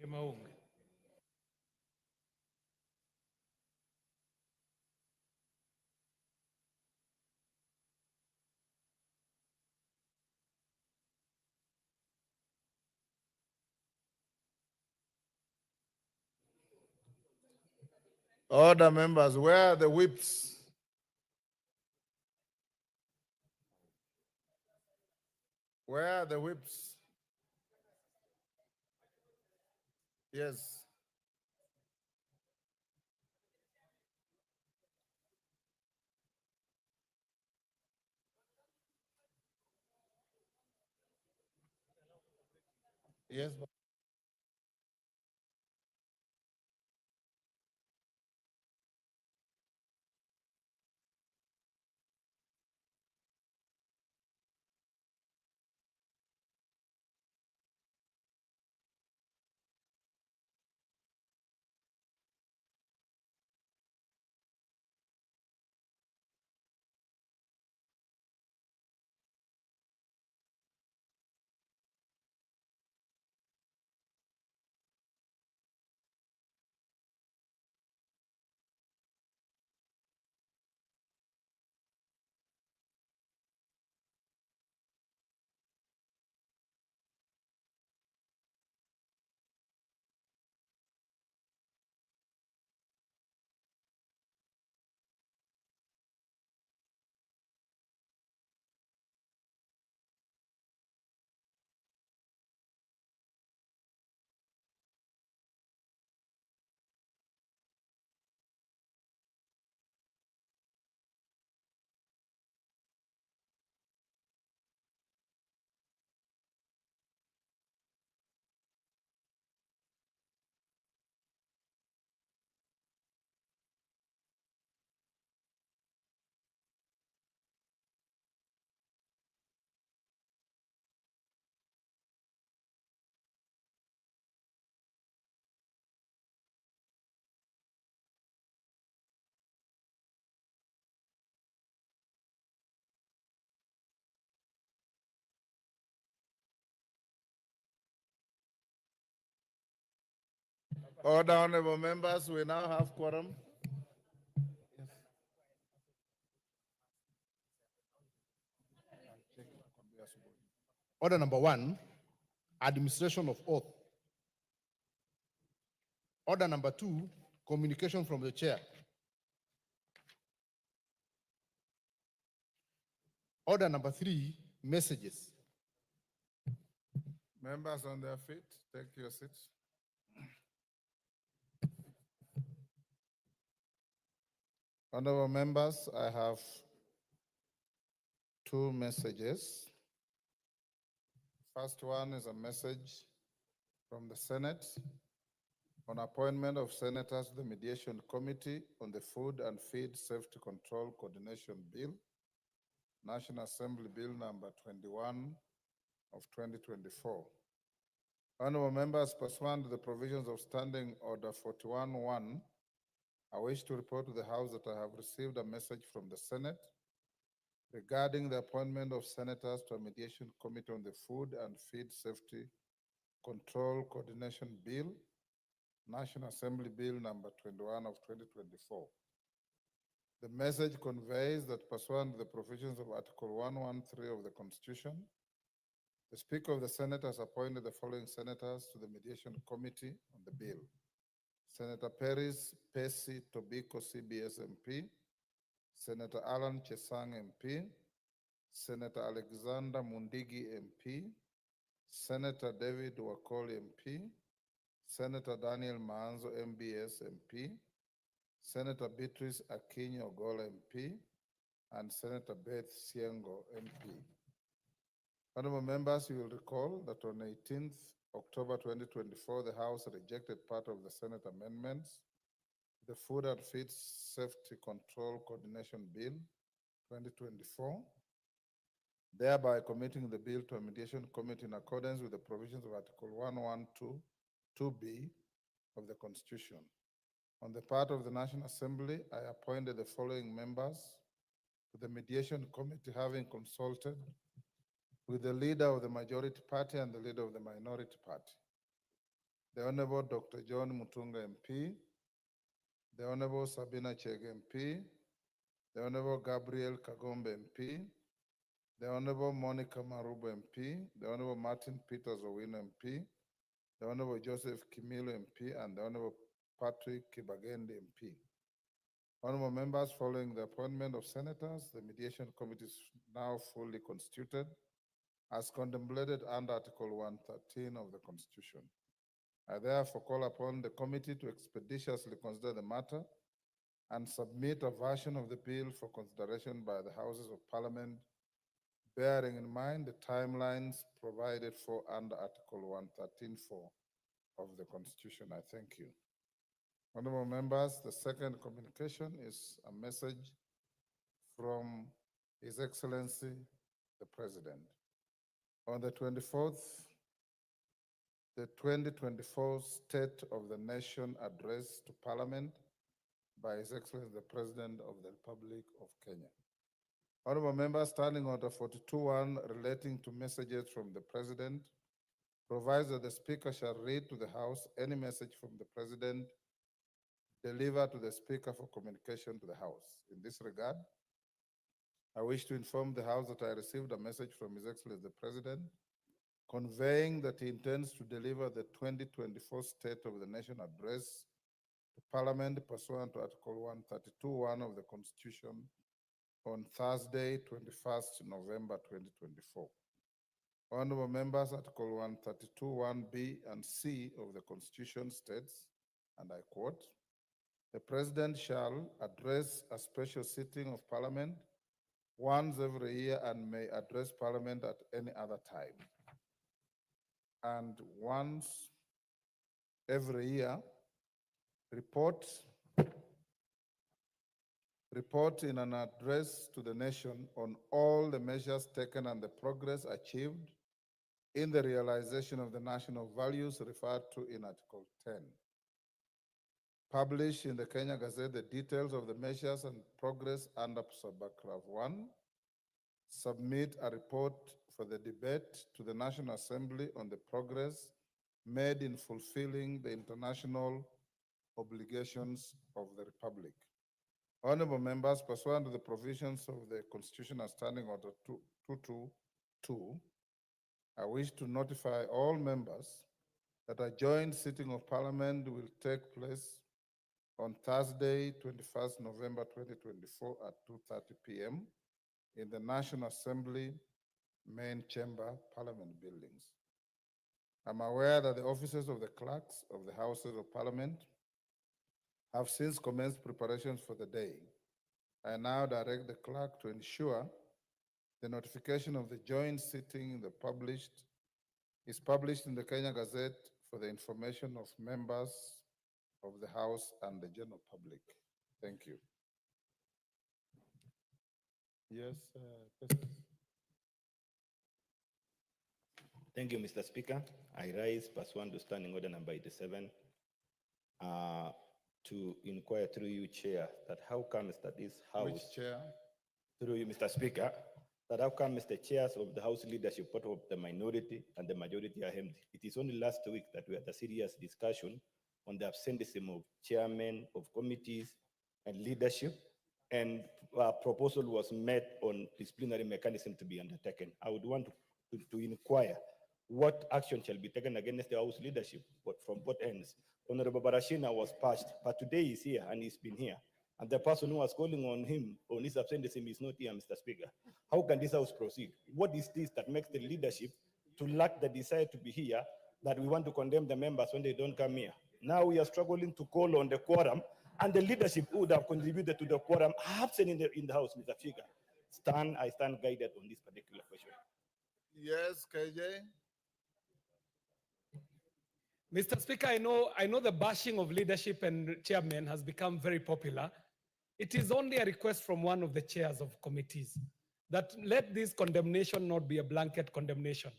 Emaunga. Order, members, where are the whips? Where are the whips? Yes. Yes. Order, honorable members, we now have quorum. Order number 1, administration of oath. Order number 2, communication from the chair. Order number 3, messages. Members on their feet, take your seats. Honorable members, I have 2 messages. First one is a message from the Senate on appointment of senators to the Mediation Committee on the Food and Feed Safety Control Coordination Bill, National Assembly Bill number 21 of 2024. Honorable members, pursuant to the provisions of Standing Order 41-1, I wish to report to the House that I have received a message from the Senate regarding the appointment of senators to a Mediation Committee on the Food and Feed Safety Control Coordination Bill, National Assembly Bill number 21 of 2024. The message conveys that pursuant to the provisions of Article 113 of the Constitution, the Speaker of the Senate has appointed the following senators to the Mediation Committee on the bill. Senator Peris Pesi Tobiko CBS MP, Senator Alan Chesang MP, Senator Alexander Mundigi MP, Senator David Wakoli MP, Senator Daniel Maanzo MBS MP, Senator Beatrice Akinyi Ogola MP, and Senator Beth Siengo MP. Honorable members, you will recall that on 18th October 2024, the House rejected part of the Senate amendments to the Food and Feed Safety Control Coordination Bill 2024, thereby committing the bill to a mediation committee in accordance with the provisions of Article 112(2)(b) of the Constitution. On the part of the National Assembly, I appointed the following members to the mediation committee, having consulted with the leader of the majority party and the leader of the minority party. the Honorable Dr. John Mutunga MP, the Honorable Sabina Chege MP, the Honorable Gabriel Kagombe MP, the Honorable Monica Marubo MP, the Honorable Martin Peters Owino MP, the Honorable Joseph Kimilu MP, and the Honorable Patrick Kibagende MP. Honorable members, following the appointment of senators, the mediation committee is now fully constituted as contemplated under Article 113 of the Constitution. I therefore call upon the committee to expeditiously consider the matter and submit a version of the bill for consideration by the Houses of Parliament, bearing in mind the timelines provided for under Article 113.4 of the Constitution. I thank you. Honorable members, the second communication is a message from His Excellency, the President. On the 24th, the 2024 State of the Nation Address to Parliament by His Excellency, the President of the Republic of Kenya. Honorable members, Standing Order 42.1 relating to messages from the President provides that the Speaker shall read to the House any message from the President delivered to the Speaker for communication to the House. In this regard, I wish to inform the House that I received a message from His Excellency the President conveying that he intends to deliver the 2024 State of the Nation Address to Parliament pursuant to Article 132.1 of the Constitution on Thursday, 21st November 2024. Honorable members, Article 132.1b and c of the Constitution states, and I quote, "The President shall address a special sitting of Parliament once every year and may address Parliament at any other time. And once every year, report in an address to the nation on all the measures taken and the progress achieved in the realization of the national values referred to in Article 10. Publish in the Kenya Gazette the details of the measures and progress under subparagraph 1. Submit a report for the debate to the National Assembly on the progress made in fulfilling the international obligations of the Republic." Honorable members, pursuant to the provisions of the Constitutional Standing Order 222, I wish to notify all members that a joint sitting of Parliament will take place on Thursday, 21st November 2024 at 2:30 p.m. in the National Assembly Main Chamber, Parliament buildings. I'm aware that the officers of the clerks of the Houses of Parliament have since commenced preparations for the day. I now direct the clerk to ensure the notification of the joint sitting is published in the Kenya Gazette for the information of members of the House and the general public. Thank you. Yes, Festus. Thank you, Mr. Speaker. I rise pursuant to Standing Order number 87 to inquire through you, Chair, that how comes that this House— Which chair? Through you, Mr. Speaker, that how come Mr. Chairs of the House leadership, part of the minority and the majority are empty? It is only last week that we had a serious discussion on the absenteeism of chairmen of committees and leadership, and a proposal was made on disciplinary mechanism to be undertaken. I would want to inquire what action shall be taken against the House leadership, but from what ends. Honorable Barashina was patched, but today he's here and he's been here. And the person who was calling on him on his absenteeism is not here, Mr. Speaker. How can this House proceed? What is this that makes the leadership to lack the desire to be here, that we want to condemn the members when they don't come here? Now we are struggling to call on the quorum, and the leadership who would have contributed to the quorum are absent in the House, Mr. Speaker. I stand guided on this particular question. Yes, KJ. Mr. Speaker, I know the bashing of leadership and chairmen has become very popular. It is only a request from one of the chairs of committees that let this condemnation not be a blanket condemnation.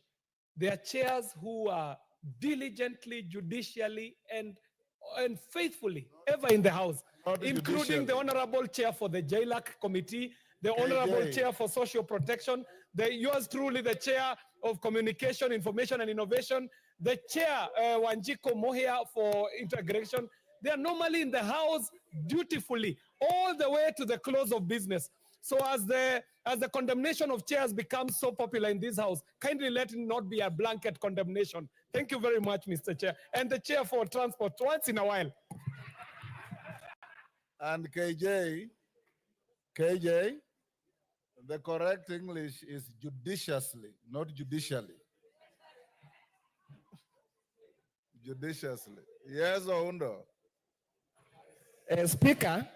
There are chairs who are diligently, judicially, and faithfully ever in the House, including the Honorable Chair for the JLAC Committee, the Honorable Chair for Social Protection, yours truly, the Chair of Communication, Information and Innovation, The chair, Wanjiko Mohia for integration, they are normally in the house dutifully all the way to the close of business. So as the condemnation of chairs becomes so popular in this house, kindly let it not be a blanket condemnation. Thank you very much, Mr. Chair. And the chair for transport, once in a while. And KJ, the correct English is judiciously, not judicially. Judiciously. Yes, Oundo. Speaker,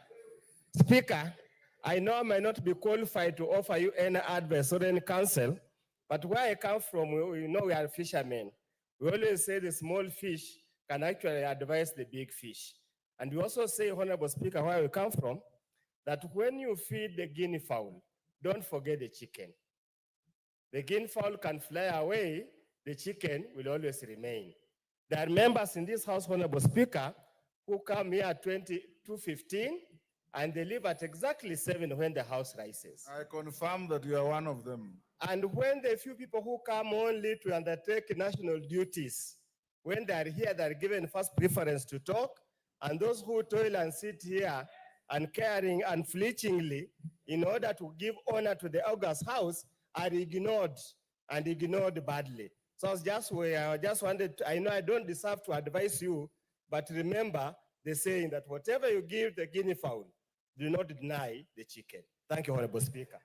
I know I might not be qualified to offer you any advice or any counsel, but where I come from, we know we are fishermen. We always say the small fish can actually advise the big fish. And we also say, Honorable Speaker, where we come from, that when you feed the guinea fowl, don't forget the chicken. The guinea fowl can fly away, the chicken will always remain. There are members in this house, Honorable Speaker, who come here at 2:15 and they leave at exactly 7 when the house rises. I confirm that you are one of them. And when the few people who come only to undertake national duties, when they are here, they are given first preference to talk, and those who toil and sit here and caring unflinchingly in order to give honor to the august house are ignored and ignored badly. So I just wanted to, I know I don't deserve to advise you, but remember the saying that whatever you give the guinea fowl, do not deny the chicken. Thank you, Honorable Speaker.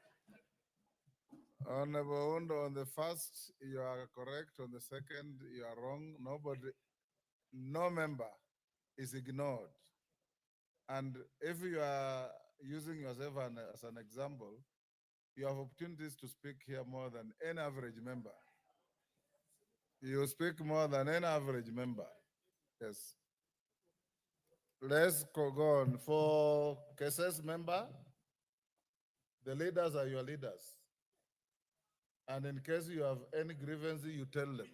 Honorable Oundo, on the first, you are correct. On the second, you are wrong. No member is ignored. And if you are using yourself as an example, you have opportunities to speak here more than any average member. You speak more than any average member. Yes. Let's go on. For cases member, the leaders are your leaders. And in case you have any grievance, you tell them.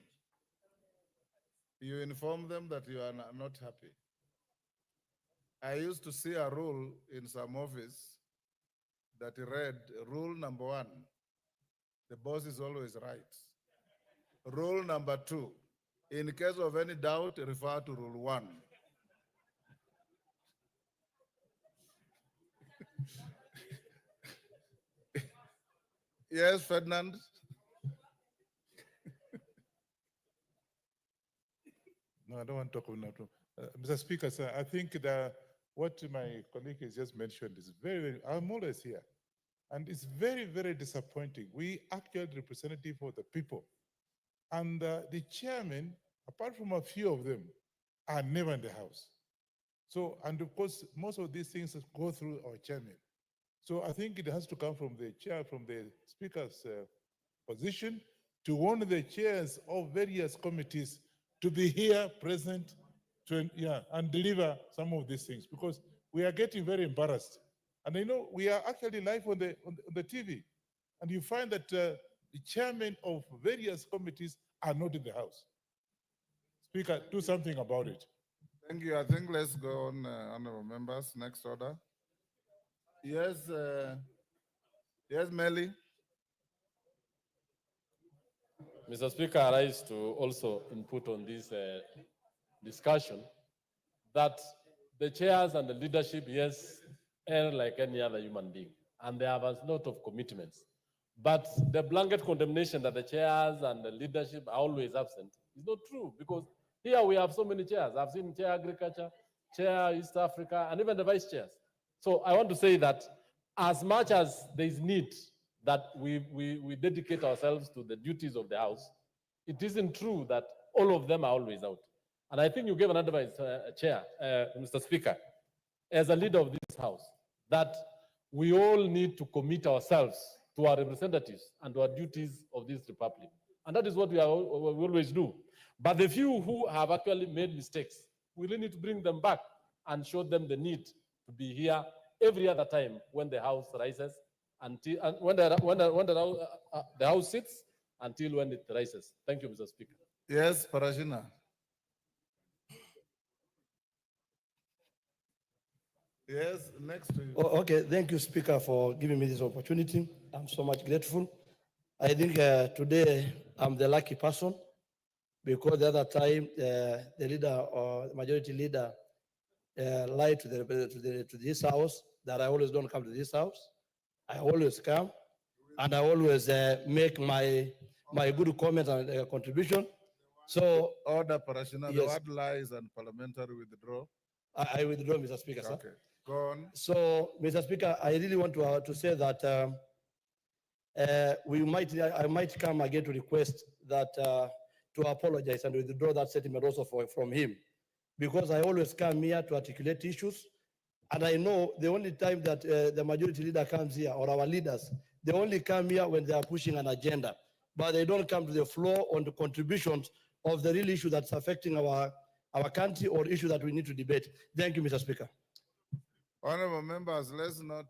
You inform them that you are not happy. I used to see a rule in some office that read, rule number 1, the boss is always right. Rule number 2, in case of any doubt, refer to rule 1. Yes, Ferdinand. No, I don't want to talk about that. Mr. Speaker, sir, I think that what my colleague has just mentioned is very, I'm always here. And it's very, very disappointing. We actually representative of the people. And the chairman, apart from a few of them, are never in the house. So, and of course, most of these things go through our chairman. So I think it has to come from the chair, from the speaker's position, to warn the chairs of various committees to be here present and deliver some of these things, because we are getting very embarrassed. And I know we are actually live on the TV, and you find that the chairmen of various committees are not in the house. Speaker, do something about it. Thank you. I think let's go on, honorable members. Next order. Yes, yes, Melly. Mr. Speaker, I rise to also input on this discussion that the chairs and the leadership, yes, are like any other human being, and they have a lot of commitments. But the blanket condemnation that the chairs and the leadership are always absent is not true, because here we have so many chairs. I've seen chair agriculture, chair East Africa, and even the vice chairs. So I want to say that as much as there is need that we dedicate ourselves to the duties of the house, it isn't true that all of them are always out. And I think you gave an advice, Chair, Mr. Speaker, as a leader of this house, that we all need to commit ourselves to our representatives and to our duties of this republic. And that is what we always do. But the few who have actually made mistakes, we really need to bring them back and show them the need to be here every other time when the house rises, until when the house sits until when it rises. Thank you, Mr. Speaker. Yes, Parashina. Yes, next to you. Oh, okay, thank you, Speaker, for giving me this opportunity. I'm so much grateful. I think today I'm the lucky person because the other time the leader or the majority leader lied to this house that I always don't come to this house. I always come, and I always make my good comment and contribution. So Order, Parashina, the Yes. word lies and parliamentary withdraw. I withdraw, Mr. Speaker, sir. Okay, go on. So, Mr. Speaker, I really want to say that I might come again to request that to apologize and withdraw that statement also from him, because I always come here to articulate issues, and I know the only time that the majority leader comes here, or our leaders, they only come here when they are pushing an agenda, but they don't come to the floor on the contributions of the real issue that's affecting our country or issue that we need to debate. Thank you, Mr. Speaker. Honorable members, let's not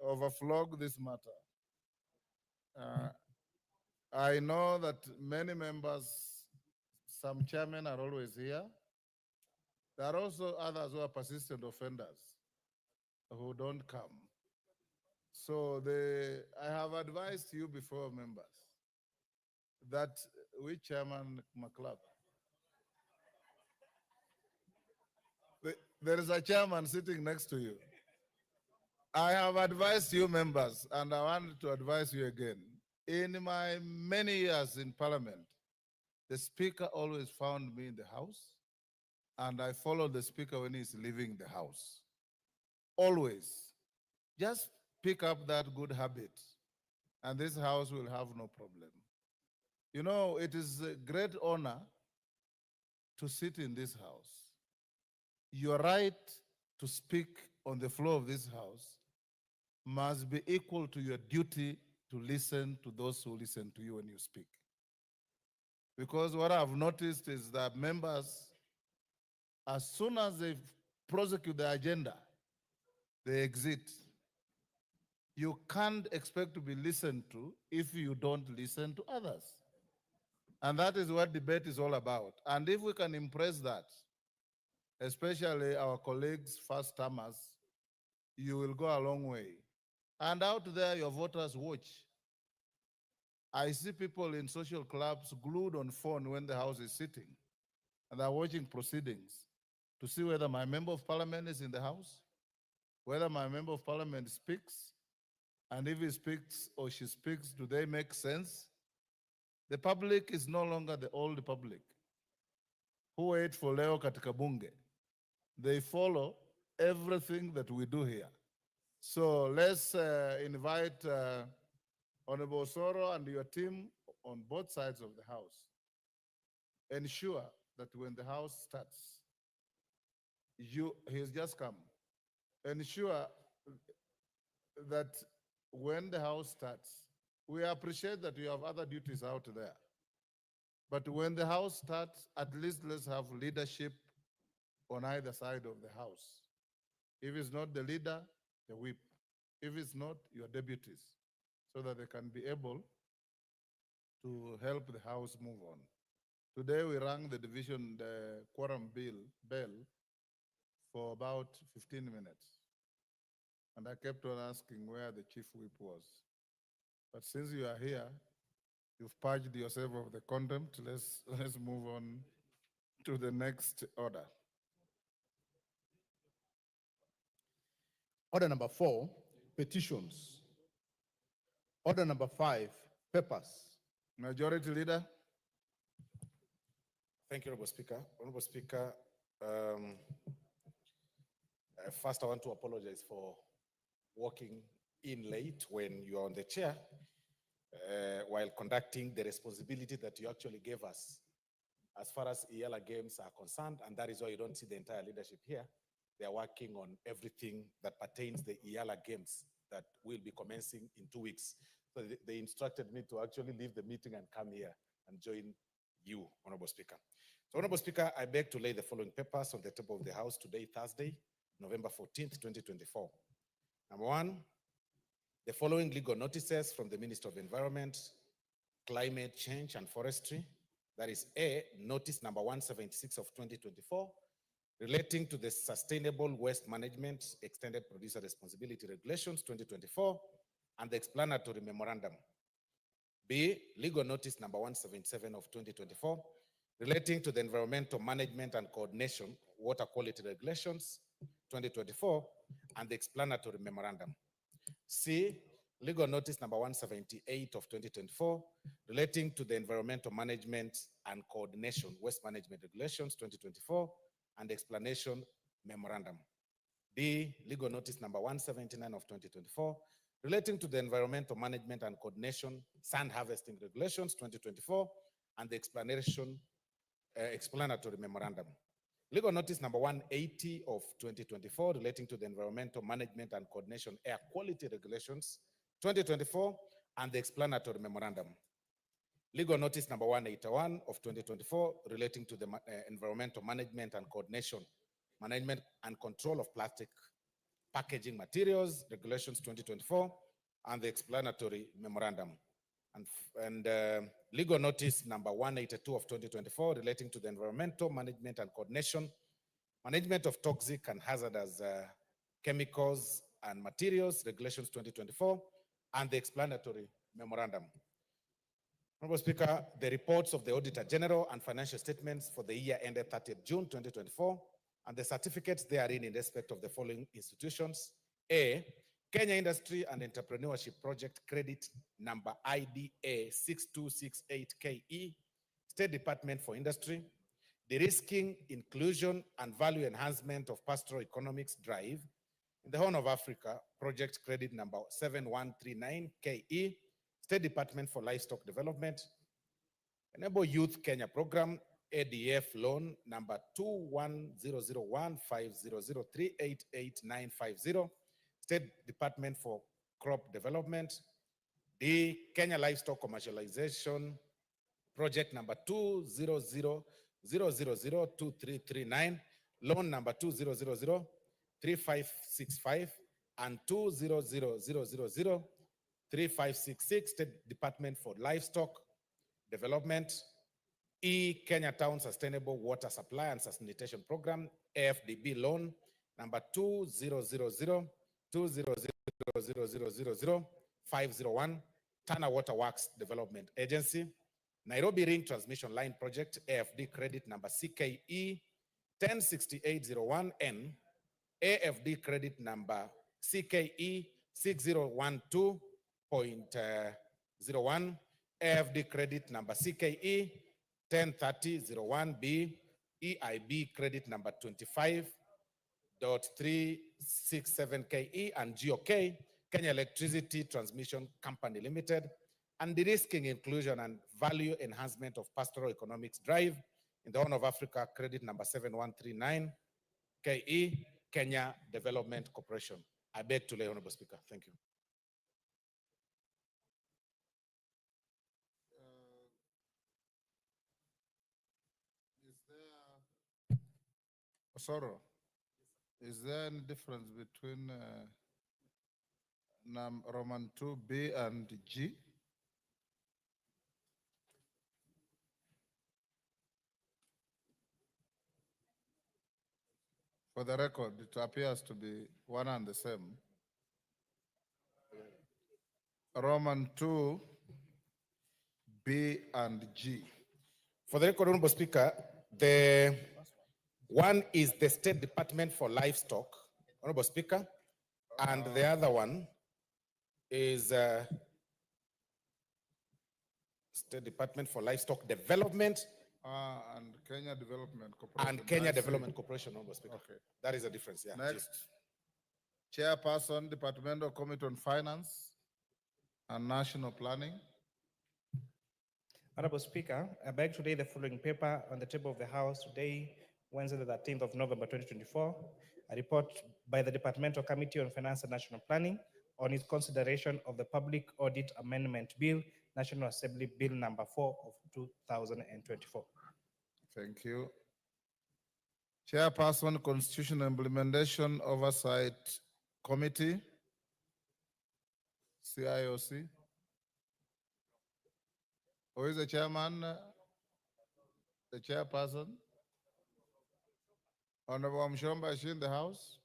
overflog this matter. I know that many members, some chairmen are always here. There are also others who are persistent offenders who don't come. So I have advised you before, members, that we Chairman McLeod, there is a chairman sitting next to you. I have advised you, members, and I want to advise you again. In my many years in Parliament, the Speaker always found me in the House, and I follow the Speaker when he's leaving the House. Always. Just pick up that good habit, and this House will have no problem. You know, it is a great honor to sit in this House. Your right to speak on the floor of this House must be equal to your duty to listen to those who listen to you when you speak. Because what I've noticed is that members, as soon as they prosecute the agenda, they exit. You can't expect to be listened to if you don't listen to others. And that is what debate is all about. And if we can impress that, especially our colleagues, first-timers, you will go a long way. And out there, your voters watch. I see people in social clubs glued on phone when the House is sitting, and they're watching proceedings to see whether my member of parliament is in the House, whether my member of parliament speaks, and if he speaks or she speaks, do they make sense? The public is no longer the old public who wait for Leo katika bunge. They follow everything that we do here. So let's invite Honorable Soro and your team on both sides of the House. Ensure that when the House starts, he's just come. Ensure that when the House starts, we appreciate that you have other duties out there. But when the House starts, at least let's have leadership on either side of the House. If it's not the leader, the whip. If it's not, your deputies, so that they can be able to help the House move on. Today we rang the quorum bell for about 15 minutes. And I kept on asking where the chief whip was. But since you are here, you've purged yourself of the contempt. Let's move on to the next order. Order number 4, petitions. Order number 5, papers. Majority Leader. Thank you, Honorable Speaker. Honorable Speaker, first I want to apologize for walking in late when you are on the chair while conducting the responsibility that you actually gave us as far as EALA games are concerned, and that is why you don't see the entire leadership here. They are working on everything that pertains the EALA games that will be commencing in 2 weeks. So they instructed me to actually leave the meeting and come here and join you, Honorable Speaker. So, Honorable Speaker, I beg to lay the following papers on the table of the House today, Thursday, November 14th, 2024. Number 1, the following legal notices from the Minister of Environment, Climate Change and Forestry. That is A, notice number 176 of 2024, relating to the Sustainable Waste Management Extended Producer Responsibility Regulations 2024 and the explanatory memorandum. B, legal notice number 177 of 2024 relating to the environmental management and coordination water quality regulations 2024 and the explanatory memorandum. C, legal notice number 178 of 2024 relating to the environmental management and coordination waste management regulations 2024 and explanation memorandum. D, legal notice number 179 of 2024 relating to the environmental management and coordination sand harvesting regulations 2024 and the explanatory memorandum. Legal notice number 180 of 2024 relating to the environmental management and coordination air quality regulations 2024 and the explanatory memorandum. Legal notice number 181 of 2024 relating to the environmental management and coordination, management and control of plastic packaging materials regulations 2024 and the explanatory memorandum. And legal notice number 182 of 2024 relating to the environmental management and coordination, management of toxic and hazardous chemicals and materials regulations 2024 and the explanatory memorandum. Honorable Speaker, the reports of the Auditor General and financial statements for the year ended 30th June 2024 and the certificates therein in respect of the following institutions. A, Kenya Industry and Entrepreneurship Project Credit Number IDA 6268KE, State Department for Industry, De-risking, Inclusion and Value Enhancement of Pastoral Economics Drive in the Horn of Africa, Project Credit Number 7139KE, State Department for Livestock Development, Enable Youth Kenya Program, ADF Loan Number 210015003888950, State Department for Crop Development. The Kenya Livestock Commercialization Project Number 200002339, Loan Number 20003565 and 200003566, State Department for Livestock Development. E, Kenya Town Sustainable Water Supply and Sanitation Program, AFDB Loan Number 20000000501, Tana Water Works Development Agency. Nairobi Ring Transmission Line Project, AFD Credit Number CKE 106801N, AFD Credit Number CKE 6012.01, AFD Credit Number CKE 103001B, EIB Credit Number 25.367KE, and GOK, Kenya Electricity Transmission Company Limited, and de-risking, inclusion and value enhancement of pastoral economics drive in the Horn of Africa, Credit Number 7139KE, Kenya Development Corporation. I beg to lay, Honorable Speaker. Thank you. Osoro, is there any difference between Roman 2B and G? For the record, it appears to be one and the same. Roman 2, B and G. For the record, Honorable Speaker, the one is the State Department for Livestock, Honorable Speaker, and the other one is State Department for Livestock Development And Kenya Development Corporation. and Kenya I see. Development Corporation, Honorable Speaker. Okay. That is a difference, yeah. Next, Chairperson, Departmental Committee on Finance and National Planning. Honorable Speaker, I beg to lay the following paper on the table of the House today, Wednesday, the 13th of November, 2024. A report by the Departmental Committee on Finance and National Planning on its consideration of the Public Audit Amendment Bill, National Assembly Bill Number 4 of 2024. Thank you. Chairperson, Constitutional Implementation Oversight Committee, CIOC. Who is the chairman? The chairperson? Honorable Mshomba, is she in the house?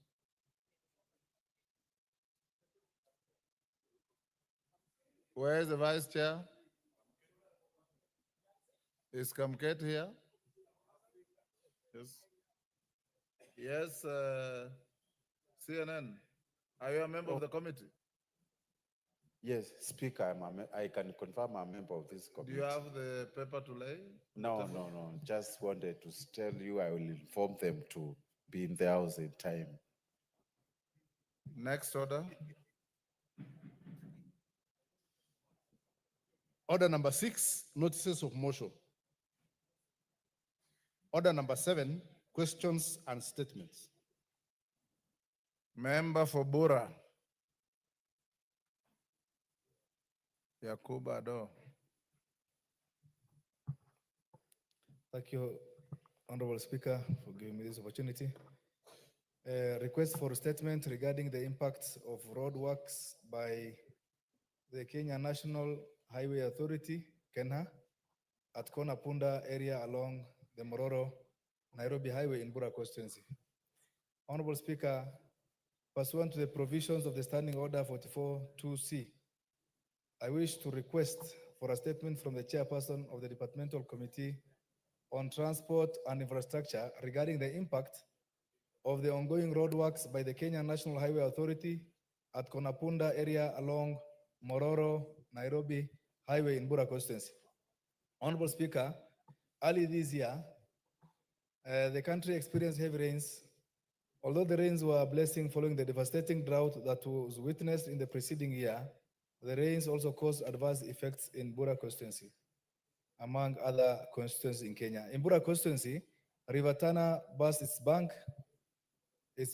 Where is the vice chair? Is Kamket here? Yes. Yes, CNN, are you a member of the committee? Yes, Speaker, I can confirm I'm a member of this Do committee. you have the paper to lay? No, no, no. Just wanted to tell you I will inform them to be in the house in time. Next order. Order number 6, notices of motion. Order number 7, questions and statements. Member for Bura. Yakuba Ado. Thank you, Honorable Speaker, for giving me this opportunity. Request for a statement regarding the impacts of road works by the Kenya National Highway Authority, KENHA, at Kona Punda area along the Mororo Nairobi Highway in Bura constituency. Honorable Speaker, pursuant to the provisions of the Standing Order 44-2C, I wish to request for a statement from the chairperson of the Departmental Committee on Transport and Infrastructure regarding the impact of the ongoing roadworks by the Kenya National Highway Authority at Konapunda area along Mororo, Nairobi Highway in Bura constituency. Honorable Speaker, early this year, the country experienced heavy rains. Although the rains were a blessing following the devastating drought that was witnessed in the preceding year, the rains also caused adverse effects in Bura constituency, among other constituencies in Kenya. In Bura constituency, River Tana burst its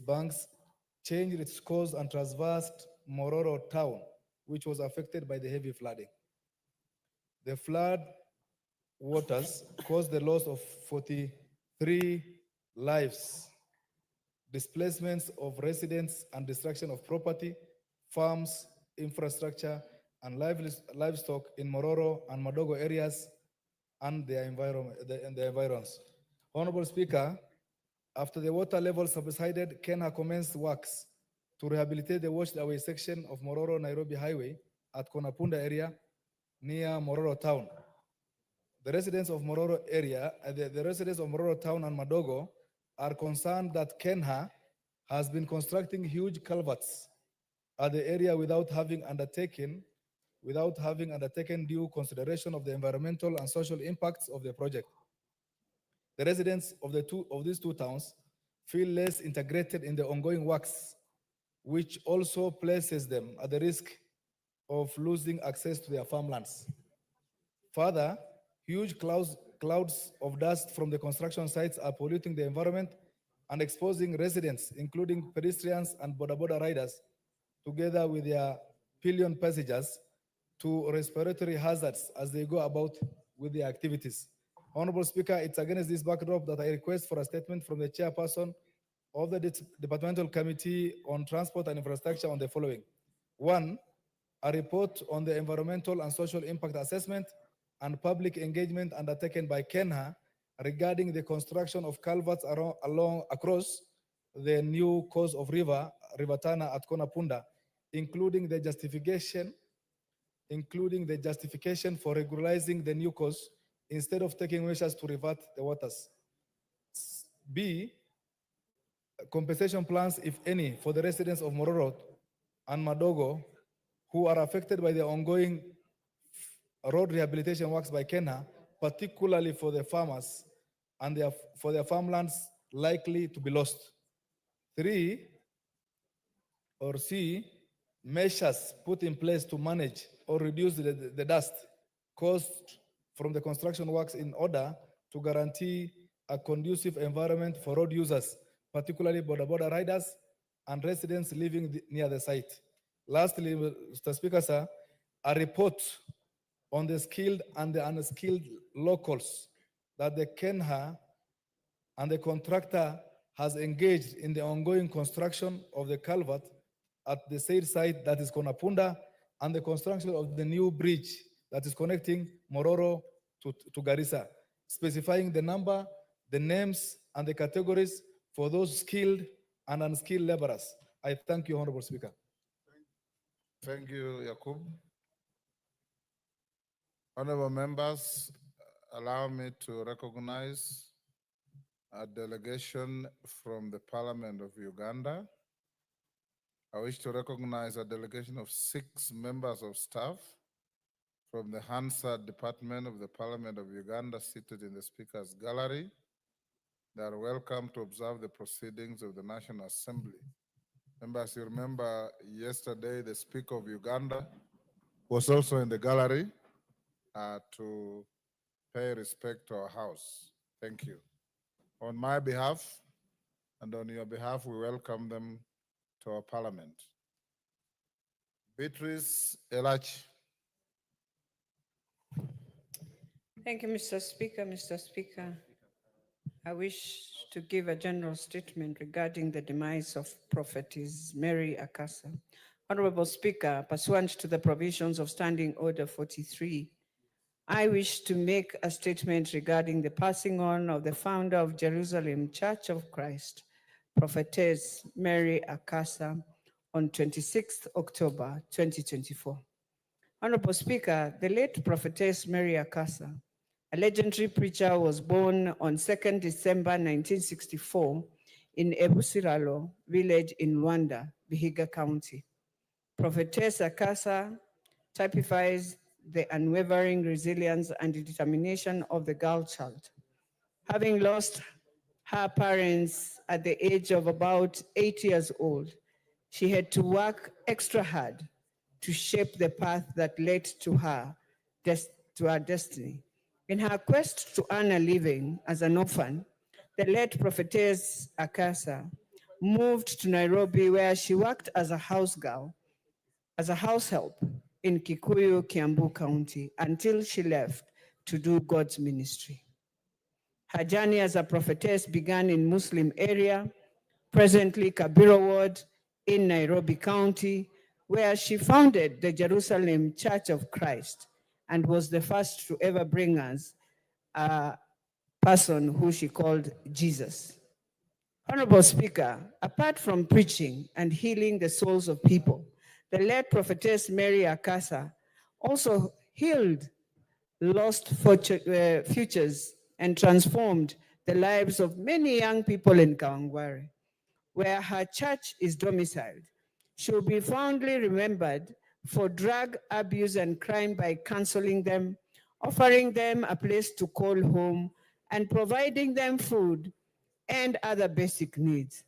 banks changed its course and traversed Mororo town, which was affected by the heavy flooding. The flood waters caused the loss of 43 lives, displacements of residents and destruction of property, farms, infrastructure, and livestock in Mororo and Madogo areas and the environs. Honorable Speaker, after the water levels subsided, KENHA commenced works to rehabilitate the washed away section of Mororo Nairobi Highway at Konapunda area near Mororo town. The residents of Mororo area, the residents of Mororo town and Madogo are concerned that KENHA has been constructing huge culverts at the area without having undertaken due consideration of the environmental and social impacts of the project. The residents of these two towns feel less integrated in the ongoing works, which also places them at the risk of losing access to their farmlands. Further, huge clouds of dust from the construction sites are polluting the environment and exposing residents, including pedestrians and boda riders, together with their pillion passengers, to respiratory hazards as they go about with their activities. Honorable Speaker, it's against this backdrop that I request for a statement from the chairperson of the Departmental Committee on Transport and Infrastructure on the following. 1, a report on the environmental and social impact assessment and public engagement undertaken by KENHA regarding the construction of culverts across the new course of River Tana at Konapunda, including the justification for regularizing the new course instead of taking measures to revert the waters. B, compensation plans, if any, for the residents of Mororo and Madogo who are affected by the ongoing road rehabilitation works by KENHA, particularly for the farmers and for their farmlands likely to be lost. 3, or C, measures put in place to manage or reduce the dust caused from the construction works in order to guarantee a conducive environment for road users, particularly boda riders and residents living near the site. Lastly, Mr. Speaker, sir, a report on the skilled and the unskilled locals that the KENHA and the contractor has engaged in the ongoing construction of the culvert at the said site, that is Konapunda, and the construction of the new bridge that is connecting Mororo to Garissa, specifying the number, the names, and the categories for those skilled and unskilled laborers. I thank you, Honorable Speaker. Thank you, Yakub. Honorable members, allow me to recognize a delegation from the Parliament of Uganda. I wish to recognize a delegation of 6 members of staff from the Hansard Department of the Parliament of Uganda seated in the Speaker's Gallery. They are welcome to observe the proceedings of the National Assembly. Members, you remember yesterday the Speaker of Uganda was also in the gallery to pay respect to our House. Thank you. On my behalf and on your behalf, we welcome them to our Parliament. Beatrice Elach. Thank you, Mr. Speaker. Mr. Speaker, I wish to give a general statement regarding the demise of Prophetess Mary Akasa. Honorable Speaker, pursuant to the provisions of Standing Order 43, I wish to make a statement regarding the passing on of the founder of Jerusalem Church of Christ, Prophetess Mary Akasa, on 26th October 2024. Honorable Speaker, the late Prophetess Mary Akasa, a legendary preacher, was born on 2nd December 1964 in Ebusiralo village in Luanda, Vihiga County. Prophetess Akasa typifies the unwavering resilience and determination of the girl child. Having lost her parents at the age of about 8 years old, she had to work extra hard to shape the path that led to her destiny. In her quest to earn a living as an orphan, the late Prophetess Akasa moved to Nairobi, where she worked as a house girl, as a house help in Kikuyu, Kiambu County, until she left to do God's ministry. Her journey as a prophetess began in Muslim area, presently Kabira Ward in Nairobi County, where she founded the Jerusalem Church of Christ and was the first to ever bring us a person who she called Jesus. Honorable Speaker, apart from preaching and healing the souls of people, the late Prophetess Mary Akasa also healed lost futures and transformed the lives of many young people in Kawangware, where her church is domiciled. She will be fondly remembered for drug abuse and crime by counseling them, offering them a place to call home, and providing them food and other basic needs.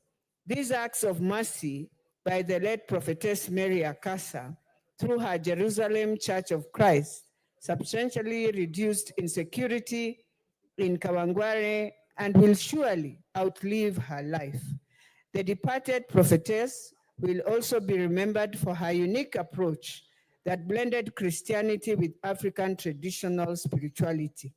These acts of mercy by the late Prophetess Mary Akasa through her Jerusalem Church of Christ substantially reduced insecurity in Kawangware and will surely outlive her life. The departed prophetess will also be remembered for her unique approach that blended Christianity with African traditional spirituality,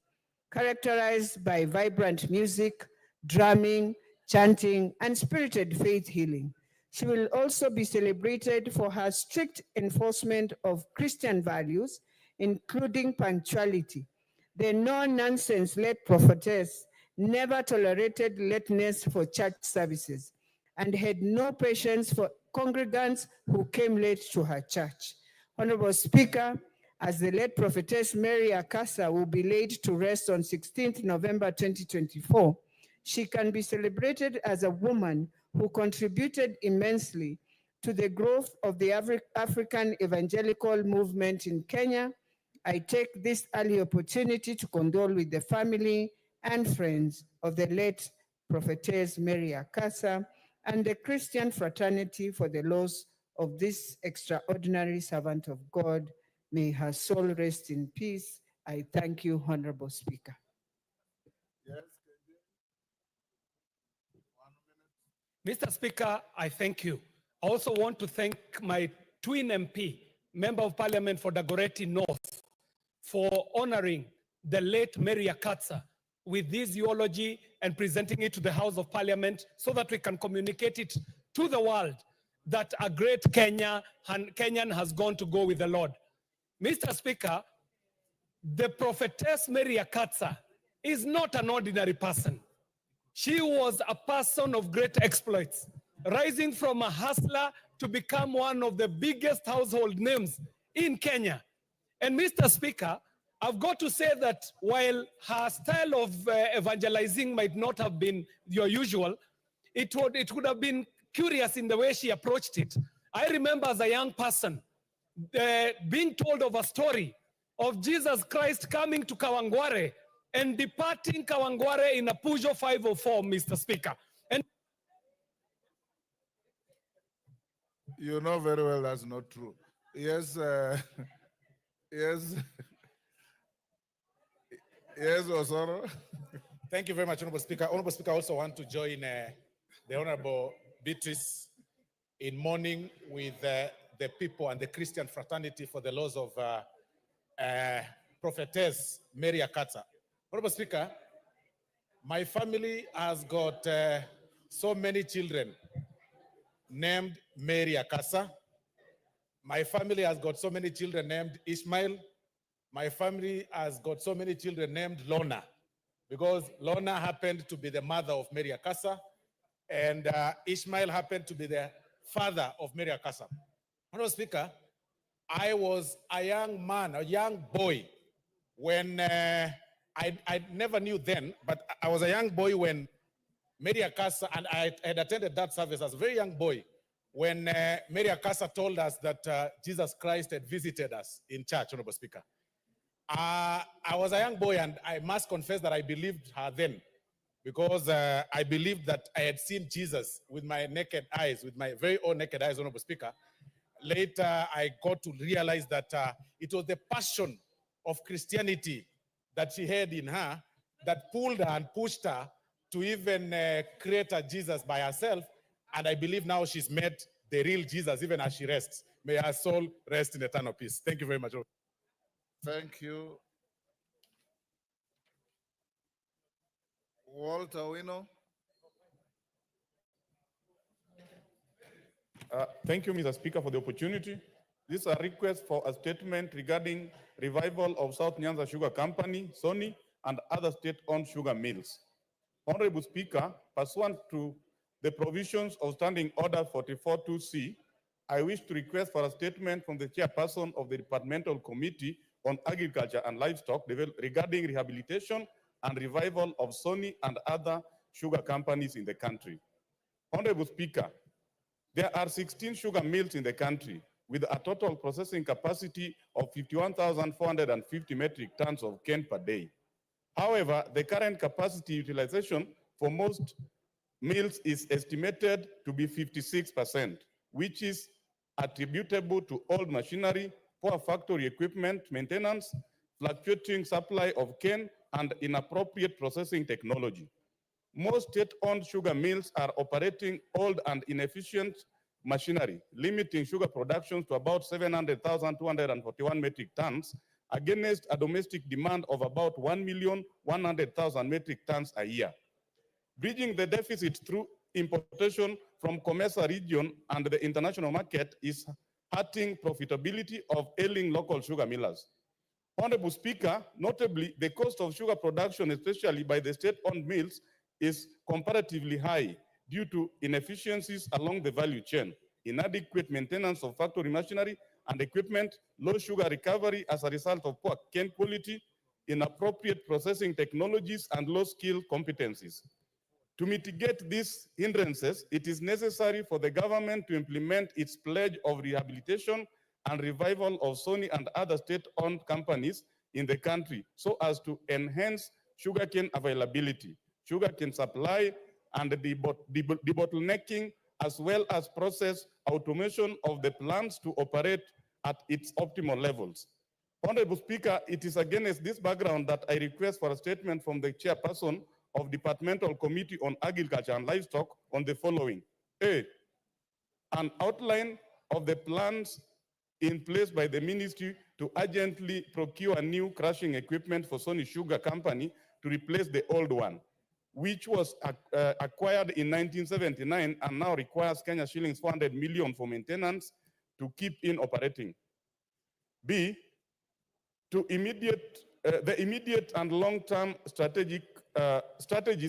characterized by vibrant music, drumming, chanting, and spirited faith healing. She will also be celebrated for her strict enforcement of Christian values, including punctuality. The no-nonsense late prophetess never tolerated lateness for church services and had no patience for congregants who came late to her church. Honorable Speaker, as the late Prophetess Mary Akasa will be laid to rest on 16th November 2024, she can be celebrated as a woman who contributed immensely to the growth of the African evangelical movement in Kenya. I take this early opportunity to condole with the family and friends of the late Prophetess Mary Akasa and the Christian fraternity for the loss of this extraordinary servant of God. May her soul rest in peace. I thank you, Honorable Speaker. Mr. Speaker, I thank you. I also want to thank my twin MP, Member of Parliament for Dagoretti North, for honoring the late Mary Akasa with this eulogy and presenting it to the House of Parliament so that we can communicate it to the world that a great Kenyan has gone to go with the Lord. Mr. Speaker, the prophetess Mary Akasa is not an ordinary person. She was a person of great exploits, rising from a hustler to become one of the biggest household names in Kenya. And Mr. Speaker, I've got to say that while her style of evangelizing might not have been your usual, it would have been curious in the way she approached it. I remember as a young person being told of a story of Jesus Christ coming to Kawangware and departing Kawangware in a Peugeot 504, Mr. Speaker. And You know very well that's not true. Yes, yes. Yes, Osoro. Thank you very much, Honorable Speaker. Honorable Speaker, I also want to join the Honorable Beatrice in mourning with the people and the Christian fraternity for the loss of Prophetess Mary Akata. Honorable Speaker, my family has got so many children named Mary Akasa. My family has got so many children named Ishmael. My family has got so many children named Lorna, because Lorna happened to be the mother of Mary Akasa, and Ishmael happened to be the father of Mary Akasa. Honorable Speaker, I was a young man, a young boy, when I never knew then, but I was a young boy when Mary Akasa, and I had attended that service as a very young boy, when Mary Akasa told us that Jesus Christ had visited us in church, Honorable Speaker. I was a young boy, and I must confess that I believed her then, because I believed that I had seen Jesus with my naked eyes, with my very own naked eyes, Honorable Speaker. Later, I got to realize that it was the passion of Christianity that she had in her that pulled her and pushed her to even create a Jesus by herself. And I believe now she's met the real Jesus, even as she rests. May her soul rest in eternal peace. Thank you very much. Thank you. Walter Wino. Thank you, Mr. Speaker, for the opportunity. This is a request for a statement regarding revival of South Nyanza Sugar Company, Sony, and other state-owned sugar mills. Honorable Speaker, pursuant to the provisions of Standing Order 44-2C, I wish to request for a statement from the chairperson of the Departmental Committee on Agriculture and Livestock regarding rehabilitation and revival of Sony and other sugar companies in the country. Honorable Speaker, there are 16 sugar mills in the country with a total processing capacity of 51,450 metric tons of cane per day. However, the current capacity utilization for most mills is estimated to be 56%, which is attributable to old machinery, poor factory equipment maintenance, fluctuating supply of cane, and inappropriate processing technology. Most state-owned sugar mills are operating old and inefficient machinery, limiting sugar production to about 700,241 metric tons against a domestic demand of about 1,100,000 metric tons a year. Bridging the deficit through importation from Comesa region and the international market is hurting profitability of ailing local sugar millers. Honorable Speaker, notably, the cost of sugar production, especially by the state-owned mills, is comparatively high due to inefficiencies along the value chain, inadequate maintenance of factory machinery and equipment, low sugar recovery as a result of poor cane quality, inappropriate processing technologies, and low skill competencies. To mitigate these hindrances, it is necessary for the government to implement its pledge of rehabilitation and revival of Sony and other state-owned companies in the country so as to enhance sugarcane availability, sugarcane supply, and the debottlenecking, as well as process automation of the plants to operate at its optimal levels. Honorable Speaker, it is against this background that I request for a statement from the chairperson of Departmental Committee on Agriculture and Livestock on the following. A, an outline of the plans in place by the ministry to urgently procure new crushing equipment for Sony Sugar Company to replace the old one, which was acquired in 1979 and now requires Kenya shillings 400 million for maintenance to keep in operating. B, to the immediate and long-term strategies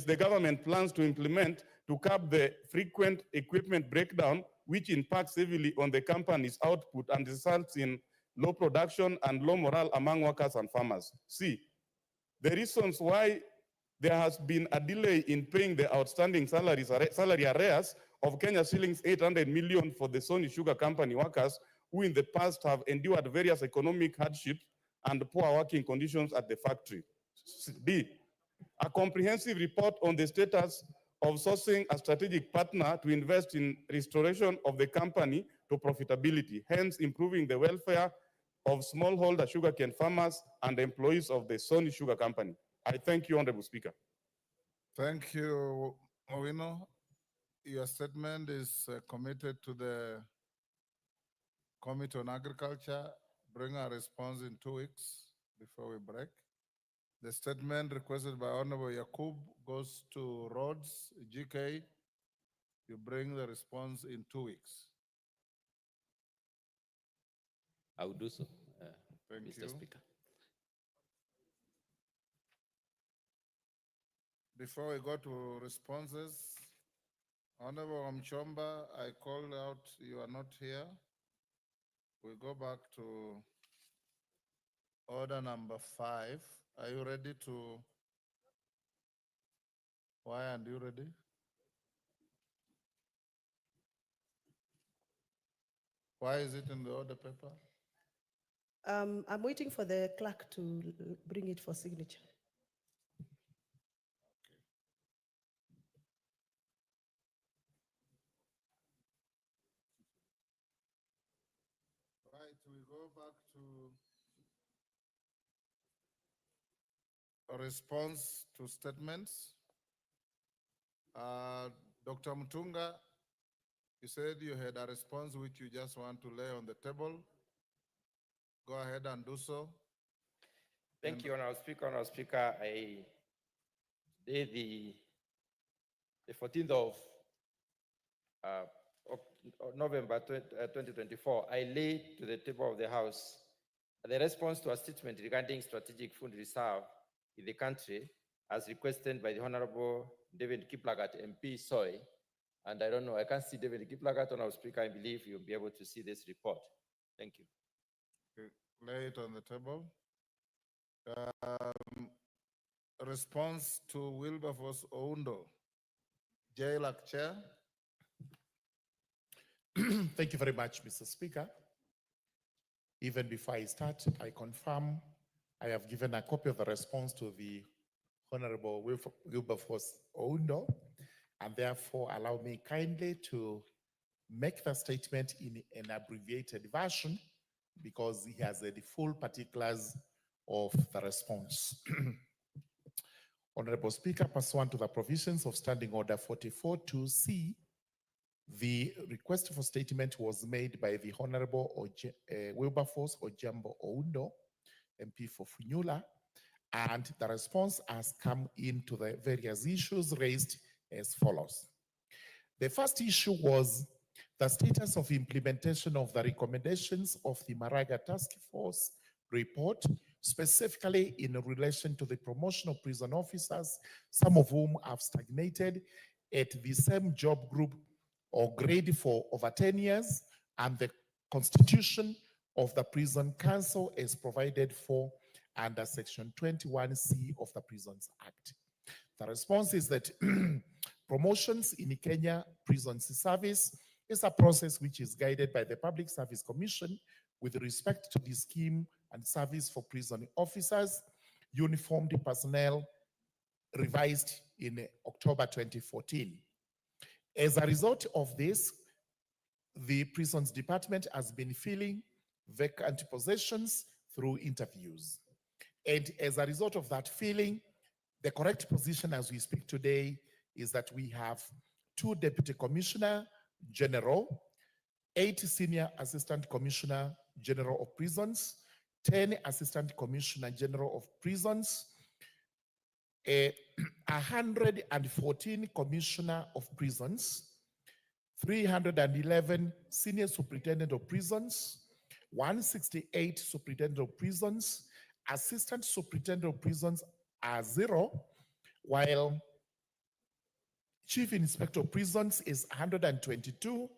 the government plans to implement to curb the frequent equipment breakdown, which impacts heavily on the company's output and results in low production, and low morale among workers and farmers. C, the reasons why there has been a delay in paying the outstanding salary arrears of Kenya shillings 800 million for the Sony Sugar Company workers who in the past have endured various economic hardships and poor working conditions at the factory. D, a comprehensive report on the status of sourcing a strategic partner to invest in restoration of the company to profitability, hence improving the welfare of smallholder sugarcane farmers and employees of the Sony Sugar Company. I thank you, Honorable Speaker. Thank you, Owino. Your statement is committed to the Committee on Agriculture. Bring a response in 2 weeks before we break. The statement requested by Honorable Yakub goes to Rhodes, GK. You bring the response in 2 weeks. I will do so, Thank Mr. you. Speaker. Before we go to responses, Honorable Mchomba, I called out, you are not here. We go back to order number 5. Are you ready to? Why aren't you ready? Why is it in the order paper? I'm waiting for the clerk to bring it for signature. Right, we go back to a response to statements. Dr. Mutunga, you said you had a response which you just want to lay on the table. Go ahead and do so. Thank you, Honorable Speaker. Honorable Speaker, today, the 14th of November 2024, I laid to the table of the House the response to a statement regarding strategic food reserve in the country as requested by the Honorable David Kiplagat, MP Soy. And I don't know, I can't see David Kiplagat, Honorable Speaker. I believe you'll be able to see this report. Thank you. Okay, lay it on the table. Response to Wilberforce Oundo. JLAC Chair. Thank you very much, Mr. Speaker. Even before I start, I confirm I have given a copy of the response to the Honorable Wilberforce Oundo, and therefore allow me kindly to make the statement in an abbreviated version because he has the full particulars of the response. Honorable Speaker, pursuant to the provisions of Standing Order 44-2C, the request for statement was made by the Honorable Wilberforce Ojambo Oundo, MP for Funyula, and the response has come into the various issues raised as follows. The first issue was the status of implementation of the recommendations of the Maraga Task Force report, specifically in relation to the promotion of prison officers, some of whom have stagnated at the same job group or grade for over 10 years, and the constitution of the Prison Council is provided for under Section 21C of the Prisons Act. The response is that promotions in Kenya Prison Service is a process which is guided by the Public Service Commission with respect to the scheme and service for prison officers, uniformed personnel, revised in October 2014. As a result of this, the Prisons Department has been filling vacant positions through interviews. And as a result of that filling, the correct position as we speak today is that we have 2 Deputy Commissioner General, 8 Senior Assistant Commissioner General of Prisons, 10 Assistant Commissioner General of Prisons, 114 Commissioner of Prisons, 311 Senior Superintendent of Prisons, 168 Superintendent of Prisons, Assistant Superintendent of Prisons are 0, while Chief Inspector of Prisons is 122,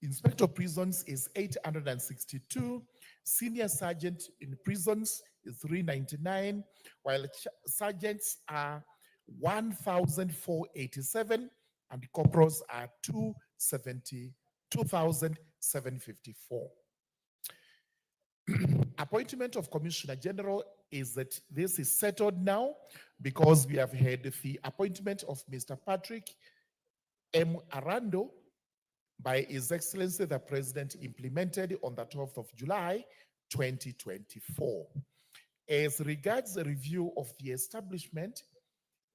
Inspector of Prisons is 862, Senior sergeant in prisons is 399, while sergeants are 1,487 and corporals are 2,754. Appointment of Commissioner General is that this is settled now because we have had the appointment of Mr. Patrick M. Arando by His Excellency the President implemented on the 12th of July, 2024. As regards the review of the establishment,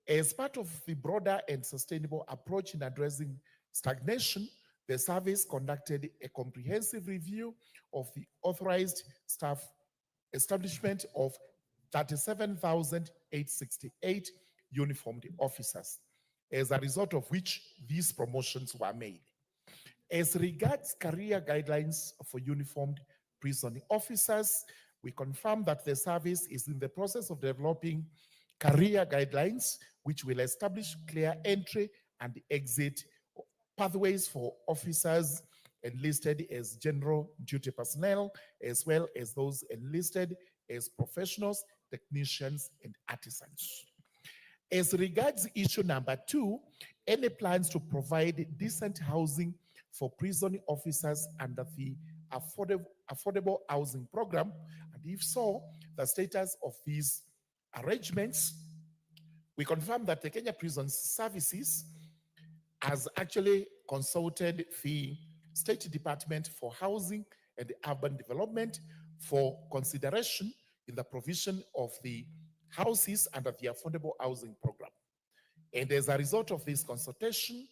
as part of the broader and sustainable approach in addressing stagnation, the service conducted a comprehensive review of the authorized staff establishment of 37,868 uniformed officers, as a result of which these promotions were made. As regards career guidelines for uniformed prison officers, we confirm that the service is in the process of developing career guidelines which will establish clear entry and exit pathways for officers enlisted as general duty personnel, as well as those enlisted as professionals, technicians, and artisans. As regards issue number 2, any plans to provide decent housing for prison officers under the affordable housing program, and if so, the status of these arrangements, we confirm that the Kenya Prison Services has actually consulted the State Department for Housing and Urban Development for consideration in the provision of the houses under the affordable housing program. And as a result of this consultation,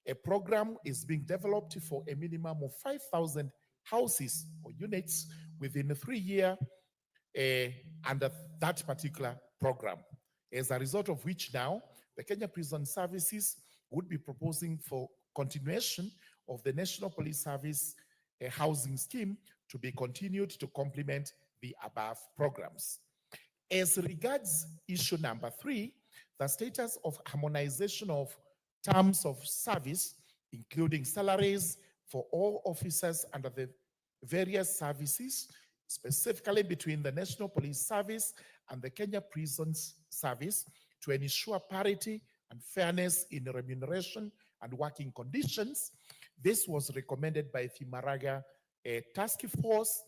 a program is being developed for a minimum of 5,000 houses or units within a 3-year under that particular program. As a result of which now, the Kenya Prison Services would be proposing for continuation of the National Police Service housing scheme to be continued to complement the above programs. As regards issue number 3, the status of harmonization of terms of service, including salaries for all officers under the various services, specifically between the National Police Service and the Kenya Prisons Service, to ensure parity and fairness in remuneration and working conditions. This was recommended by the Maraga Task Force,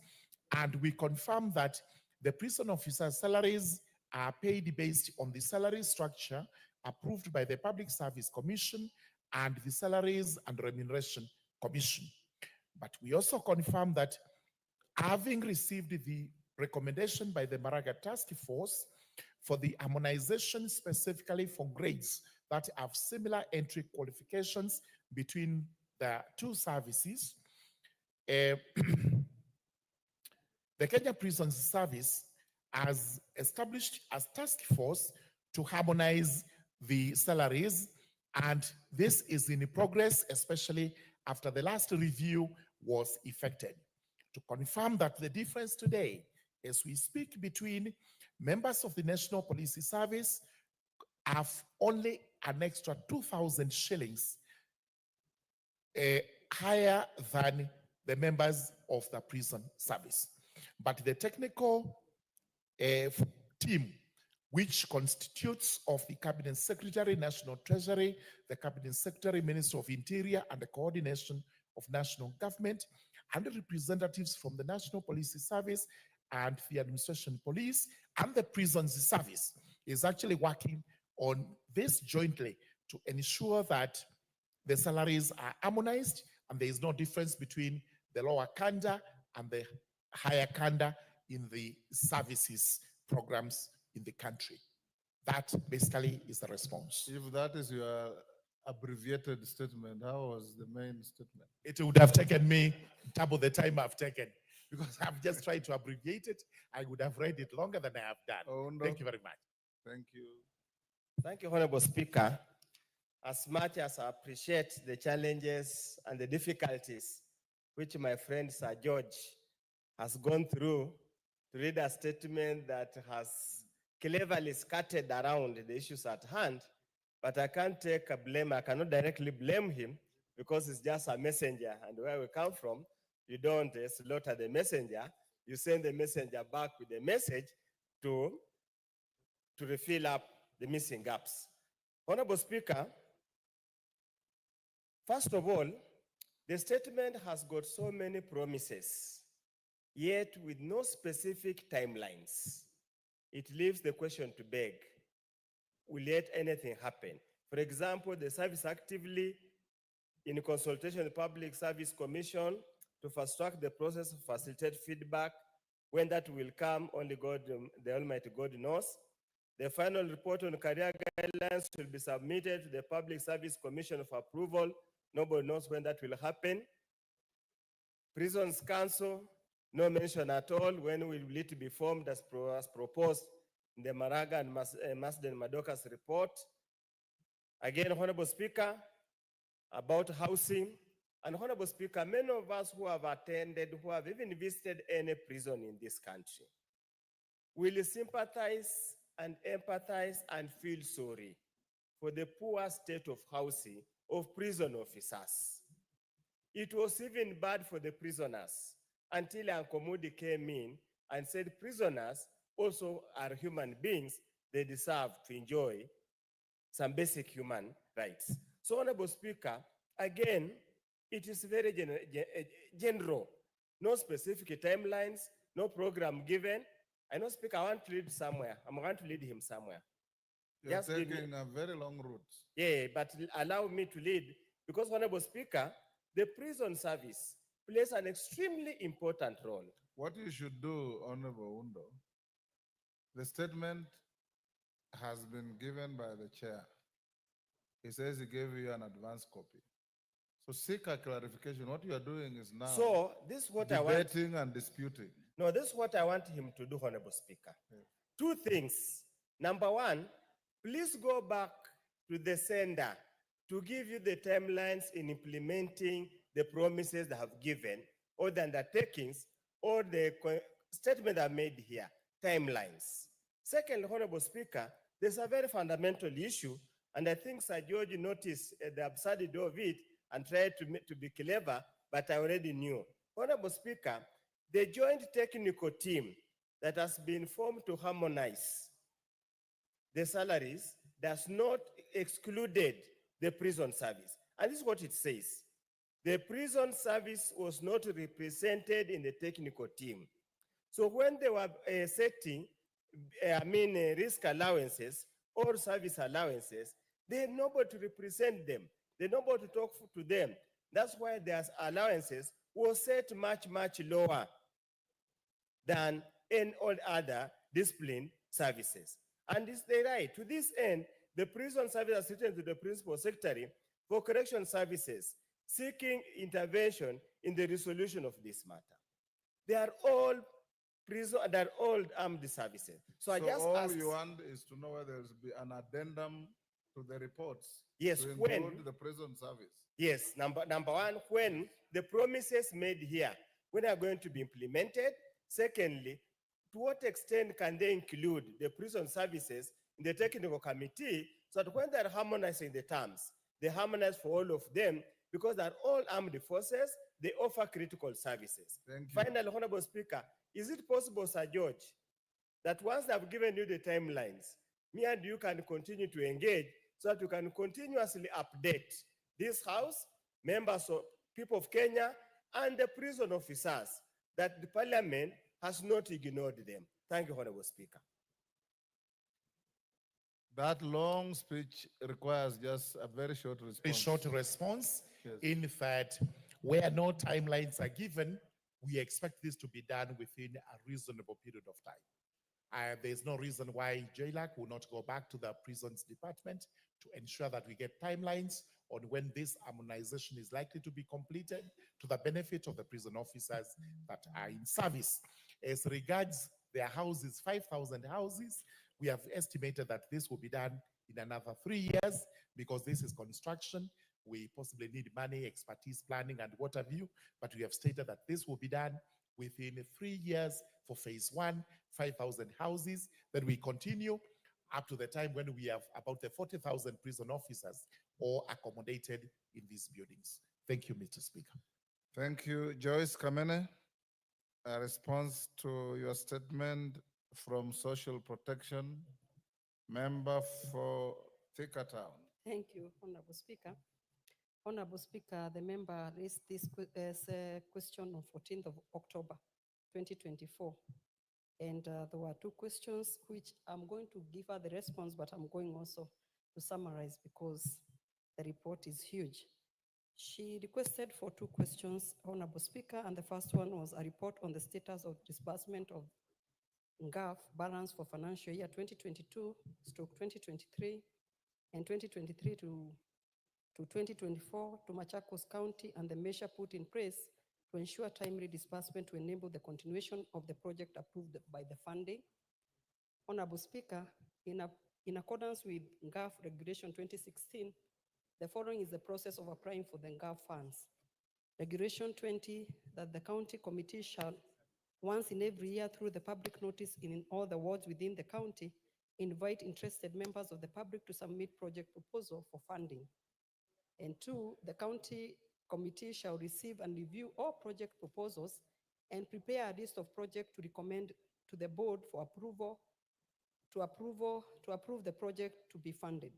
and we confirm that the prison officers' salaries are paid based on the salary structure approved by the Public Service Commission and the Salaries and Remuneration Commission. But we also confirm that having received the recommendation by the Maraga Task Force for the harmonization specifically for grades that have similar entry qualifications between the two services, the Kenya Prisons Service has established a task force to harmonize the salaries, and this is in progress, especially after the last review was effected. To confirm that the difference today, as we speak, between members of the National Police Service have only an extra 2,000 shillings higher than the members of the prison service. But the technical team, which constitutes of the Cabinet Secretary, National Treasury, the Cabinet Secretary, Minister of Interior, and the coordination of national government, and the representatives from the National Police Service and the Administration Police and the Prisons Service, is actually working on this jointly to ensure that the salaries are harmonized and there is no difference between the lower kanda and the higher kanda in the services programs in the country. That basically is the response. If that is your abbreviated statement, how was the main statement? It would have taken me double the time I've taken, because I've just tried to abbreviate it. I would have read it longer than I have done. Oh, no. Thank you very much. Thank you. Thank you, Honorable Speaker. As much as I appreciate the challenges and the difficulties which my friend Sir George has gone through to read a statement that has cleverly skirted around the issues at hand, but I can't take a blame. I cannot directly blame him because it's just a messenger. And where we come from, you don't slaughter the messenger. you send the messenger back with a message to refill up the missing gaps. Honorable Speaker, first of all, the statement has got so many promises, yet with no specific timelines. It leaves the question to beg, will yet anything happen? For example, the service actively in consultation with the Public Service Commission to fast-track the process, facilitate feedback. When that will come, only God, the Almighty God knows. The final report on career guidelines will be submitted to the Public Service Commission for approval. Nobody knows when that will happen. Prisons Council, no mention at all. When will it be formed as proposed in the Maraga and Masden Madoka's report? Again, Honorable Speaker, about housing. And Honorable Speaker, many of us who have attended, who have even visited any prison in this country, will sympathize and empathize and feel sorry for the poor state of housing of prison officers. It was even bad for the prisoners until Uncle Moody came in and said prisoners also are human beings. They deserve to enjoy some basic human rights. So, Honorable Speaker, again, it is very general. No specific timelines, no program given. I know, Speaker, I want to lead somewhere. I'm going to lead him somewhere. You're Just give me- taking a very long route. Yeah, but allow me to lead because, Honorable Speaker, the prison service plays an extremely important role. What you should do, Honorable Undo, the statement has been given by the chair. He says he gave you an advance copy. So seek a clarification. What you are doing is now So this is what I want. debating and disputing. No, this is what I want him to do, Honorable Speaker. Two things. Number one, please go back to the sender to give you the timelines in implementing the promises they have given, or the undertakings, or the statement I made here, timelines. Second, Honorable Speaker, there's a very fundamental issue, and I think Sir George noticed the absurdity of it and tried to be clever, but I already knew. Honorable Speaker, the joint technical team that has been formed to harmonize the salaries does not excluded the prison service. And this is what it says. The prison service was not represented in the technical team. So when they were setting, risk allowances or service allowances, they had nobody to represent them. They had nobody to talk to them. That's why their allowances was set much, much lower than in all other discipline services. And is they right? To this end, the prison service has written to the Principal Secretary for Correction Services, seeking intervention in the resolution of this matter. They are all they're all armed services. So I just all ask, you want is to know whether there will be an addendum to the reports. Yes, to when- include the prison service. yes, number one, when the promises made here, when are going to be implemented? Secondly, to what extent can they include the prison services in the technical committee so that when they're harmonizing the terms, they harmonize for all of them because they're all armed forces, they offer critical services. Thank you. Finally, Honorable Speaker, is it possible, Sir George, that once they've given you the timelines, me and you can continue to engage so that you can continuously update this House, members of people of Kenya, and the prison officers that the Parliament has not ignored them. Thank you, Honorable Speaker. That long speech requires just a very short response. A short response. Yes. In fact, where no timelines are given, we expect this to be done within a reasonable period of time. There's no reason why JLAC will not go back to the prisons department to ensure that we get timelines on when this harmonization is likely to be completed to the benefit of the prison officers that are in service. As regards their houses, 5,000 houses, we have estimated that this will be done in another 3 years because this is construction. We possibly need money, expertise, planning, and what have you, but we have stated that this will be done within 3 years for phase 1, 5,000 houses. Then we continue up to the time when we have about the 40,000 prison officers all accommodated in these buildings. Thank you, Mr. Speaker. Thank you. Joyce Kamene. A response to your statement from Social Protection, member for Thika Town. Thank you, Honorable Speaker. Honorable Speaker, the member raised this question on 14th of October, 2024. And there were two questions which I'm going to give her the response, but I'm going also to summarize because the report is huge. She requested for two questions, Honorable Speaker, and the first one was a report on the status of disbursement of NGAF balance for financial year 2022/2023 and 2023 to 2024 to Machakos County and the measure put in place to ensure timely disbursement to enable the continuation of the project approved by the funding. Honorable Speaker, in accordance with NGAF Regulation 2016, the following is the process of applying for the NGAF funds. Regulation 20, that the county committee shall, once in every year through the public notice in all the wards within the county, invite interested members of the public to submit project proposal for funding. And two, the county committee shall receive and review all project proposals and prepare a list of projects to recommend to the board for approval to approve the project to be funded.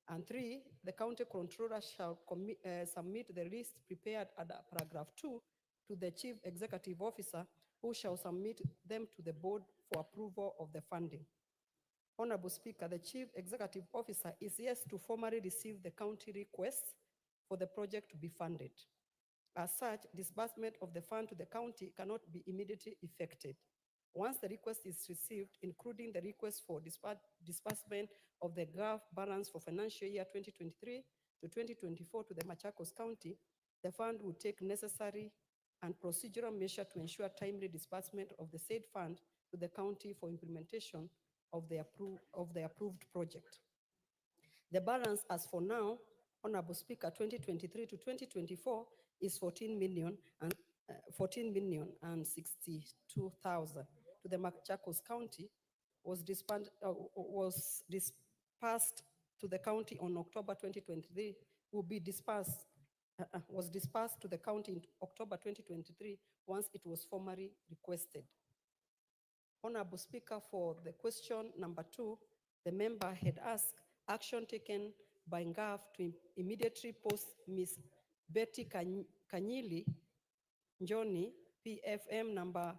And three, the county controller shall submit the list prepared under paragraph 2 to the chief executive officer, who shall submit them to the board for approval of the funding. Honorable Speaker, the chief executive officer is yes to formally receive the county requests for the project to be funded. As such, disbursement of the fund to the county cannot be immediately effected. Once the request is received, including the request for disbursement of the NGAF balance for financial year 2023 to 2024 to the Machakos County, the fund will take necessary and procedural measure to ensure timely disbursement of the said fund to the county for implementation of the approved project. The balance as for now, Honorable Speaker, 2023 to 2024 is 14,062,000 to the Machakos County, was dispersed to the county on October 2023, was dispersed to the county in October 2023 once it was formally requested. Honorable Speaker, for the question number 2, the member had asked action taken by NGAF to immediately post Ms. Betty Kanyili Njoni, PFM number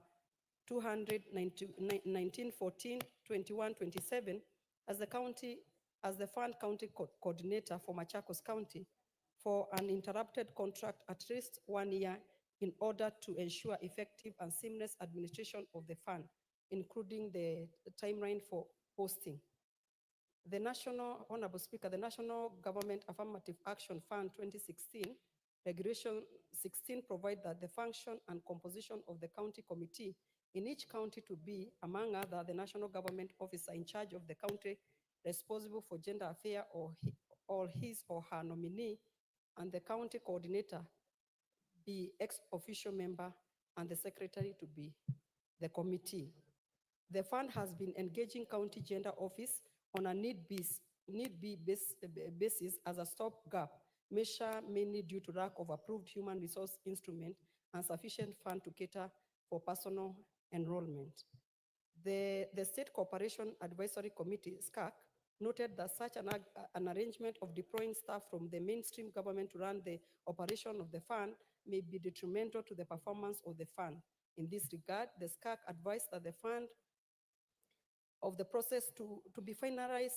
21914-2127 as the fund county coordinator for Machakos County for an interrupted contract at least 1 year in order to ensure effective and seamless administration of the fund, including the timeline for posting. The Honorable Speaker, the National Government Affirmative Action Fund 2016, Regulation 16 provides that the function and composition of the county committee in each county to be, among other, the national government officer in charge of the county responsible for gender affairs or his or her nominee, and the county coordinator be ex-official member and the secretary to be the committee. The fund has been engaging county gender office on a need-basis as a stopgap measure, mainly due to lack of approved human resource instrument and sufficient fund to cater for personal enrollment. The State Cooperation Advisory Committee, SCAC, noted that such an arrangement of deploying staff from the mainstream government to run the operation of the fund may be detrimental to the performance of the fund. In this regard, the SCAC advised that the fund of the process to be finalizing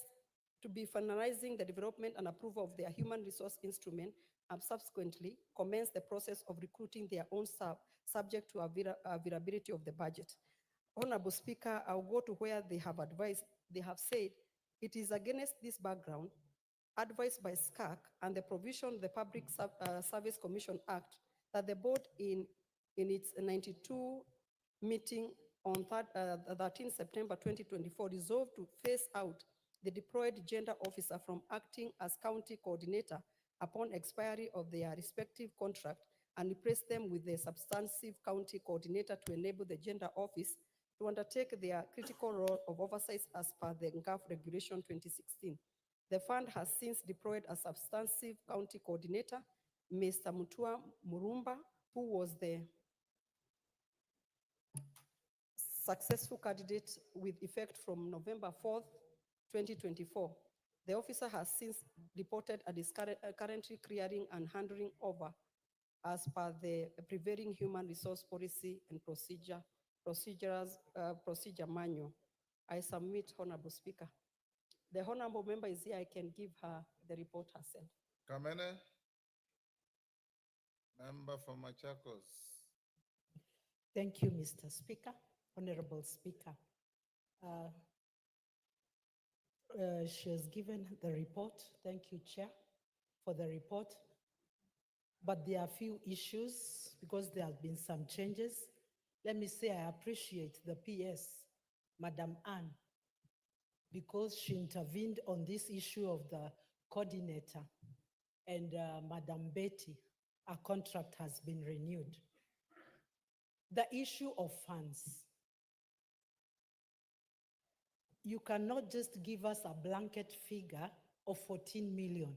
the development and approval of their human resource instrument and subsequently commence the process of recruiting their own staff subject to availability of the budget. Honorable Speaker, I'll go to where they have said, it is against this background, advised by SCAC and the provision of the Public Service Commission Act, that the board in its 92 meeting on 13 September 2024 resolved to phase out the deployed gender officer from acting as county coordinator upon expiry of their respective contract and replace them with the substantive county coordinator to enable the gender office to undertake their critical role of oversight as per the NGAF Regulation 2016. The fund has since deployed a substantive county coordinator, Mr. Mutua Murumba, who was the successful candidate with effect from November 4th, 2024. The officer has since reported and is currently clearing and handing over as per the prevailing human resource policy and procedure manual. I submit, Honorable Speaker. The honorable member is here. I can give her the report herself. Kamene, member for Machakos. Thank you, Mr. Speaker, Honorable Speaker. She has given the report. Thank you, Chair, for the report. But there are a few issues because there have been some changes. Let me say I appreciate the PS, Madam Anne, because she intervened on this issue of the coordinator, and Madam Betty, a contract has been renewed. The issue of funds. You cannot just give us a blanket figure of 14 million.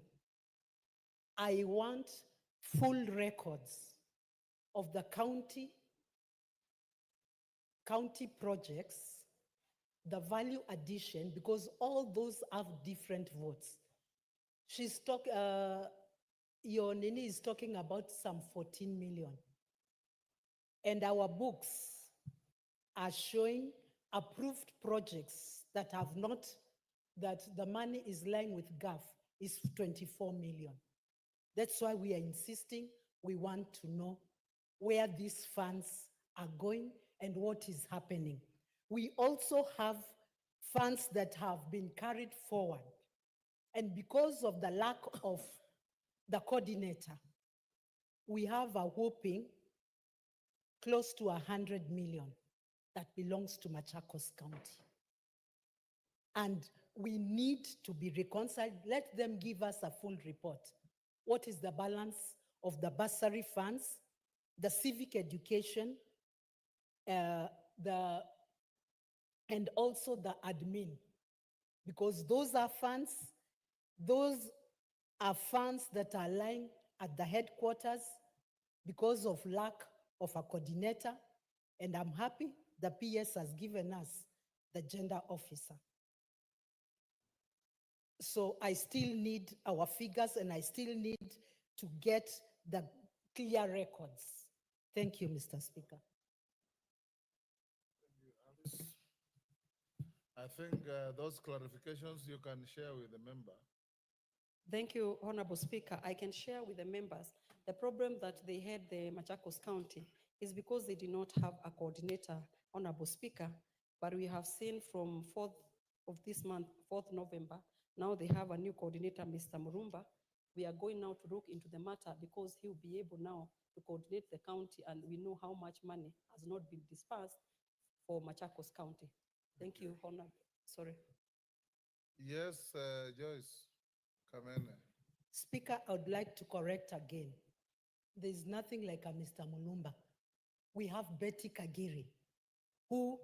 I want full records of the county projects, the value addition, because all those have different votes. Your Nini is talking about some 14 million. And our books are showing approved projects that have not, that the money is lying with GAF is 24 million. That's why we are insisting, we want to know where these funds are going and what is happening. We also have funds that have been carried forward. And because of the lack of the coordinator, we have a whopping close to 100 million that belongs to Machakos County. And we need to be reconciled. Let them give us a full report. What is the balance of the bursary funds, the civic education, and also the admin? Because those are funds that are lying at the headquarters because of lack of a coordinator. And I'm happy the PS has given us the gender officer. So I still need our figures and I still need to get the clear records. Thank you, Mr. Speaker. I think those clarifications you can share with the member. Thank you, Honorable Speaker. I can share with the members the problem that they had the Machakos County is because they did not have a coordinator, Honorable Speaker, but we have seen from 4th of this month, 4th November, now they have a new coordinator, Mr. Murumba. We are going now to look into the matter because he will be able now to coordinate the county, and we know how much money has not been dispersed for Machakos County. Thank you, Honorable. Sorry. Yes, Joyce Kamene. Speaker, I would like to correct again. There's nothing like a Mr. Mulumba. We have Betty Kagiri, who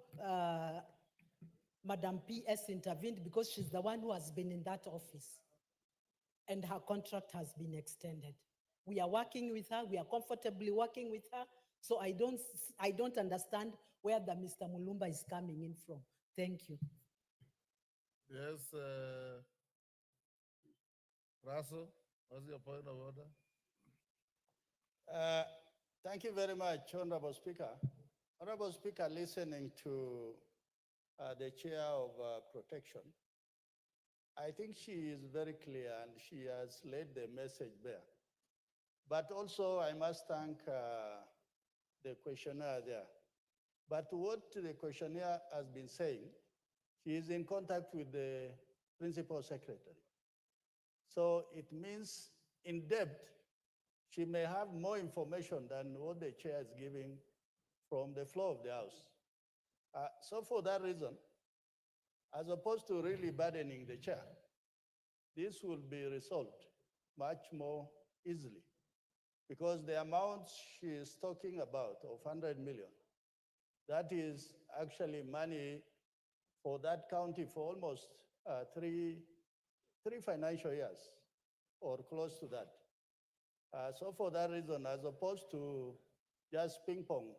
Madam PS intervened because she's the one who has been in that office and her contract has been extended. We are working with her, we are comfortably working with her, so I don't understand where the Mr. Mulumba is coming in from. Thank you. Yes, Russell, what's your point of order? Thank you very much, Honorable Speaker. Honorable Speaker, listening to the Chair of Protection, I think she is very clear and she has laid the message there. But also I must thank the questionnaire there. But what the questionnaire has been saying, she is in contact with the Principal Secretary. So it means in depth, she may have more information than what the chair is giving from the floor of the House. So for that reason, as opposed to really burdening the chair, this will be resolved much more easily because the amount she is talking about of 100 million, that is actually money for that county for almost three financial years or close to that. So for that reason, as opposed to just ping pong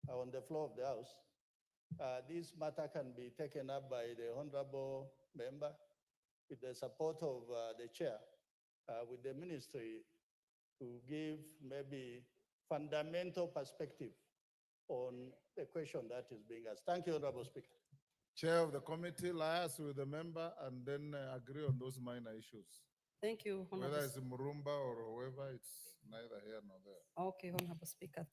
on the floor of the House, this matter can be taken up by the honorable member with the support of the chair, with the ministry to give maybe fundamental perspective on the question that is being asked. Thank you, Honorable Speaker. Chair of the committee liaise with the member and then agree on those minor issues. Thank you, Honorable. Whether it's Murumba or whoever, it's neither here nor there. Okay, Honorable Speaker.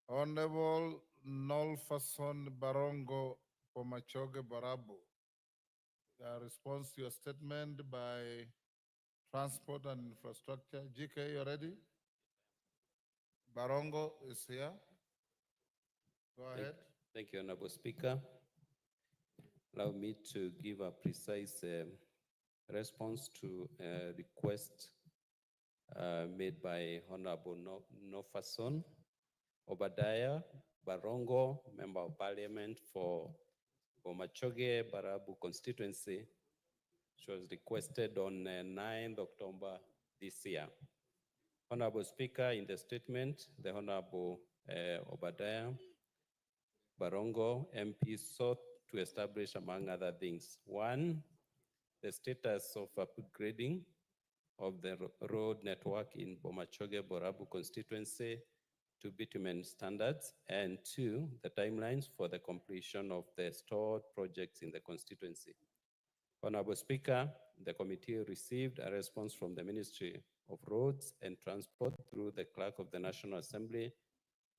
Honorable Nolfason Barongo Pomachoge Barabu. Response to your statement by Transport and Infrastructure. GK, you ready? Barongo is here. Go ahead. Thank you, Honorable Speaker. Allow me to give a precise response to a request made by Honorable Nofason Obadiah Barongo, Member of Parliament for Bomachoge Barabu constituency. She was requested on 9th October this year. Honorable Speaker, in the statement, the Honorable Obadiah Barongo MP sought to establish, among other things, one, the status of upgrading of the road network in Bomachoge Borabu constituency to bitumen standards, and two, the timelines for the completion of the stored projects in the constituency. Honorable Speaker, the committee received a response from the Ministry of Roads and Transport through the Clerk of the National Assembly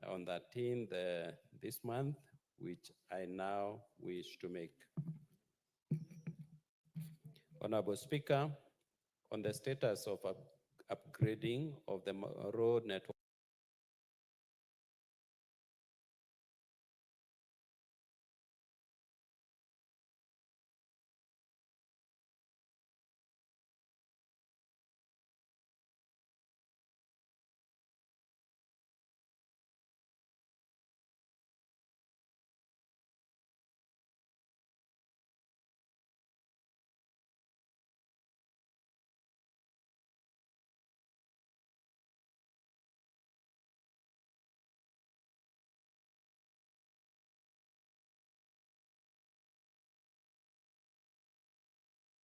on 13th this month, which I now wish to make. Honorable Speaker, on the status of upgrading of the road network,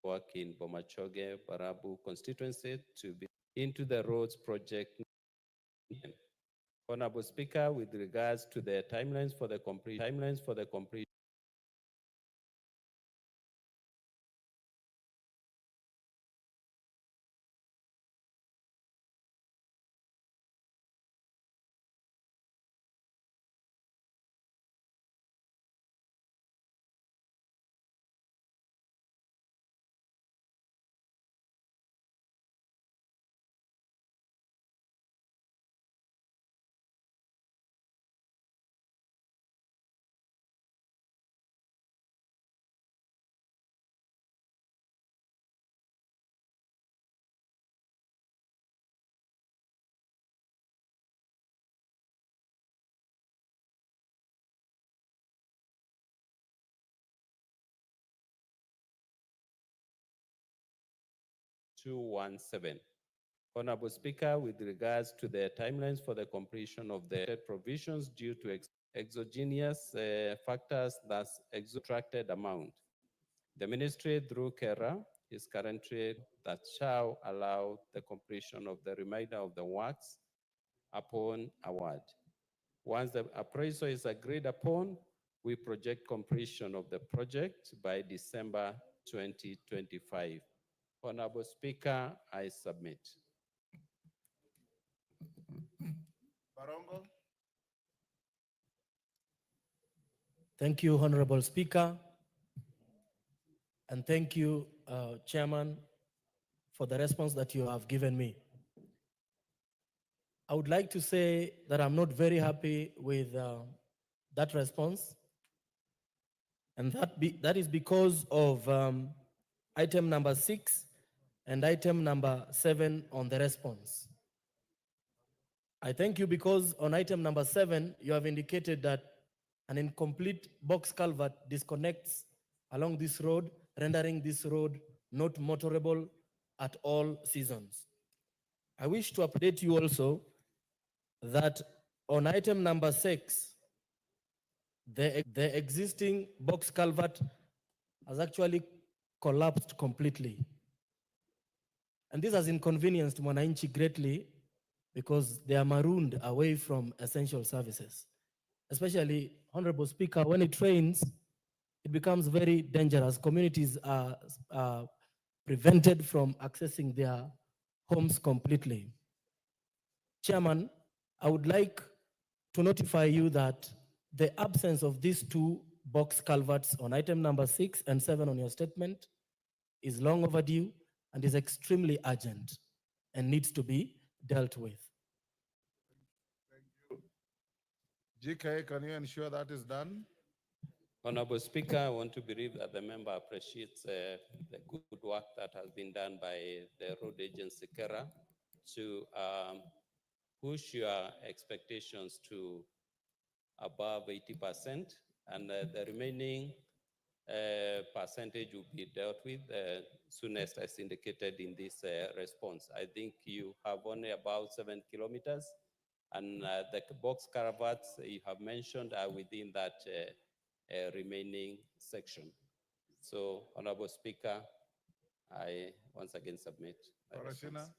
work in Bomachoge Barabu constituency to be into the roads project. Honorable Speaker, with regards to the timelines for the complete (217). Honorable Speaker, with regards to the timelines for the completion of the provisions due to exogenous factors, thus extracted amount, the ministry through KERA is currently that shall allow the completion of the remainder of the works upon award. Once the appraisal is agreed upon, we project completion of the project by December 2025. Honorable Speaker, I submit. Barongo. Thank you, Honorable Speaker. And thank you, Chairman, for the response that you have given me. I would like to say that I'm not very happy with that response. And that is because of item number 6 and item number 7 on the response. I thank you because on item number 7, you have indicated that an incomplete box culvert disconnects along this road, rendering this road not motorable at all seasons. I wish to update you also that on item number 6, The existing box culvert has actually collapsed completely. And this has inconvenienced Mwananchi greatly because they are marooned away from essential services. Especially, Honorable Speaker, when it rains, it becomes very dangerous. Communities are prevented from accessing their homes completely. Chairman, I would like to notify you that the absence of these two box culverts on item number 6 and 7 on your statement is long overdue and is extremely urgent and needs to be dealt with. GK, can you ensure that is done? Honorable Speaker, I want to believe that the member appreciates the good work that has been done by the road agency Kera to push your expectations to above 80%, and the remaining percentage will be dealt with soonest as indicated in this response. I think you have only about 7 kilometers, and the box culverts you have mentioned are within that remaining section. So, Honorable Speaker, I once again submit my response.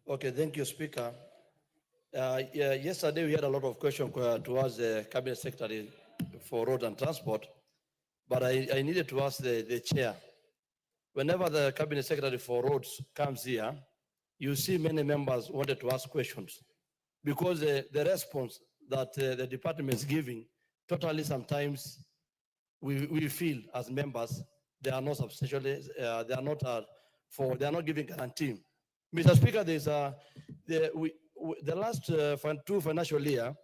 Okay, thank you, Speaker. Yeah, yesterday we had a lot of questions towards the Cabinet Secretary for Road and Transport, but I needed to ask the chair. Whenever the Cabinet Secretary for Roads comes here, you see many members wanted to ask questions because the response that the department is giving, totally sometimes we feel as members, they are not substantially, they are not giving guarantee. Mr. Speaker, there's the last two financial year,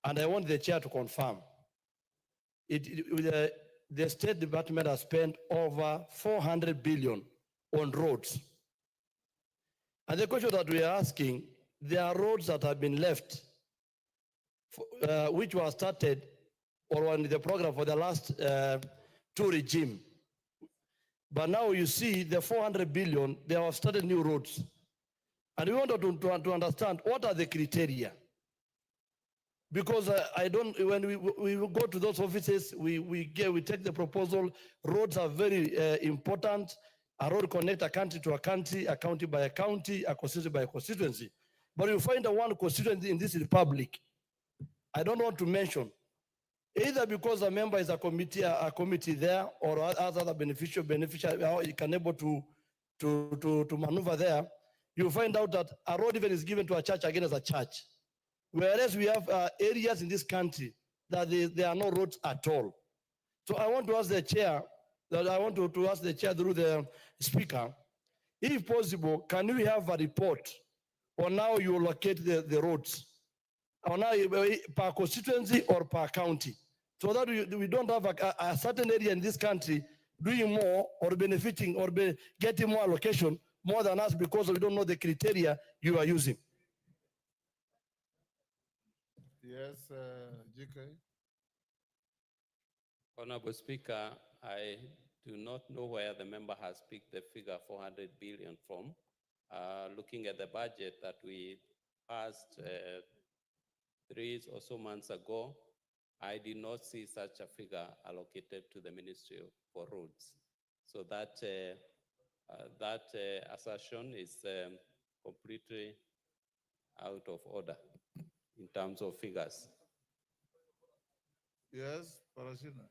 and I want the chair to confirm, the State Department has spent over 400 billion on roads. And the question that we are asking, there are roads that have been left, which were started or on the program for the last two regime. But now you see the 400 billion, they have started new roads. And we wanted to understand what are the criteria. Because when we go to those offices, we take the proposal. Roads are very important. A road connects a country to a country, a county by a county, a constituency by a constituency. But you find the one constituency in this republic, I don't want to mention, either because a member is a committee there, or other beneficiary can able to maneuver there. You find out that a road even is given to a church again as a church. Whereas we have areas in this country that there are no roads at all. So I want to ask the chair, to ask the chair through the speaker, if possible, can we have a report on how you locate the roads, on how per constituency or per county, so that we don't have a certain area in this country doing more or benefiting or getting more allocation more than us because we don't know the criteria you are using. Yes, GK. Honorable Speaker, I do not know where the member has picked the figure 400 billion from. Looking at the budget that we passed 3 or so months ago, I did not see such a figure allocated to the Ministry for Roads. So that assertion is completely out of order in terms of figures. Yes, Parashina.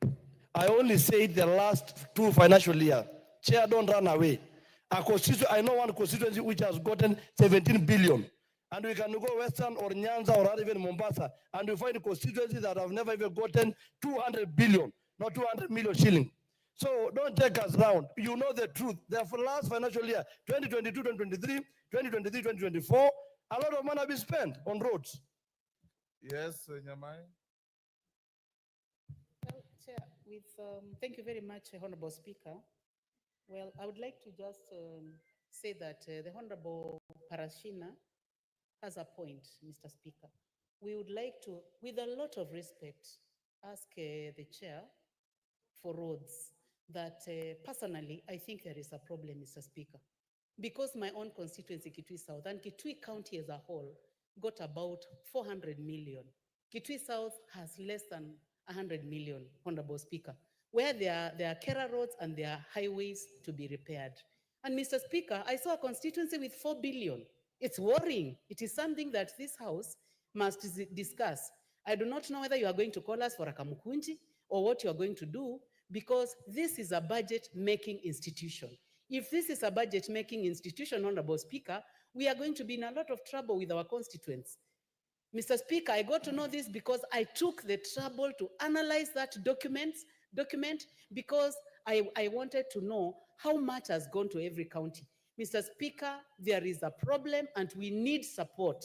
I only said the last two financial year. Chair, don't run away. I know one constituency which has gotten 17 billion. And we can go Western or Nyanza or even Mombasa, and we find constituencies that have never even gotten 200 billion, not 200 million shilling. So don't take us round. You know the truth. The last financial year, 2022, 2023, 2023, 2024, a lot of money has been spent on roads. Yes, Nyamai. Well, Chair, thank you very much, Honorable Speaker. Well, I would like to just say that the Honorable Parashina has a point, Mr. Speaker. We would like to, with a lot of respect, ask the Chair for Roads that personally, I think there is a problem, Mr. Speaker. Because my own constituency, Kitui South, and Kitui County as a whole, got about 400 million. Kitui South has less than 100 million, Honorable Speaker, where there are Kera roads and there are highways to be repaired. And Mr. Speaker, I saw a constituency with 4 billion. It's worrying. It is something that this House must discuss. I do not know whether you are going to call us for a kamukunji or what you are going to do, because this is a budget-making institution. If this is a budget-making institution, Honorable Speaker, we are going to be in a lot of trouble with our constituents. Mr. Speaker, I got to know this because I took the trouble to analyze that document because I wanted to know how much has gone to every county. Mr. Speaker, there is a problem and we need support.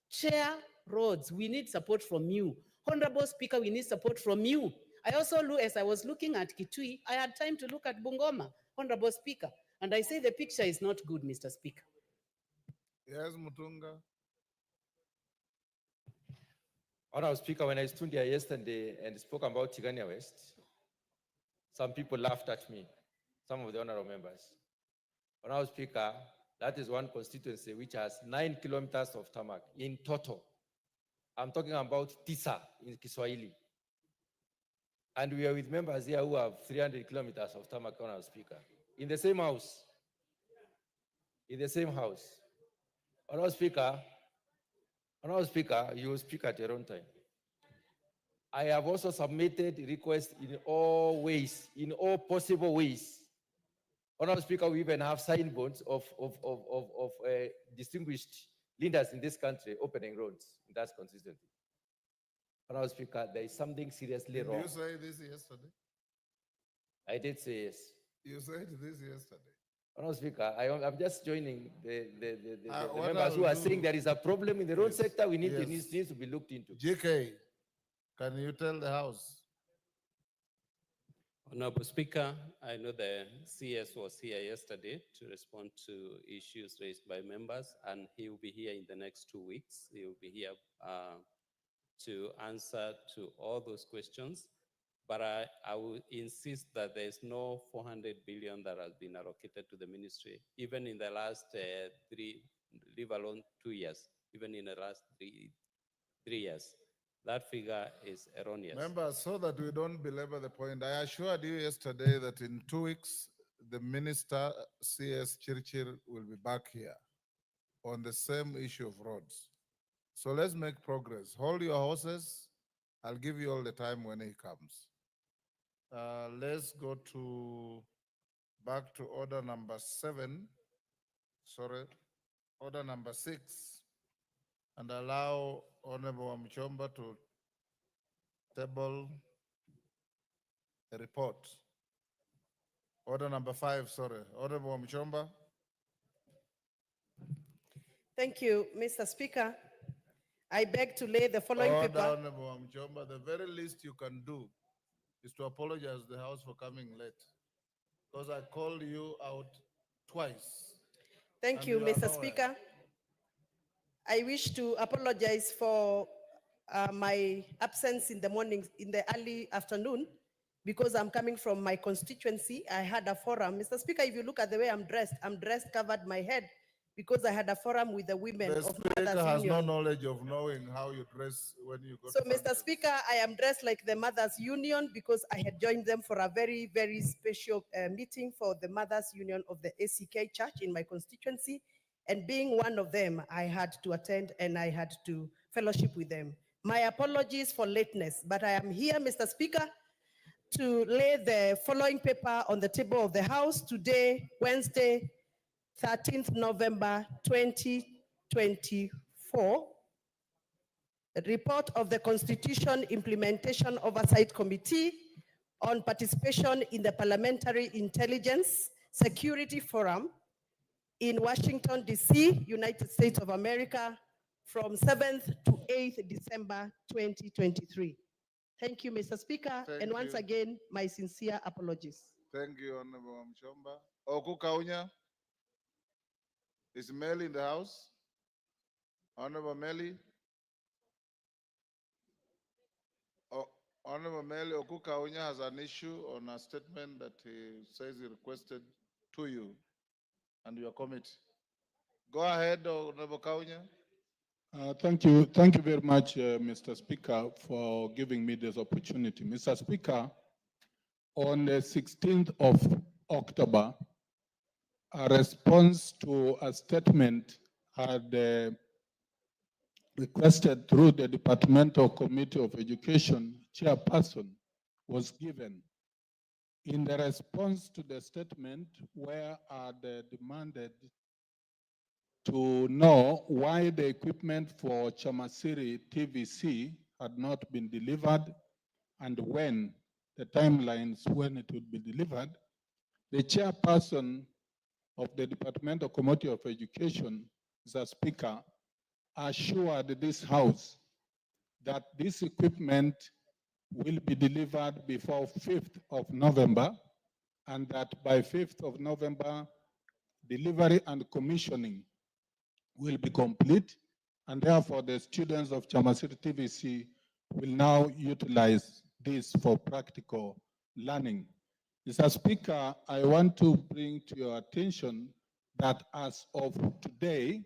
Chair Roads, we need support from you. Honorable Speaker, we need support from you. I also, as I was looking at Kitui, I had time to look at Bungoma, Honorable Speaker, and I say the picture is not good, Mr. Speaker. Yes, Mutunga. Honorable Speaker, when I stood here yesterday and spoke about Tigania West, some people laughed at me, some of the honorable members. Honorable Speaker, that is one constituency which has 9 kilometers of tarmac in total. I'm talking about Tisa in Kiswahili. And we are with members here who have 300 kilometers of tarmac, Honorable Speaker, in the same house. In the same house. Honorable Speaker, you will speak at your own time. I have also submitted requests in all ways, in all possible ways. Honorable Speaker, we even have signboards of distinguished leaders in this country opening roads in that constituency. Honorable Speaker, there is something seriously wrong. Did you say this yesterday? I did say yes. You said this yesterday. Honorable Speaker, I'm just joining the what members who I'll are do- saying there is a problem in the road Yes, sector. We need yes. needs to be looked into. GK, can you tell the House? Honorable Speaker, I know the CS was here yesterday to respond to issues raised by members, and he will be here in the next 2 weeks. He will be here to answer to all those questions. But I will insist that there is no 400 billion that has been allocated to the ministry, even in the last leave alone 2 years, even in the last three years. That figure is erroneous. Members, so that we don't belabor the point, I assured you yesterday that in 2 weeks, the Minister, CS Chirchir, will be back here on the same issue of roads. So let's make progress. Hold your horses. I'll give you all the time when he comes. Let's go back to order number 7. Sorry, order number 6, and allow Honorable Mchomba to table a report. Order number 5, sorry. Honorable Mchomba. Thank you, Mr. Speaker. I beg to lay the following Order, paper. Honorable Mchomba. The very least you can do is to apologize to the House for coming late, because I called you out twice. Thank and you, are Mr. nowhere. Speaker. I wish to apologize for my absence in the morning, in the early afternoon, because I'm coming from my constituency. I had a forum. Mr. Speaker, if you look at the way I'm dressed, covered my head because I had a forum with the women The of Speaker Mothers has no Union. knowledge of knowing how you dress when you go So, to Mr. functions. Speaker, I am dressed like the Mothers Union because I had joined them for a very, very special meeting for the Mothers Union of the ACK Church in my constituency. And being one of them, I had to attend and I had to fellowship with them. My apologies for lateness, but I am here, Mr. Speaker, to lay the following paper on the table of the House today, Wednesday, 13th November 2024. A report of the Constitution Implementation Oversight Committee on participation in the Parliamentary Intelligence Security Forum in Washington, D.C., United States of America, from 7th to 8th December 2023. Thank you, Mr. Speaker, Thank and once you. again, my sincere apologies. Thank you, Honorable Mchomba. Okukaunya. Is Mel in the house? Honorable Melly. Honorable Melly Okukaunya has an issue on a statement that he says he requested to you and your committee. Go ahead, Honorable Kaunya. Thank you very much, Mr. Speaker, for giving me this opportunity. Mr. Speaker, on the 16th of October, a response to a statement had requested through the Departmental Committee of Education chairperson was given. In the response to the statement, where they demanded to know why the equipment for Chamasiri TVC had not been delivered and when, the timelines when it would be delivered, the chairperson of the Departmental Committee of Education, Mr. Speaker, assured this House that this equipment will be delivered before 5th of November and that by 5th of November, delivery and commissioning will be complete, and therefore the students of Chamasiri TVC will now utilize this for practical learning. Mr. Speaker, I want to bring to your attention that as of today,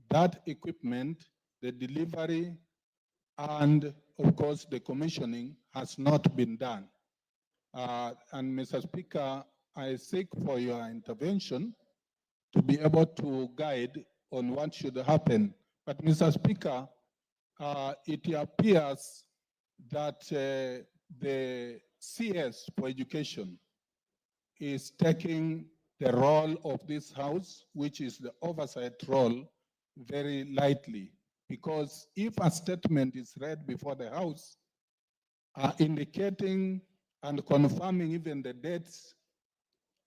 that equipment, the delivery, and of course the commissioning has not been done. And Mr. Speaker, I seek for your intervention to be able to guide on what should happen. But Mr. Speaker, it appears that the CS for education is taking the role of this House, which is the oversight role, very lightly. Because if a statement is read before the House, indicating and confirming even the dates,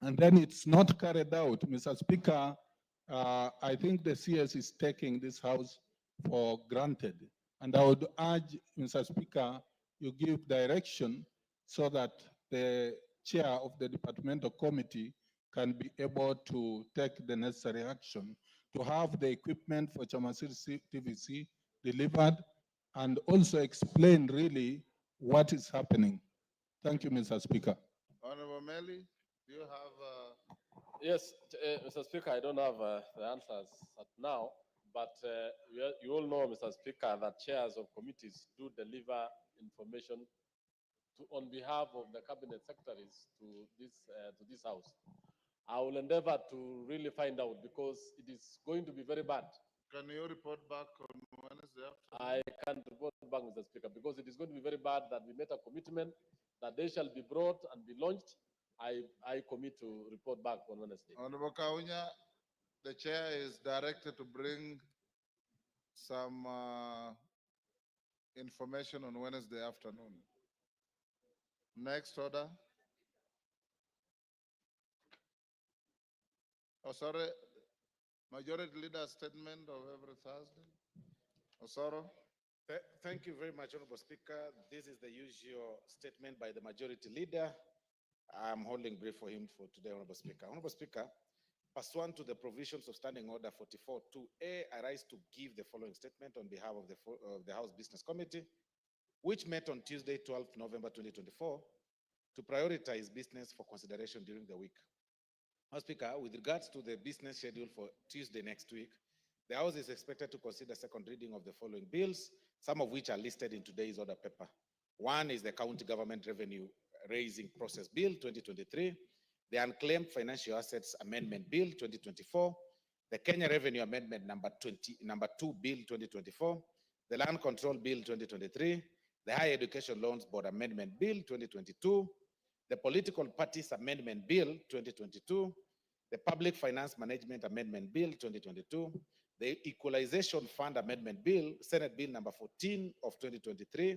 and then it's not carried out, Mr. Speaker, I think the CS is taking this House for granted. And I would urge, Mr. Speaker, you give direction so that the chair of the departmental committee can be able to take the necessary action to have the equipment for Chamasiri TVC delivered and also explain really what is happening. Thank you, Mr. Speaker. Honorable Meli, do you have Yes, Mr. Speaker, I don't have the answers at now, but you all know, Mr. Speaker, that chairs of committees do deliver information on behalf of the cabinet secretaries to this House. I will endeavor to really find out because it is going to be very bad. Can you report back on Wednesday afternoon? I can't report back, Mr. Speaker, because it is going to be very bad that we made a commitment that they shall be brought and be launched. I commit to report back on Wednesday. Honorable Kaunya, the chair is directed to bring some information on Wednesday afternoon. Next order. Oh, sorry. Majority Leader statement of every Thursday. Osoro. Thank you very much, Honorable Speaker. This is the usual statement by the Majority Leader. I'm holding brief for him for today, Honorable Speaker. Honorable Speaker, pursuant to the provisions of Standing Order 44-2A, I rise to give the following statement on behalf of the House Business Committee, which met on Tuesday, 12th November 2024, to prioritize business for consideration during the week. House Speaker, with regards to the business schedule for Tuesday next week, the House is expected to consider second reading of the following bills, some of which are listed in today's order paper. One is the County Government Revenue Raising Process Bill 2023, the Unclaimed Financial Assets Amendment Bill 2024, the Kenya Revenue Amendment number 2 Bill 2024, the Land Control Bill 2023, the Higher Education Loans Board Amendment Bill 2022, the Political Parties Amendment Bill 2022, the Public Finance Management Amendment Bill 2022, the Equalization Fund Amendment Bill, Senate Bill number 14 of 2023,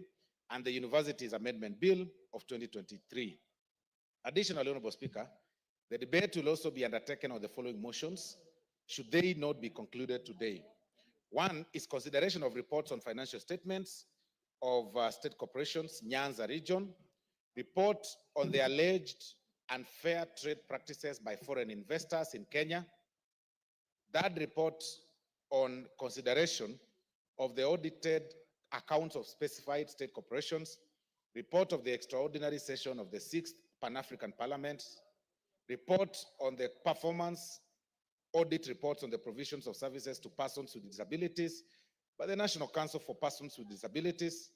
and the Universities Amendment Bill of 2023. Additionally, Honorable Speaker, the debate will also be undertaken on the following motions, should they not be concluded today. One is consideration of reports on financial statements of state corporations, Nyanza region, report on the alleged unfair trade practices by foreign investors in Kenya, that report on consideration of the audited accounts of specified state corporations, report of the extraordinary session of the 6th Pan-African Parliament, report on the performance, audit reports on the provisions of services to persons with disabilities by the National Council for Persons with Disabilities.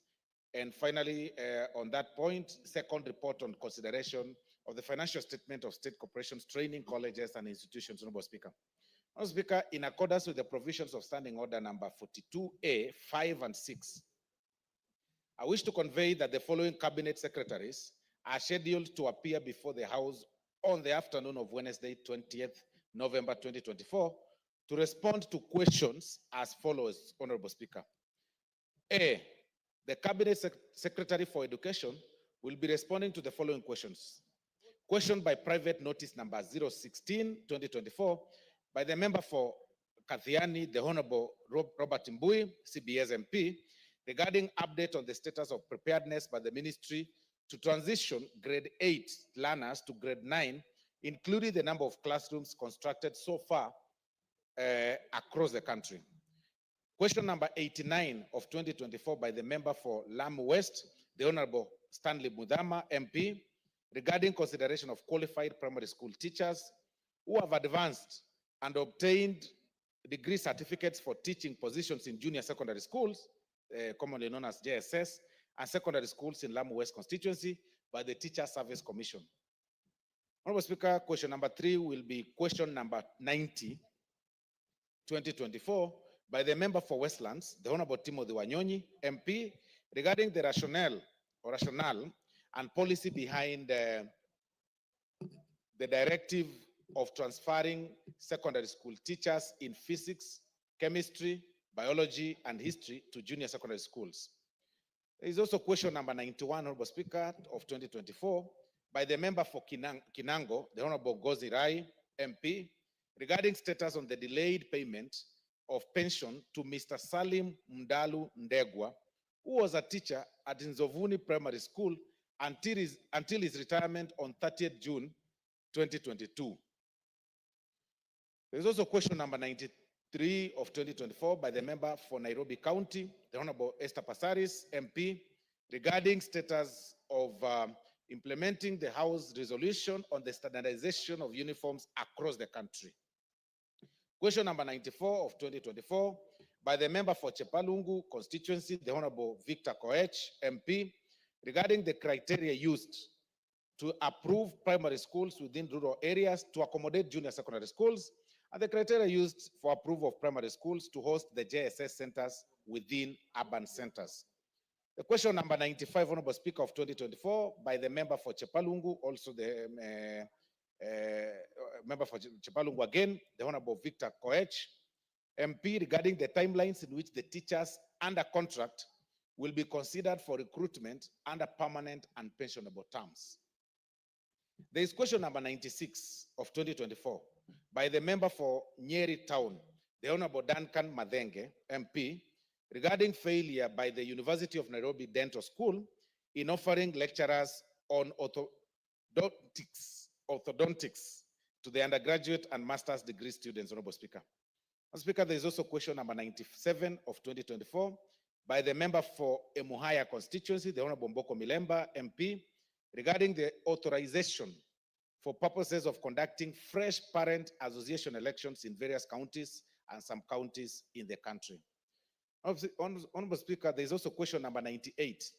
And finally, on that point, second report on consideration of the financial statement of state corporations, training colleges and institutions, Honorable Speaker. Honorable Speaker, in accordance with the provisions of Standing Order number 42A, 5 and 6, I wish to convey that the following cabinet secretaries are scheduled to appear before the House on the afternoon of Wednesday, 20th November 2024, to respond to questions as follows, Honorable Speaker. A, the Cabinet Secretary for Education will be responding to the following questions. Question by private notice number 016-2024 by the member for Kathiani, the Honorable Robert Mbui, CBS MP, regarding update on the status of preparedness by the ministry to transition grade 8 learners to grade 9, including the number of classrooms constructed so far across the country. Question number 89 of 2024 by the member for Lamu West, the Honorable Stanley Mudama, MP, regarding consideration of qualified primary school teachers who have advanced and obtained degree certificates for teaching positions in junior secondary schools, commonly known as JSS, and secondary schools in Lamu West constituency by the Teacher Service Commission. Honorable Speaker, question number 3 will be question number 90, 2024, by the member for Westlands, the Honorable Timothy Wanyonyi, MP, regarding the rationale and policy behind the directive of transferring secondary school teachers in physics, chemistry, biology, and history to junior secondary schools. There is also question number 91, Honorable Speaker, of 2024, by the member for Kinango, the Honorable Gozi Rai, MP, regarding status on the delayed payment of pension to Mr. Salim Mdalu Ndegwa, who was a teacher at Nzovuni Primary School until his retirement on 30th June 2022. There is also question number 93 of 2024 by the member for Nairobi County, the Honorable Esther Passaris, MP, regarding status of implementing the House resolution on the standardization of uniforms across the country. Question number 94 of 2024 by the member for Chepalungu constituency, the Honorable Victor Koech, MP, regarding the criteria used to approve primary schools within rural areas to accommodate junior secondary schools, and the criteria used for approval of primary schools to host the JSS centers within urban centers. The question number 95, Honorable Speaker, of 2024 by the member for Chepalungu, also the member for Chepalungu again, the Honorable Victor Koech, MP, regarding the timelines in which the teachers under contract will be considered for recruitment under permanent and pensionable terms. There is question number 96 of 2024 by the member for Nyeri Town, the Honorable Duncan Madenge, MP, regarding failure by the University of Nairobi Dental School in offering lecturers on orthodontics to the undergraduate and master's degree students, Honorable Speaker. Honorable Speaker, there is also question number 97 of 2024 by the member for Emuhaya constituency, the Honorable Mboko Milemba, MP, regarding the authorization for purposes of conducting fresh parent association elections in various counties and some counties in the country. Honorable Speaker, there is also question number 98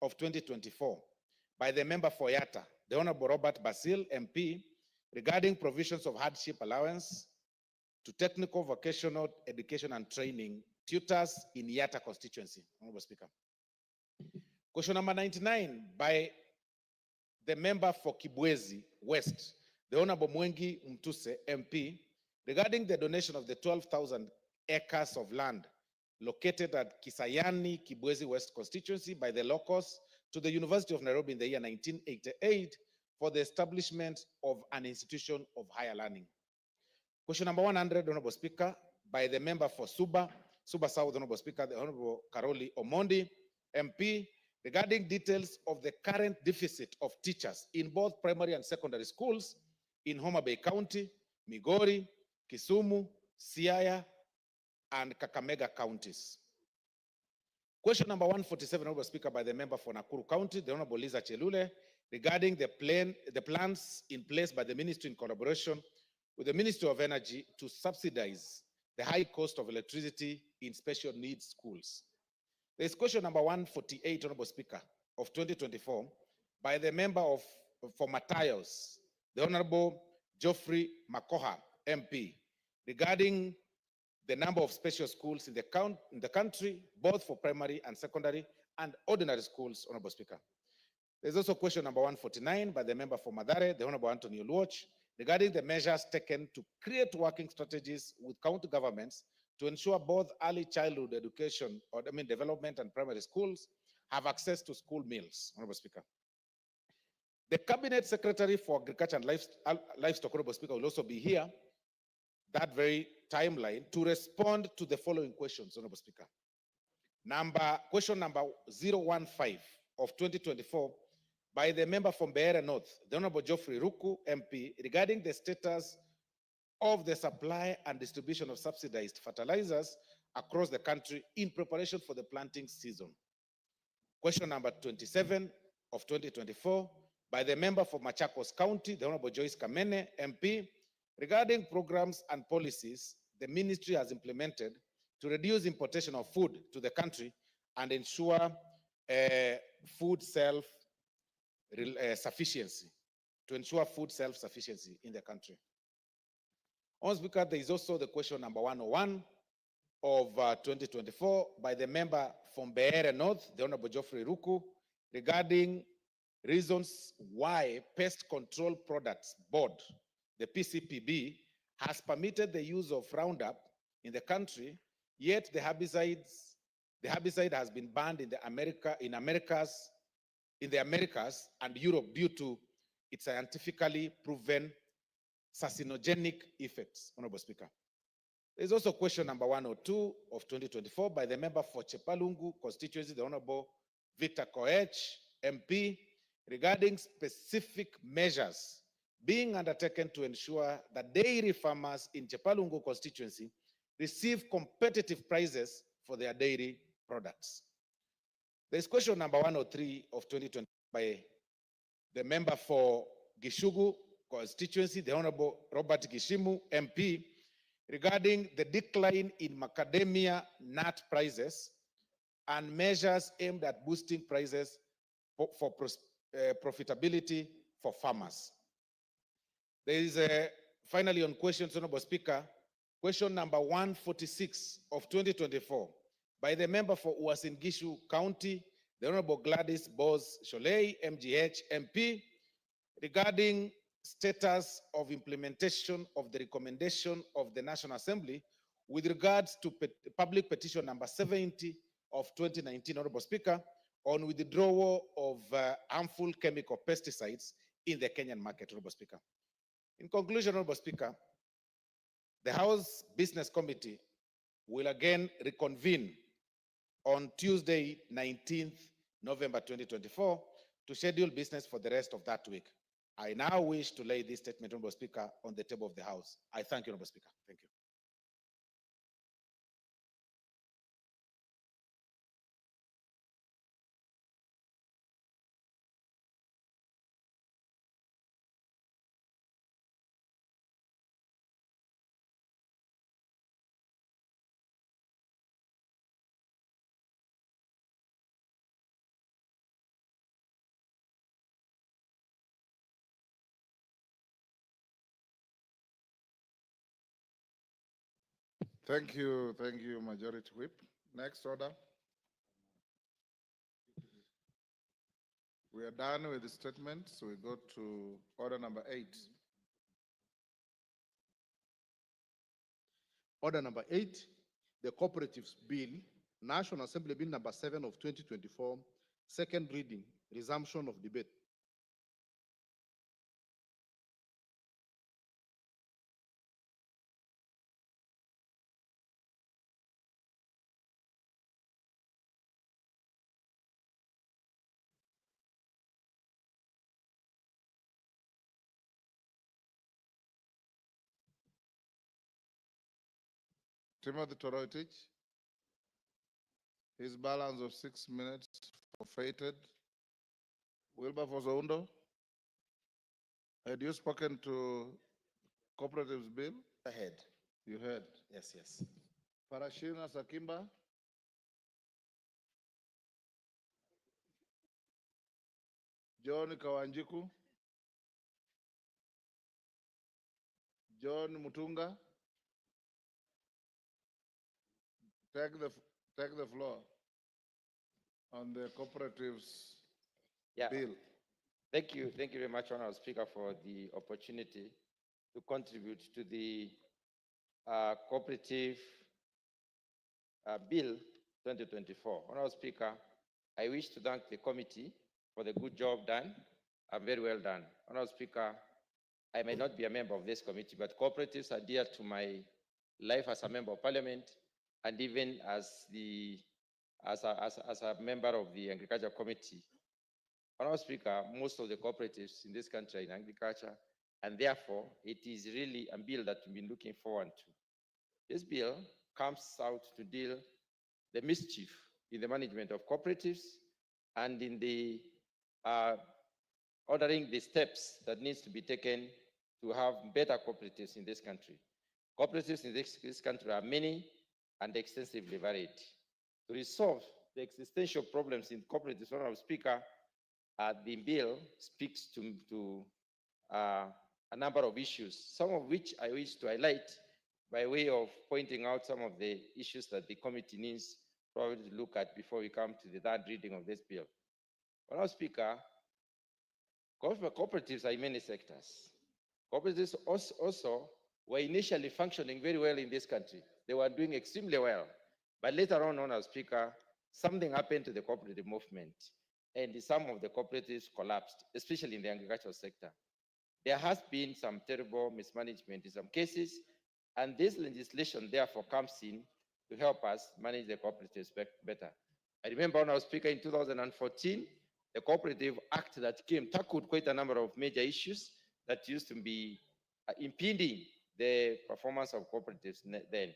of 2024 by the member for Yatta, the Honorable Robert Basil, MP, regarding provisions of hardship allowance to technical vocational education and training tutors in Yatta constituency. Honorable Speaker. Question number 99 by the member for Kibwezi West, the Honorable Mwengi Mtuse, MP, regarding the donation of the 12,000 acres of land located at Kisayani, Kibwezi West constituency by the locals to the University of Nairobi in the year 1988 for the establishment of an institution of higher learning. Question number 100, Honorable Speaker, by the member for Suba South, Honorable Speaker, the Honorable Karoli Omondi, MP, regarding details of the current deficit of teachers in both primary and secondary schools in Homa Bay County, Migori, Kisumu, Siaya, and Kakamega counties. Question number 147, Honorable Speaker, by the member for Nakuru County, the Honorable Liza Chelule, regarding the plans in place by the ministry in collaboration with the Ministry of Energy to subsidize the high cost of electricity in special needs schools. There's question number 148, Honorable Speaker, of 2024 by the member for Matayos, the Honorable Geoffrey Makoha, MP, regarding the number of special schools in the country, both for primary and secondary and ordinary schools, Honorable Speaker. There's also question number 149 by the member for Madare, the Honorable Anthony Oluoch, regarding the measures taken to create working strategies with county governments to ensure both early childhood education, development and primary schools have access to school meals, Honorable Speaker. The Cabinet Secretary for Agriculture and Livestock, Honorable Speaker, will also be here, that very timeline, to respond to the following questions, Honorable Speaker. Question number 015 of 2024 by the member from Beira North, the Honorable Geoffrey Ruku, MP, regarding the status of the supply and distribution of subsidized fertilizers across the country in preparation for the planting season. Question number 27 of 2024 by the member for Machakos County, the Honorable Joyce Kamene, MP, regarding programs and policies the ministry has implemented to reduce importation of food to the country and ensure food self-sufficiency, in the country. Honorable Speaker, there is also the question number 101 of 2024 by the member from Beira North, the Honorable Geoffrey Ruku, regarding reasons why Pest Control Products Board, the PCPB, has permitted the use of Roundup in the country, yet the herbicide has been banned in the Americas and Europe due to its scientifically proven carcinogenic effects, Honorable Speaker. There's also question number 102 of 2024 by the member for Chepalungu constituency, the Honorable Victor Koech, MP, regarding specific measures being undertaken to ensure that dairy farmers in Chepalungu constituency receive competitive prices for their dairy products. There's question number 103 of 2020 by the member for Gishugu constituency, the Honorable Robert Gishimu, MP, regarding the decline in macadamia nut prices and measures aimed at boosting prices for profitability for farmers. There is finally on questions, Honorable Speaker, question number 146 of 2024 by the member for Uasin Gishu County, the Honorable Gladys Bose Sholei, MGH, MP, regarding status of implementation of the recommendation of the National Assembly with regards to public petition number 70 of 2019, Honorable Speaker, on withdrawal of harmful chemical pesticides in the Kenyan market, Honorable Speaker. In conclusion, Honorable Speaker, the House Business Committee will again reconvene on Tuesday, 19th November 2024, to schedule business for the rest of that week. I now wish to lay this statement, Honorable Speaker, on the table of the House. I thank you, Honorable Speaker. Thank you. Thank you, Majority Whip. Next order. We are done with the statements. We go to order number 8. Order number 8, the Cooperatives Bill, National Assembly Bill number 7 of 2024, second reading, resumption of debate. Timothy Toroitich, his balance of 6 minutes forfeited. Wilberforce Oundo, had you spoken to Cooperatives Bill? Ahead. You heard. Yes, yes. Parashina Sakimba. John Kawanjiku. John Mutunga. Take the floor on the cooperatives Yeah. bill. Thank you very much, Honorable Speaker, for the opportunity to contribute to the cooperative bill 2024. Honorable Speaker, I wish to thank the committee for the good job done, very well done. Honorable Speaker, I may not be a member of this committee, but cooperatives are dear to my life as a member of parliament and even as a member of the agriculture committee. Honorable Speaker, most of the cooperatives in this country are in agriculture, and therefore it is really a bill that we've been looking forward to. This bill comes out to deal the mischief in the management of cooperatives and in the ordering the steps that needs to be taken to have better cooperatives in this country. Cooperatives in this country are many and extensively varied. To resolve the existential problems in cooperatives, Honorable Speaker, the bill speaks to a number of issues, some of which I wish to highlight by way of pointing out some of the issues that the committee needs probably to look at before we come to the third reading of this bill. Honorable Speaker, cooperatives are in many sectors. Cooperatives also were initially functioning very well in this country. They were doing extremely well. But later on, Honorable Speaker, something happened to the cooperative movement, and some of the cooperatives collapsed, especially in the agricultural sector. There has been some terrible mismanagement in some cases, and this legislation therefore comes in to help us manage the cooperatives better. I remember when I was Speaker in 2014, the Cooperative Act that came tackled quite a number of major issues that used to be impeding the performance of cooperatives then.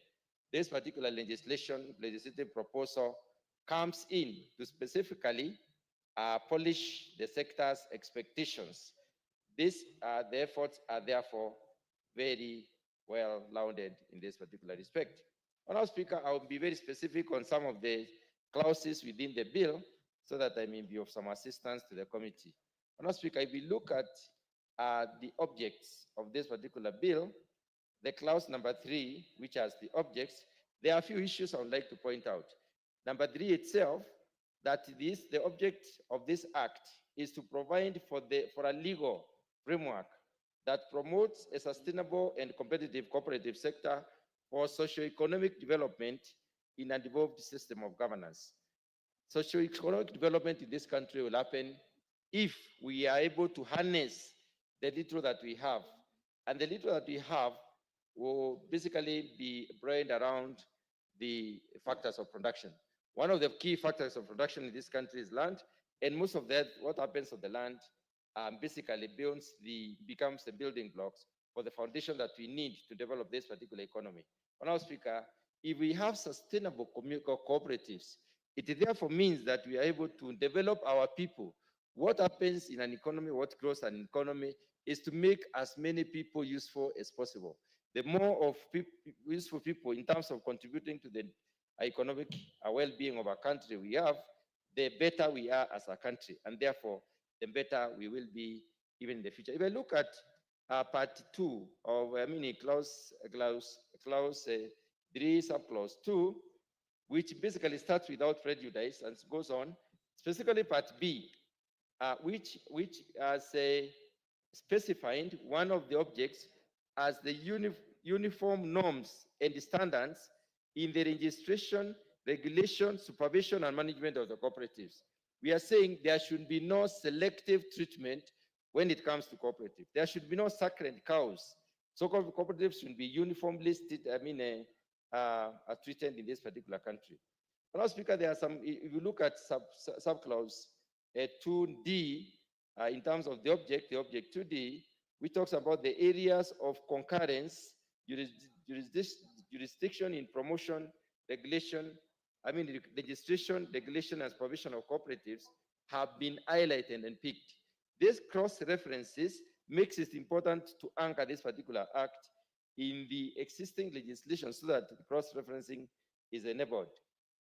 This particular legislative proposal comes in to specifically polish the sector's expectations. The efforts are therefore very well lauded in this particular respect. Honorable Speaker, I will be very specific on some of the clauses within the bill so that I may be of some assistance to the committee. Honorable Speaker, if we look at the objects of this particular bill, the clause number 3, which has the objects, there are a few issues I would like to point out. Number 3 itself, that the object of this act is to provide for a legal framework that promotes a sustainable and competitive cooperative sector for socio-economic development in a devolved system of governance. Socio-economic development in this country will happen if we are able to harness the little that we have. And the little that we have will basically be brained around the factors of production. One of the key factors of production in this country is land, and most of that, what happens to the land, basically becomes the building blocks for the foundation that we need to develop this particular economy. Honorable Speaker, if we have sustainable cooperatives, it therefore means that we are able to develop our people. What happens in an economy, what grows an economy, is to make as many people useful as possible. The more of useful people in terms of contributing to the economic well-being of our country we have, the better we are as a country, and therefore the better we will be even in the future. If I look at part 2 of, clause 3, subclause 2, which basically starts without prejudice and goes on, specifically part B, which has specified one of the objects as the uniform norms and standards in the registration, regulation, supervision, and management of the cooperatives. We are saying there should be no selective treatment when it comes to cooperatives. There should be no sacred cows. So cooperatives should be uniformly treated in this particular country. Honorable Speaker, there are some, if you look at subclause 2D, in terms of the object 2D, which talks about the areas of concurrence, jurisdiction in promotion, regulation, registration, regulation, and supervision of cooperatives have been highlighted and picked. These cross references makes it important to anchor this particular act in the existing legislation so that cross-referencing is enabled.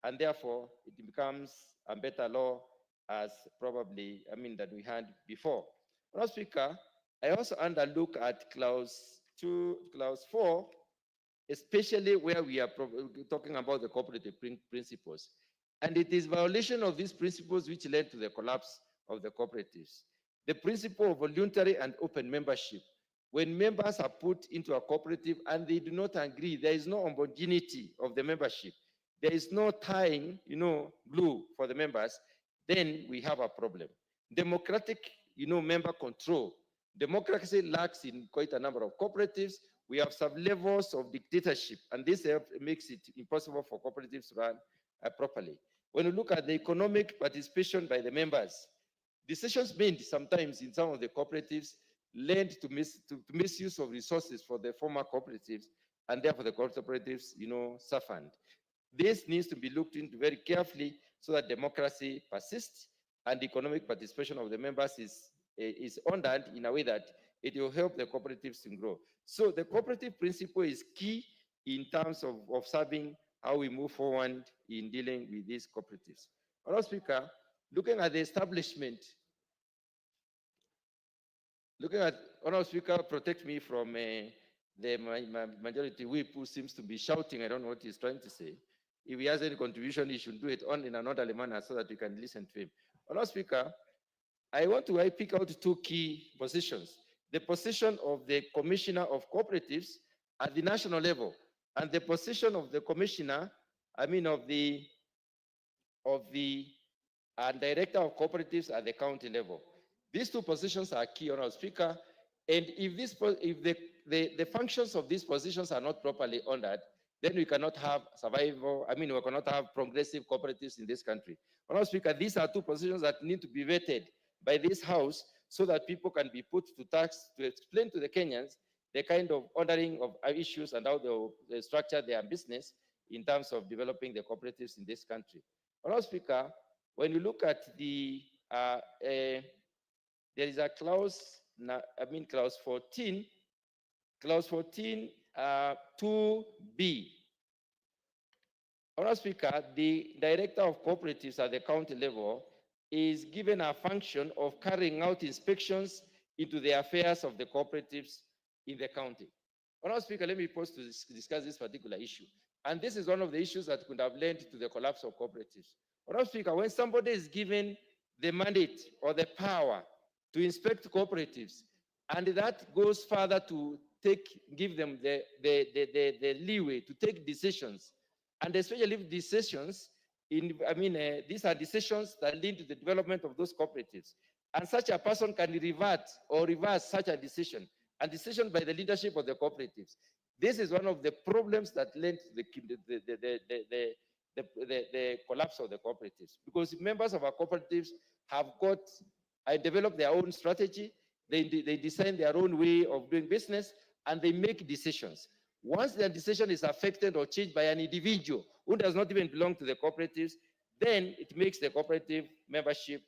And therefore, it becomes a better law as probably, that we had before. Madam Speaker, I also underlook at clause 4, especially where we are talking about the cooperative principles. And it is violation of these principles which led to the collapse of the cooperatives. The principle of voluntary and open membership. When members are put into a cooperative and they do not agree, there is no homogeneity of the membership. There is no tying, glue for the members, then we have a problem. Democratic, member control. Democracy lacks in quite a number of cooperatives. We have sub-levels of dictatorship, and this makes it impossible for cooperatives to run properly. When you look at the economic participation by the members, decisions made sometimes in some of the cooperatives led to misuse of resources for the former cooperatives, and therefore the cooperatives, suffered. This needs to be looked into very carefully so that democracy persists and economic participation of the members is honored in a way that it will help the cooperatives to grow. So the cooperative principle is key in terms of serving how we move forward in dealing with these cooperatives. Madam Speaker, looking at the establishment, Honourable Speaker, protect me from the majority whip who seems to be shouting. I don't know what he's trying to say. If he has any contribution, he should do it on in an orderly manner so that we can listen to him. Honourable Speaker, I want to pick out 2 key positions. The position of the Commissioner of Cooperatives at the national level, and the position of the Commissioner, of the Director of Cooperatives at the county level. These 2 positions are key, Honourable Speaker, and if the functions of these positions are not properly honored, then we cannot have survival, we cannot have progressive cooperatives in this country. Honourable Speaker, these are 2 positions that need to be vetted by this House so that people can be put to task to explain to the Kenyans the kind of honoring of issues and how they structure their business in terms of developing the cooperatives in this country. Honourable Speaker, when you look at the, there is a clause, clause 14, 2B. Honourable Speaker, the Director of Cooperatives at the county level is given a function of carrying out inspections into the affairs of the cooperatives in the county. Honourable Speaker, let me pause to discuss this particular issue. And this is one of the issues that could have led to the collapse of cooperatives. Honourable Speaker, when somebody is given the mandate or the power to inspect cooperatives, and that goes further to give them the leeway to take decisions, and especially decisions these are decisions that lead to the development of those cooperatives. And such a person can revert or reverse such a decision by the leadership of the cooperatives. This is one of the problems that led to the collapse of the cooperatives. Because members of our cooperatives have developed their own strategy, they design their own way of doing business, and they make decisions. Once their decision is affected or changed by an individual who does not even belong to the cooperatives, then it makes the cooperative membership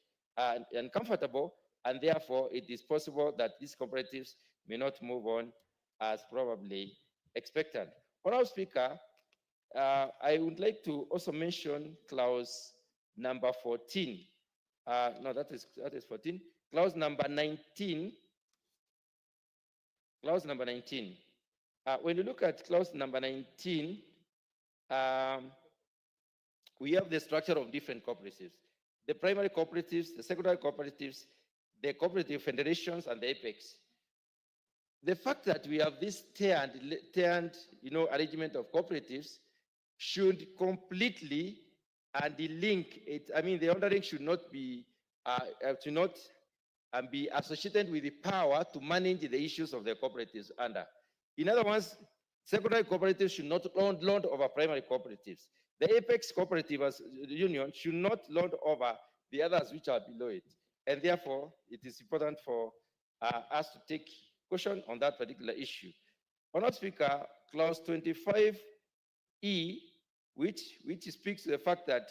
uncomfortable, and therefore it is possible that these cooperatives may not move on as probably expected. Honourable Speaker, I would like to also mention clause number 14. No, that is 14. Clause number 19. Clause number 19. When you look at clause number 19, we have the structure of different cooperatives. The primary cooperatives, the secondary cooperatives, the cooperative federations, and the apex. The fact that we have this tiered arrangement of cooperatives should completely delink it. The honoring should not be be associated with the power to manage the issues of the cooperatives under. In other words, secondary cooperatives should not lord over primary cooperatives. The apex cooperative as union should not lord over the others which are below it. And therefore, it is important for us to take caution on that particular issue. Honourable Speaker, clause 25E, which speaks to the fact that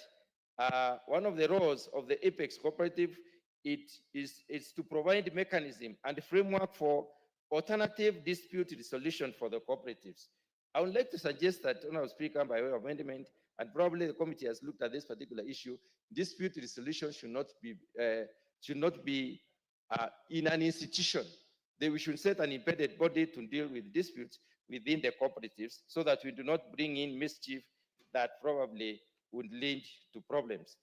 one of the roles of the apex cooperative is to provide mechanism and framework for alternative dispute resolution for the cooperatives. I would like to suggest that, Honorable Speaker, by way of amendment, and probably the committee has looked at this particular issue, dispute resolution should not be in an institution. We should set an embedded body to deal with disputes within the cooperatives so that we do not bring in mischief that probably would lead to problems.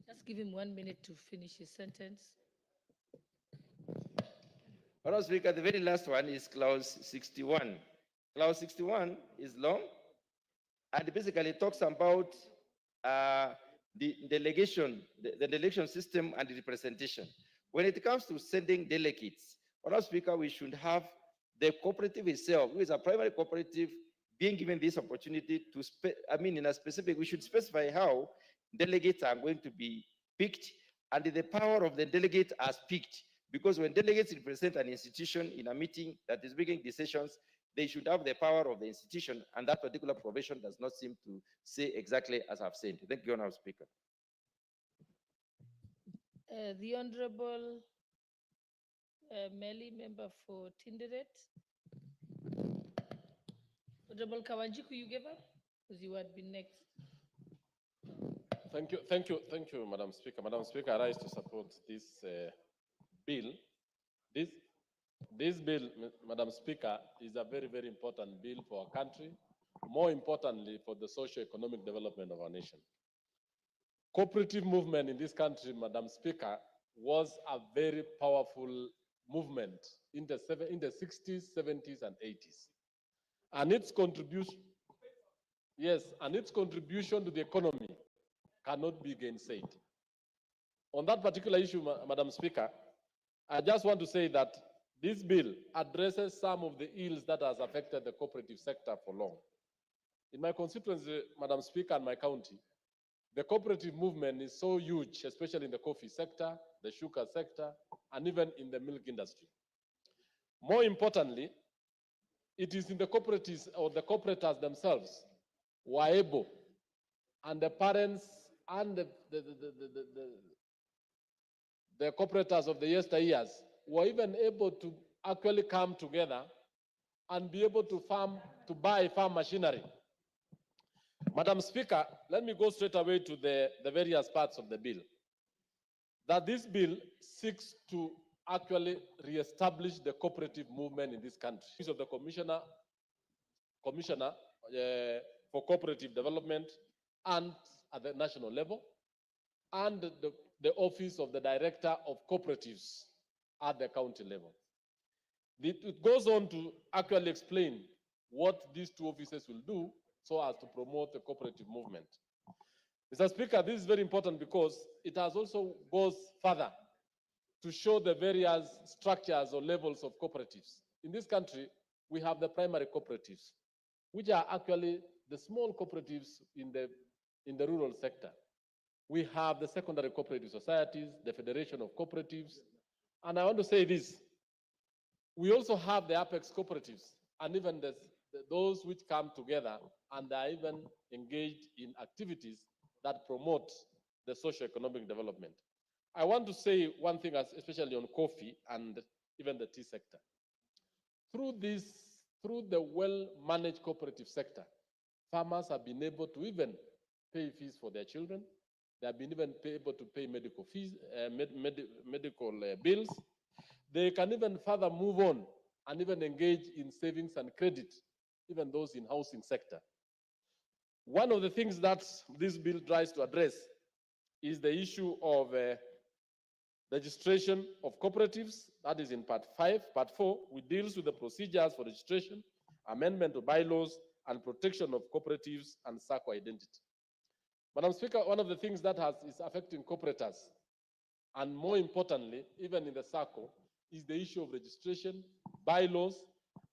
Just give him 1 minute to finish his sentence. Honorable Speaker, the very last one is clause 61. Clause 61 is long and basically talks about the delegation, the delegation system and the representation. When it comes to sending delegates, Honorable Speaker, we should have the cooperative itself, who is a primary cooperative, being given this opportunity to, in a specific, we should specify how delegates are going to be picked and the power of the delegate as picked. Because when delegates represent an institution in a meeting that is making decisions, they should have the power of the institution, and that particular provision does not seem to say exactly as I've said. Thank you, Honorable Speaker. The Honorable Meli, member for Tinderet. Honorable Kawanjiku, you gave up? Because you had been next. Thank you, Madam Speaker. Madam Speaker, I rise to support this bill. This bill, Madam Speaker, is a very, very important bill for our country, more importantly for the socio-economic development of our nation. Cooperative movement in this country, Madam Speaker, was a very powerful movement in the 60s, 70s, and 80s. And its contribution, yes, and its contribution to the economy cannot be gainsaid. On that particular issue, Madam Speaker, I just want to say that this bill addresses some of the ills that has affected the cooperative sector for long. In my constituency, Madam Speaker, and my county, the cooperative movement is so huge, especially in the coffee sector, the sugar sector, and even in the milk industry. More importantly, it is in the cooperatives or the cooperators themselves who are able, and the parents and the cooperators of the yesteryears were even able to actually come together and be able to buy farm machinery. Madam Speaker, let me go straight away to the various parts of the bill. That this bill seeks to actually re-establish the cooperative movement in this country. Of the Commissioner for Cooperative Development and at the national level, and the Office of the Director of Cooperatives at the county level. It goes on to actually explain what these two offices will do so as to promote the cooperative movement. Mr. Speaker, this is very important because it has also goes further to show the various structures or levels of cooperatives. In this country, we have the primary cooperatives, which are actually the small cooperatives in the rural sector. We have the secondary cooperative societies, the Federation of Cooperatives, and I want to say this, we also have the apex cooperatives and even those which come together and are even engaged in activities that promote the socio-economic development. I want to say one thing, especially on coffee and even the tea sector. Through the well-managed cooperative sector, farmers have been able to even pay fees for their children. They have been even able to pay medical fees, medical bills. They can even further move on and even engage in savings and credit, even those in housing sector. One of the things that this bill tries to address is the issue of registration of cooperatives. That is in part 5. Part 4, which deals with the procedures for registration, amendment of bylaws, and protection of cooperatives and SACCO identity. Madam Speaker, one of the things that is affecting cooperators, and more importantly, even in the SACCO, is the issue of registration, bylaws,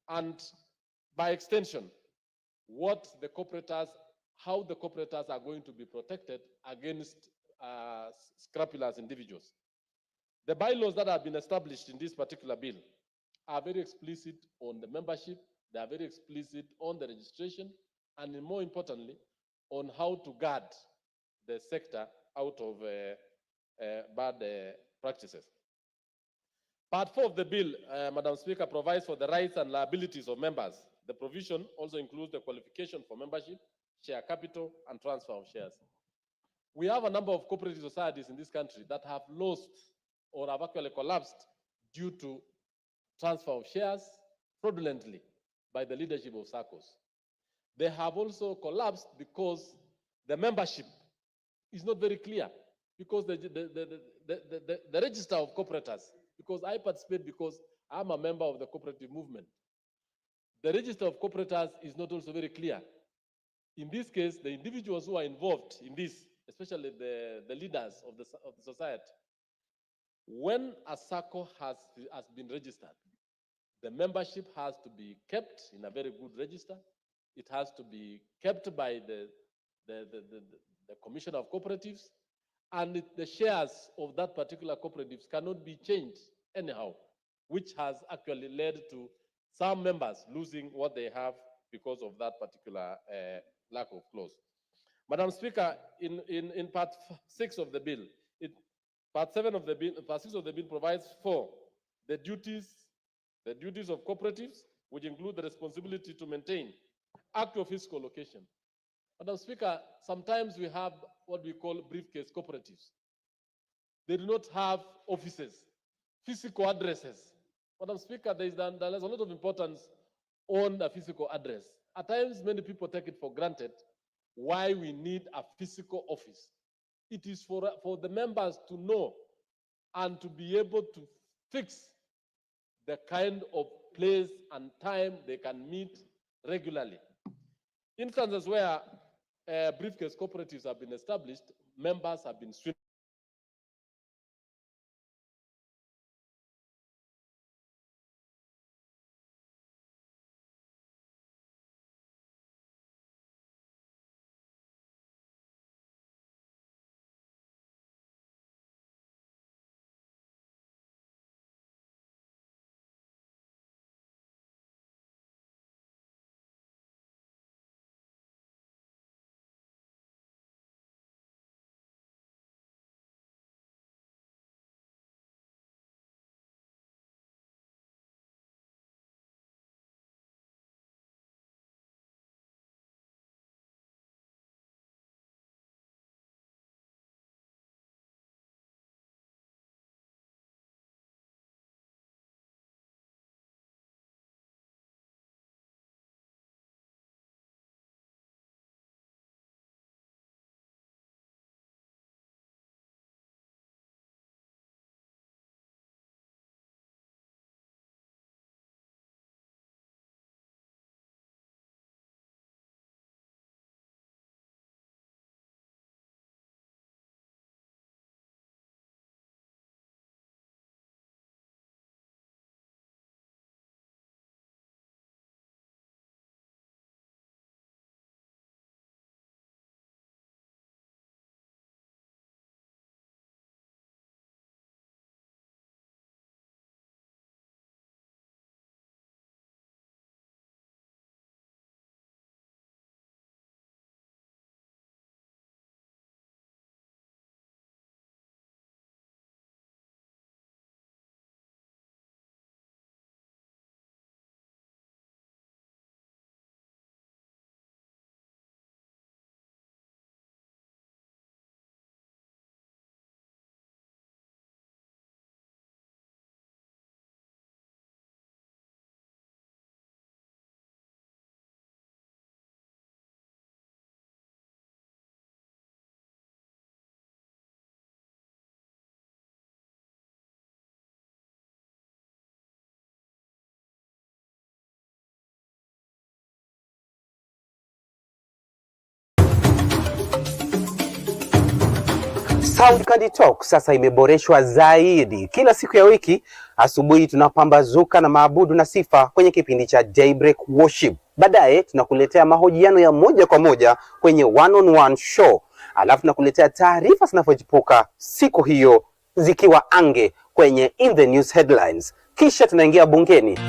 and by extension, how the cooperators are going to be protected against scrupulous individuals. The bylaws that have been established in this particular bill are very explicit on the membership, they are very explicit on the registration, and more importantly, on how to guard the sector out of bad practices. Part 4 of the bill, Madam Speaker, provides for the rights and liabilities of members. The provision also includes the qualification for membership, share capital, and transfer of shares. We have a number of cooperative societies in this country that have lost or have actually collapsed due to transfer of shares fraudulently by the leadership of SACCOs. They have also collapsed because the membership is not very clear, because the register of cooperators, because I participate because I'm a member of the cooperative movement. The register of cooperators is not also very clear. In this case, the individuals who are involved in this, especially the leaders of the society, when a SACCO has been registered, the membership has to be kept in a very good register. It has to be kept by the Commissioner of Cooperatives, and the shares of that particular cooperatives cannot be changed anyhow, which has actually led to some members losing what they have because of that particular lack of clause. Madam Speaker, in part 6 of the bill, part 6 of the bill provides for the duties of cooperatives, which include the responsibility to maintain active fiscal location. Madam Speaker, sometimes we have what we call briefcase cooperatives. They do not have offices, physical addresses. Madam Speaker, there's a lot of importance on a physical address. At times, many people take it for granted why we need a physical office. It is for the members to know and to be able to fix the kind of place and time they can meet regularly. Instances where briefcase cooperatives have been established, members have been swindled. Sound Candy Talk sasa imeboreshwa zaidi. Kila siku ya wiki asubuhi tunapambazuka na maabudu na sifa kwenye kipindi cha Daybreak Worship. Baadaye tunakuletea mahojiano ya moja kwa moja kwenye one-on-one show. Alafu tunakuletea taarifa zinavyochipuka siku hiyo zikiwa ange kwenye In the News Headlines. Kisha tunaingia bungeni.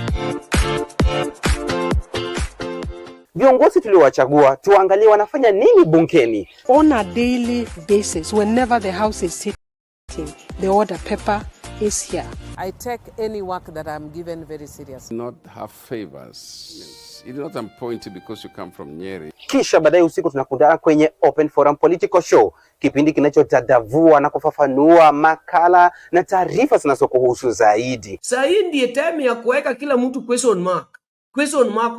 Viongozi tuliowachagua tuangalie wanafanya nini bungeni. On a daily basis, whenever the House is sitting, meeting. The order paper is here. I take any work that I'm given very seriously. Not have favors. It's not a point because you come from Nyeri. Kisha baadaye usiku tunakutana kwenye Open Forum Political Show, kipindi kinachotadavua na kufafanua makala na taarifa zinazokuhusu zaidi. Sasa hii ndiye time ya kuweka kila mtu question mark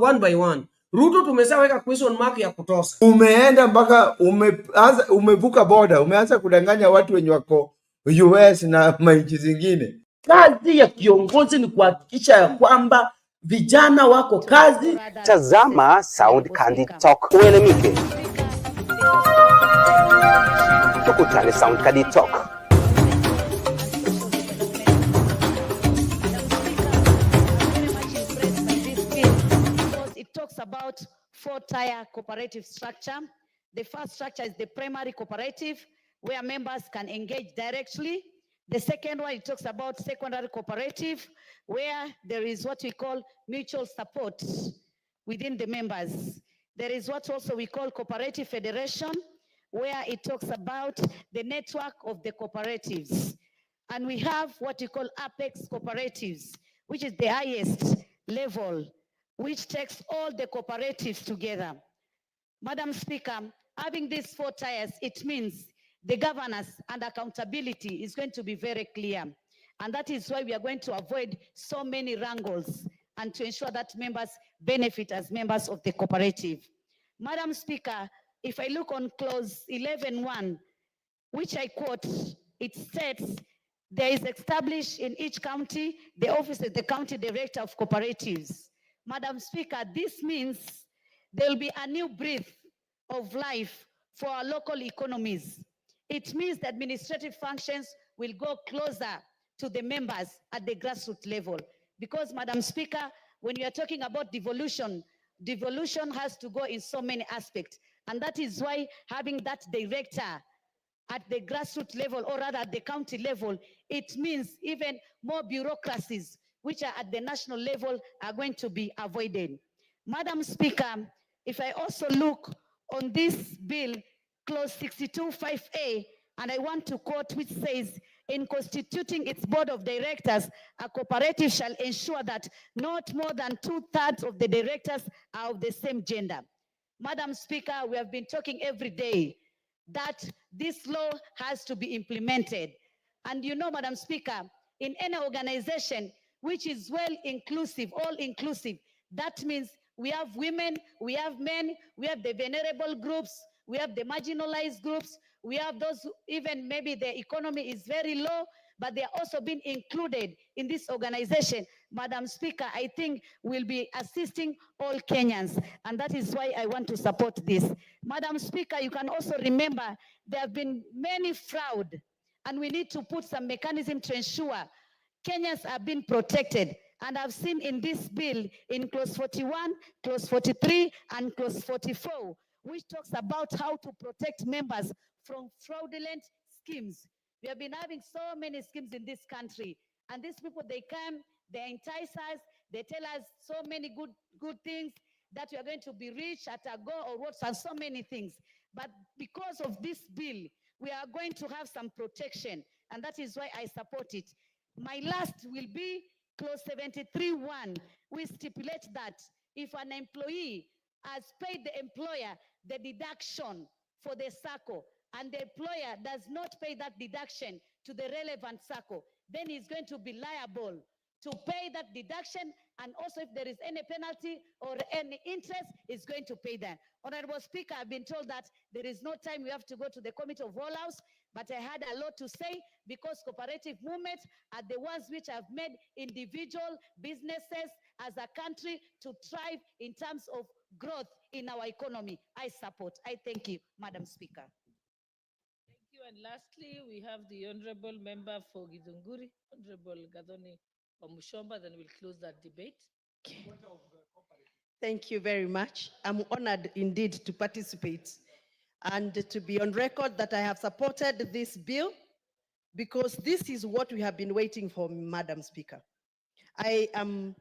one by one. Ruto tumeshaweka question mark ya kutosha. Umeenda mpaka umevuka border, umeanza kudanganya watu wenye wako US na manchi zingine. Kazi ya kiongozi ni kuhakikisha ya kwamba vijana wako kazi. Tazama Sound Candid Talk uelemike. Tukutane Sound Candid Talk. It talks about 4-tier cooperative structure. The first structure is the primary cooperative, where members can engage directly. The second one, it talks about secondary cooperative, where there is what we call mutual support within the members. There is what also we call cooperative federation, where it talks about the network of the cooperatives. And we have what we call apex cooperatives, which is the highest level, which takes all the cooperatives together. Madam Speaker, having these 4 tiers, it means the governance and accountability is going to be very clear. And that is why we are going to avoid so many wrangles and to ensure that members benefit as members of the cooperative. Madam Speaker, if I look on clause 11.1, which I quote, it states, there is established in each county the office of the county director of cooperatives. Madam Speaker, this means there will be a new breath of life for our local economies. It means the administrative functions will go closer to the members at the grassroots level. Because, Madam Speaker, when you are talking about devolution, devolution has to go in so many aspects. And that is why having that director at the grassroots level, or rather at the county level, it means even more bureaucracies, which are at the national level, are going to be avoided. Madam Speaker, if I also look on this bill, clause 62(5)(a), and I want to quote, which says, in constituting its board of directors, a cooperative shall ensure that not more than 2/3 of the directors are of the same gender. Madam Speaker, we have been talking every day that this law has to be implemented. And you know, Madam Speaker, in any organization which is well inclusive, all inclusive, that means we have women, we have men, we have the vulnerable groups, we have the marginalized groups, we have those who even maybe the economy is very low, but they are also being included in this organization. Madam Speaker, I think we'll be assisting all Kenyans, and that is why I want to support this. Madam Speaker, you can also remember there have been many fraud, and we need to put some mechanism to ensure Kenyans are being protected. And I've seen in this bill, in clause 41, clause 43, and clause 44, which talks about how to protect members from fraudulent schemes. We have been having so many schemes in this country, and these people, they come, they entice us, they tell us so many good things, that we are going to be rich at a go or what, and so many things. But because of this bill, we are going to have some protection, and that is why I support it. My last will be clause 73(1). We stipulate that if an employee has paid the employer the deduction for the SACCO, and the employer does not pay that deduction to the relevant SACCO, then he's going to be liable to pay that deduction, and also if there is any penalty or any interest, is going to pay that. Honorable Speaker, I've been told that there is no time, we have to go to the Committee of All House, but I had a lot to say, because cooperative movements are the ones which have made individual businesses as a country to thrive in terms of growth in our economy. I support. I thank you, Madam Speaker. Thank you. And lastly, we have the Honorable Member for Githunguri, Honorable Gathoni Wamushomba, then we'll close that debate. Thank you very much. I'm honored indeed to participate and to be on record that I have supported this bill, because this is what we have been waiting for, Madam Speaker. I am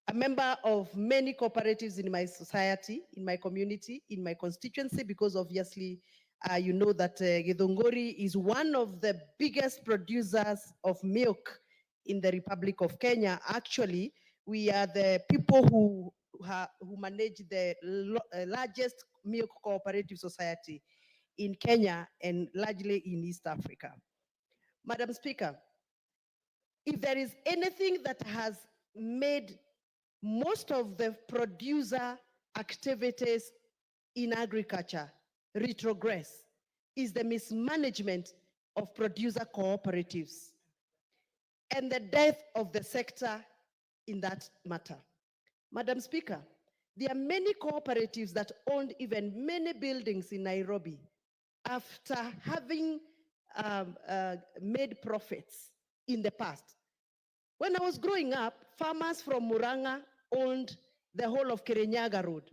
a member of many cooperatives in my society, in my community, in my constituency, because obviously You know that Githunguri is one of the biggest producers of milk in the Republic of Kenya. Actually, we are the people who manage the largest milk cooperative society in Kenya and largely in East Africa. Madam Speaker, if there is anything that has made most of the producer activities in agriculture retrogress, is the mismanagement of producer cooperatives and the death of the sector in that matter. Madam Speaker, there are many cooperatives that owned even many buildings in Nairobi after having made profits in the past. When I was growing up, farmers from Muranga owned the whole of Kirinyaga Road.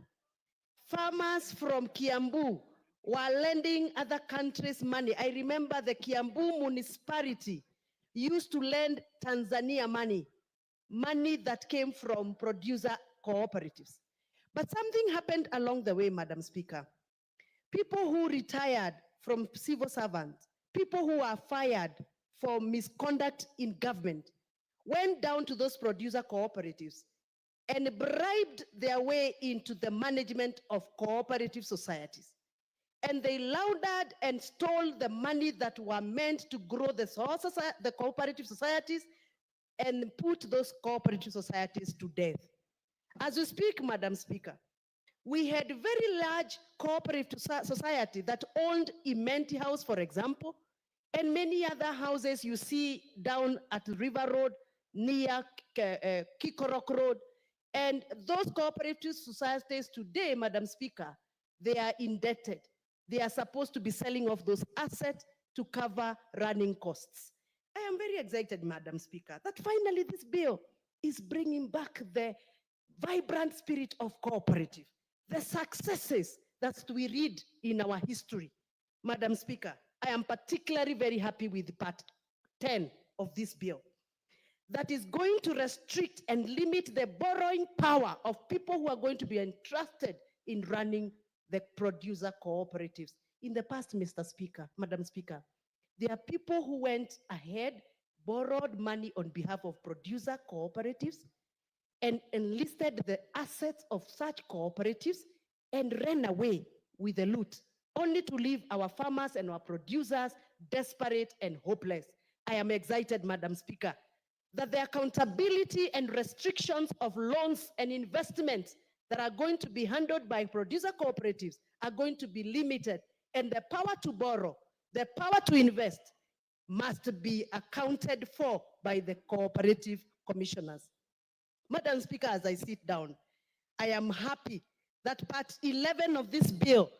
Farmers from Kiambu were lending other countries money. I remember the Kiambu municipality used to lend Tanzania money that came from producer cooperatives. But something happened along the way, Madam Speaker. People who retired from civil servants, people who are fired for misconduct in government, went down to those producer cooperatives and bribed their way into the management of cooperative societies. And they laundered and stole the money that were meant to grow the cooperative societies and put those cooperative societies to death. As we speak, Madam Speaker, we had a very large cooperative society that owned Imenti House, for example, and many other houses you see down at River Road, near Kikorok Road. And those cooperative societies today, Madam Speaker, they are indebted. They are supposed to be selling off those assets to cover running costs. I am very excited, Madam Speaker, that finally this bill is bringing back the vibrant spirit of cooperative, the successes that we read in our history. Madam Speaker, I am particularly very happy with part 10 of this bill that is going to restrict and limit the borrowing power of people who are going to be entrusted in running the producer cooperatives. In the past, Mr. Speaker, Madam Speaker, there are people who went ahead, borrowed money on behalf of producer cooperatives, and enlisted the assets of such cooperatives and ran away with the loot, only to leave our farmers and our producers desperate and hopeless. I am excited, Madam Speaker, that the accountability and restrictions of loans and investments that are going to be handled by producer cooperatives are going to be limited, and the power to borrow, the power to invest must be accounted for by the cooperative commissioners. Madam Speaker, as I sit down, I am happy that part 11 of this bill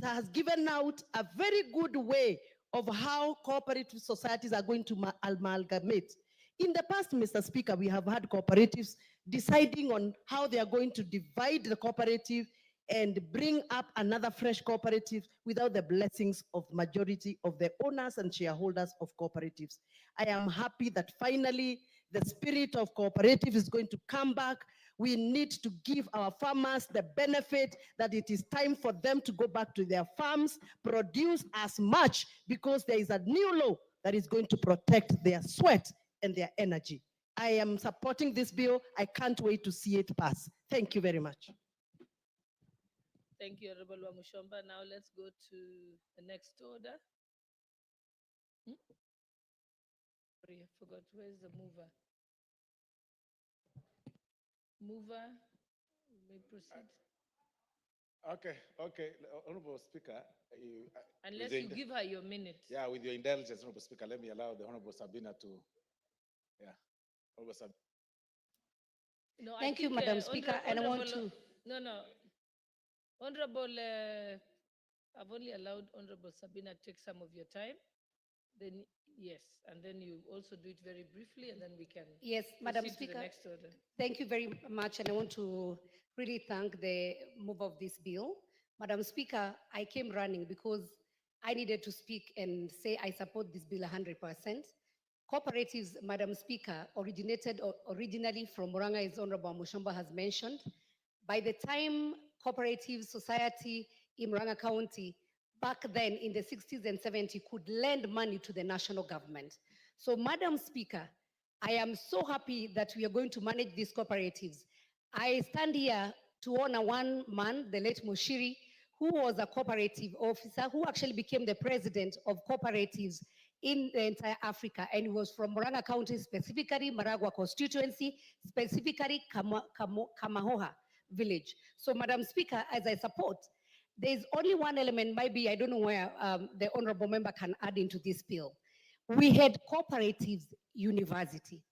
has given out a very good way of how cooperative societies are going to amalgamate. In the past, Mr. Speaker, we have had cooperatives deciding on how they are going to divide the cooperative and bring up another fresh cooperative without the blessings of majority of the owners and shareholders of cooperatives. I am happy that finally the spirit of cooperative is going to come back. We need to give our farmers the benefit that it is time for them to go back to their farms, produce as much, because there is a new law that is going to protect their sweat and their energy. I am supporting this bill. I can't wait to see it pass. Thank you very much. Thank you, Honorable Wamushomba. Now let's go to the next order. Sorry, I forgot. Where's the mover? Mover, you may proceed. Okay. Honorable Speaker. Unless you give her your minute. Yeah, with your indulgence, Honorable Speaker, let me allow the Honorable Sabina to, Honorable Sabina. No, Thank you, Madam Speaker, and I want to. No. Honorable, I've only allowed Honorable Sabina to take some of your time. Then, yes, and then you also do it very briefly, and then we can Yes, Madam proceed to Speaker. the next order. Thank you very much, and I want to really thank the mover of this bill. Madam Speaker, I came running because I needed to speak and say I support this bill 100%. Cooperatives, Madam Speaker, originated originally from Muranga, as Honorable Mushomba has mentioned. By the time cooperative society in Muranga County back then in the 60s and 70s could lend money to the national government. So, Madam Speaker, I am so happy that we are going to manage these cooperatives. I stand here to honor one man, the late Mushiri, who was a cooperative officer, who actually became the president of cooperatives in the entire Africa, and he was from Murang'a County, specifically Maragua constituency, specifically Kamahoha village. So, Madam Speaker, as I support, there's only one element, maybe I don't know where the honorable member can add into this bill. We had cooperatives university.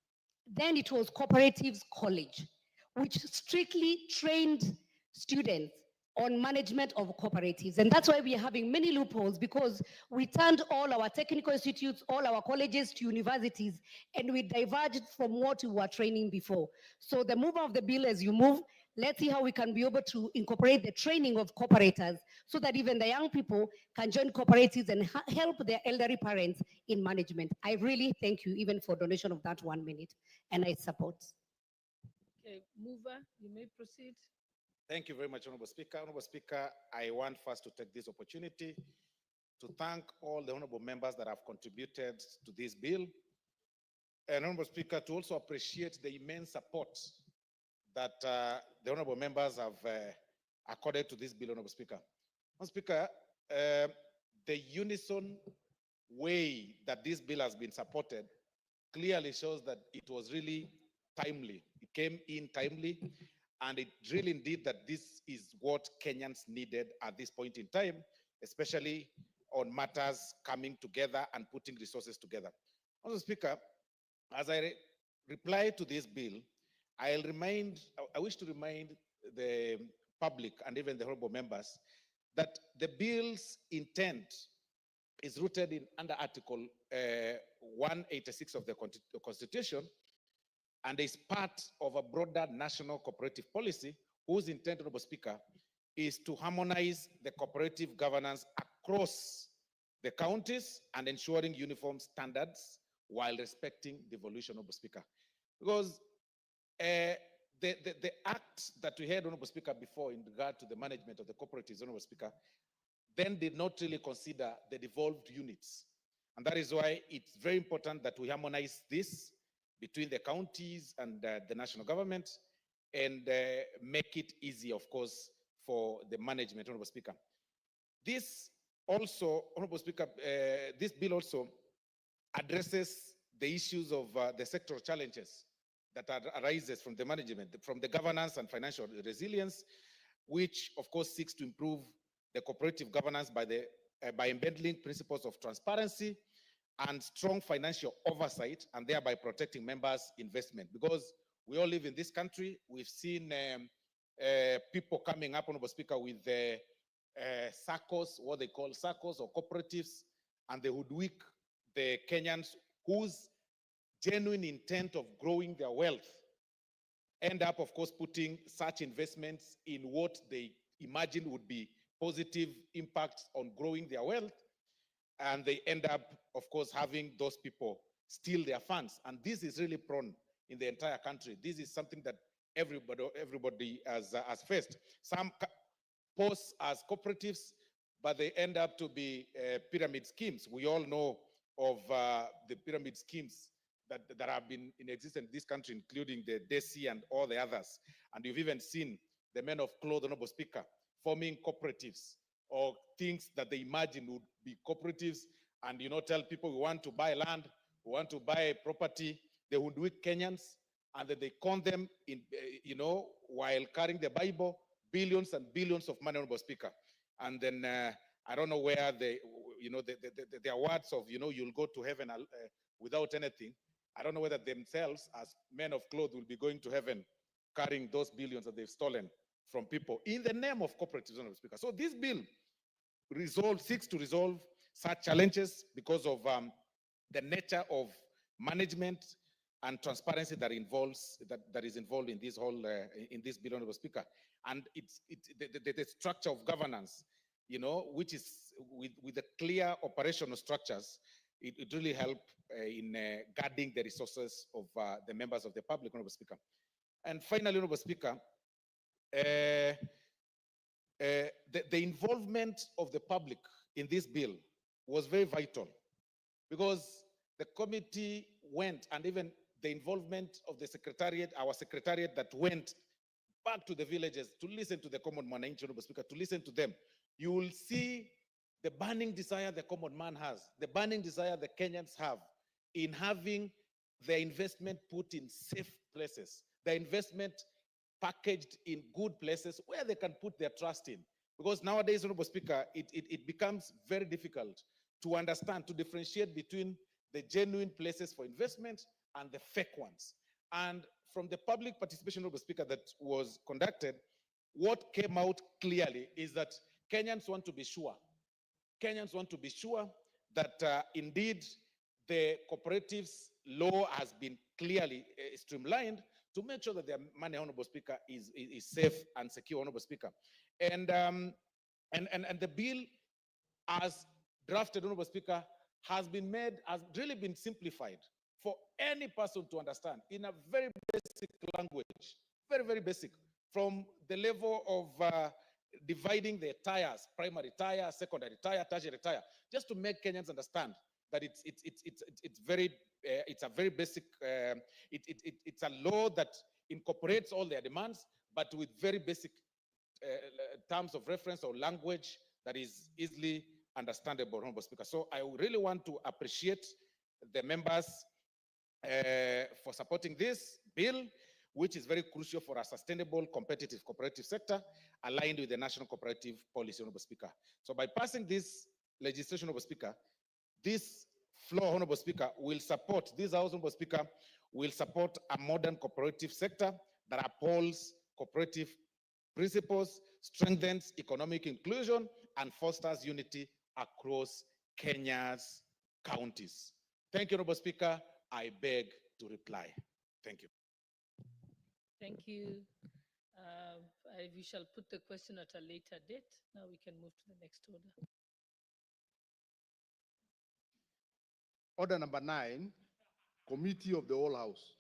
Then it was cooperatives college, which strictly trained students on management of cooperatives. And that's why we are having many loopholes, because we turned all our technical institutes, all our colleges to universities, and we diverged from what we were training before. So the move of the bill, as you move, let's see how we can be able to incorporate the training of cooperators so that even the young people can join cooperatives and help their elderly parents in management. I really thank you even for donation of that 1 minute, and I support. Okay, Mover, you may proceed. Thank you very much, Honorable Speaker. Honorable Speaker, I want first to take this opportunity to thank all the honorable members that have contributed to this bill. And Honorable Speaker, to also appreciate the immense support that the honorable members have accorded to this bill, Honorable Speaker. Honorable Speaker, the unison way that this bill has been supported clearly shows that it was really timely. It came in timely, and it really indeed that this is what Kenyans needed at this point in time, especially on matters coming together and putting resources together. Honorable Speaker, as I reply to this bill, I wish to remind the public and even the honorable members that the bill's intent is rooted in under Article 186 of the Constitution, and is part of a broader national cooperative policy whose intent, Honorable Speaker, is to harmonize the cooperative governance across the counties and ensuring uniform standards while respecting the evolution, Honorable Speaker. Because the act that we had, Honorable Speaker, before in regard to the management of the cooperatives, Honorable Speaker, then did not really consider the devolved units. And that is why it's very important that we harmonize this between the counties and the national government and make it easy, of course, for the management, Honorable Speaker. This also, Honorable Speaker, this bill also addresses the issues of the sectoral challenges that arises from the management, from the governance and financial resilience, which of course seeks to improve the cooperative governance by embedding principles of transparency and strong financial oversight, and thereby protecting members' investment. Because we all live in this country, we've seen people coming up, Honorable Speaker, with SACCOs, what they call SACCOs or cooperatives, and they hoodwink the Kenyans whose genuine intent of growing their wealth end up, of course, putting such investments in what they imagine would be positive impacts on growing their wealth, and they end up, of course, having those people steal their funds. And this is really prone in the entire country. This is something that everybody has faced. Some pose as cooperatives, but they end up to be pyramid schemes. We all know of the pyramid schemes that have been in existence in this country, including the DESI and all the others. And you've even seen the men of cloth, Honorable Speaker, forming cooperatives or things that they imagine would be cooperatives, and tell people we want to buy land, we want to buy property. They would do it Kenyans, and then they con them in, while carrying the Bible, billions and billions of money, Honorable Speaker. And then I don't know where their words of you'll go to heaven without anything. I don't know whether themselves, as men of cloth, will be going to heaven carrying those billions that they've stolen from people in the name of cooperatives, Honorable Speaker. So this bill seeks to resolve such challenges because of the nature of management and transparency that is involved in this whole in this bill, Honorable Speaker. And it's the structure of governance, which is with the clear operational structures. It really helps in guarding the resources of the members of the public, Honorable Speaker. And finally, Honorable Speaker, the involvement of the public in this bill was very vital because the committee went, and even the involvement of the secretariat, our secretariat that went back to the villages to listen to the common man, Honorable Speaker, to listen to them. You will see the burning desire the common man has, the burning desire the Kenyans have in having their investment put in safe places, the investment packaged in good places where they can put their trust in. Because nowadays, Honorable Speaker, it becomes very difficult to understand, to differentiate between the genuine places for investment and the fake ones. And from the public participation, Honorable Speaker, that was conducted, what came out clearly is that Kenyans want to be sure. Kenyans want to be sure that indeed the cooperatives law has been clearly streamlined to make sure that their money, Honorable Speaker, is safe and secure, Honorable Speaker. And the bill, as drafted, Honorable Speaker, has really been simplified for any person to understand in a very basic language, very, very basic, from the level of dividing the tires, primary tire, secondary tire, tertiary tire, just to make Kenyans understand that it's a very basic, it's a law that incorporates all their demands, but with very basic terms of reference or language that is easily understandable, Honorable Speaker. So I really want to appreciate the members for supporting this bill, which is very crucial for a sustainable, competitive cooperative sector aligned with the national cooperative policy, Honorable Speaker. So by passing this legislation, Honorable Speaker, this floor, Honorable Speaker, will support, this House, Honorable Speaker, will support a modern cooperative sector that upholds cooperative principles, strengthens economic inclusion, and fosters unity across Kenya's counties. Thank you, Honorable Speaker. I beg to reply. Thank you. Thank you. We shall put the question at a later date. Now we can move to the next order. Order number 9, Committee of the Whole House.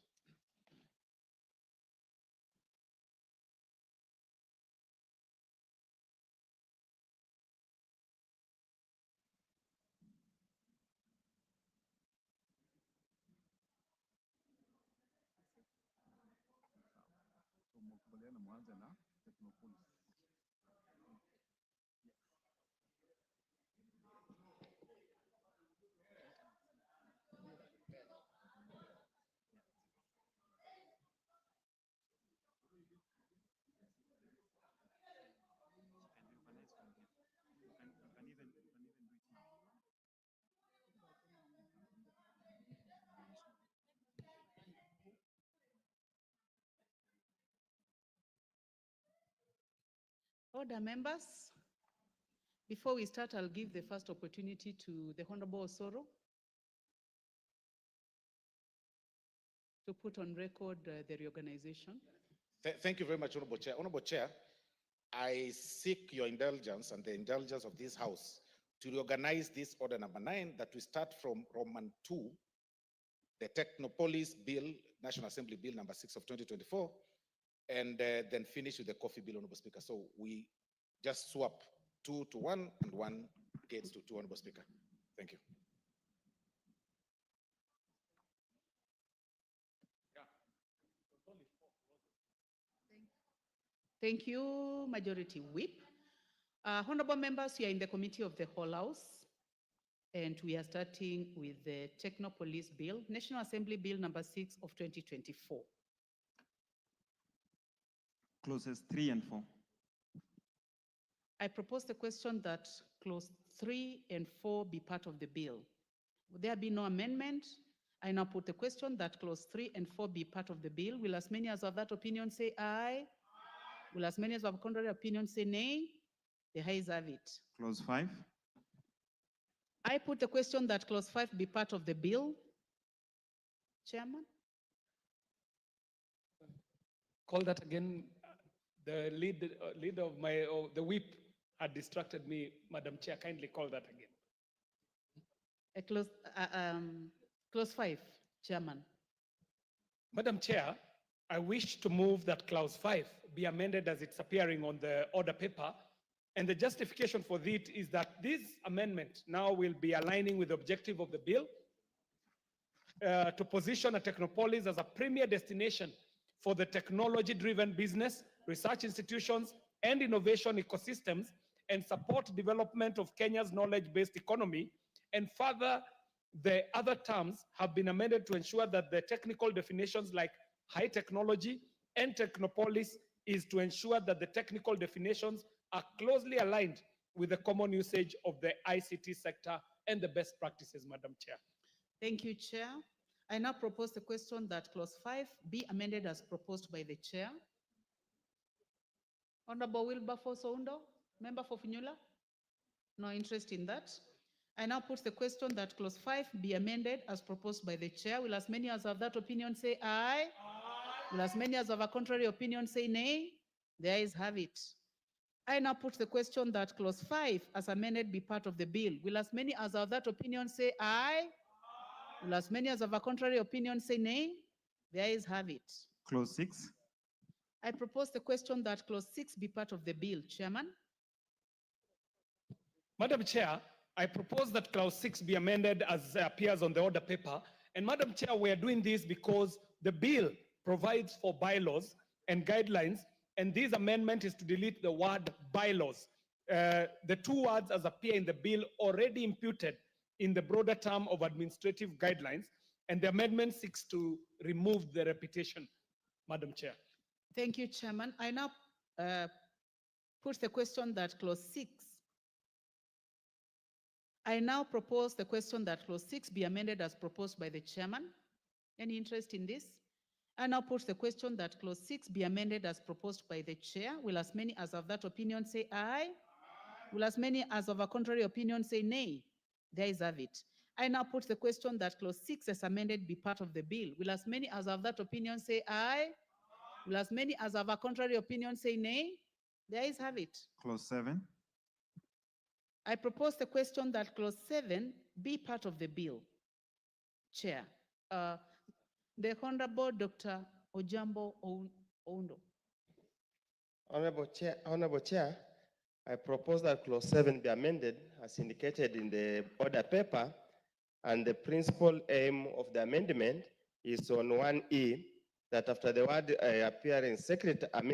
Order, members. Before we start, I'll give the first opportunity to the Honorable Osoro to put on record the reorganization. Thank you very much, Honorable Chair. Honorable Chair, I seek your indulgence and the indulgence of this House to reorganize this order number 9, that we start from Roman 2, the Technopolis Bill, National Assembly Bill number 6 of 2024, and then finish with the coffee bill, Honorable Speaker. So we just swap 2 to 1 and 1 gets to 2, Honorable Speaker. Thank you. Thank you, Majority Whip. Honorable members, we are in the Committee of the Whole House, and we are starting with the Technopolis Bill, National Assembly Bill number 6 of 2024. Clauses 3 and 4. I propose the question that clause 3 and 4 be part of the bill. Would there be no amendment? I now put the question that clause 3 and 4 be part of the bill. Will as many as have that opinion say aye? Will as many as have contrary opinion say nay? The ayes have it. Clause 5. I put the question that clause 5 be part of the bill. Chairman? Call that again. The lead of the whip had distracted me. Madam Chair, kindly call that again. Clause 5, Chairman. Madam Chair, I wish to move that clause 5 be amended as it's appearing on the order paper And the justification for it is that this amendment now will be aligning with the objective of the bill to position a Technopolis as a premier destination for the technology-driven business, research institutions, and innovation ecosystems, and support development of Kenya's knowledge-based economy. And further, the other terms have been amended to ensure that the technical definitions like high technology and Technopolis is to ensure that the technical definitions are closely aligned with the common usage of the ICT sector and the best practices, Madam Chair. Thank you, Chair. I now propose the question that clause 5 be amended as proposed by the Chair. Honorable Wilberforce Oundo, member for Funyula? No interest in that. I now put the question that clause 5 be amended as proposed by the Chair. Will as many as have that opinion say aye? Aye. Will as many as have a contrary opinion say nay? The ayes have it. I now put the question that clause 5 as amended be part of the bill. Will as many as have that opinion say aye? Aye. Will as many as have a contrary opinion say nay? The ayes have it. Clause 6. I propose the question that clause 6 be part of the bill. Chairman? Madam Chair, I propose that clause 6 be amended as appears on the order paper. And Madam Chair, we are doing this because the bill provides for bylaws and guidelines, and this amendment is to delete the word bylaws. The two words as appear in the bill already imputed in the broader term of administrative guidelines, and the amendment seeks to remove the repetition, Madam Chair. Thank you, Chairman. I now put the question that clause 6. I now propose the question that clause 6 be amended as proposed by the Chairman. Any interest in this? I now put the question that clause 6 be amended as proposed by the Chair. Will as many as of that opinion say aye? Aye. Will as many as of a contrary opinion say nay? The ayes have it. I now put the question that clause 6 as amended be part of the bill. Will as many as of that opinion say aye? Aye. Will as many as of a contrary opinion say nay? The ayes have it. Clause 7. I propose the question that clause 7 be part of the bill. Chair, the Honorable Dr. Ojambo Oundo. Honorable Chair, I propose that clause 7 be amended as indicated in the order paper, and the principal aim of the amendment is on 1E, that after the word appearing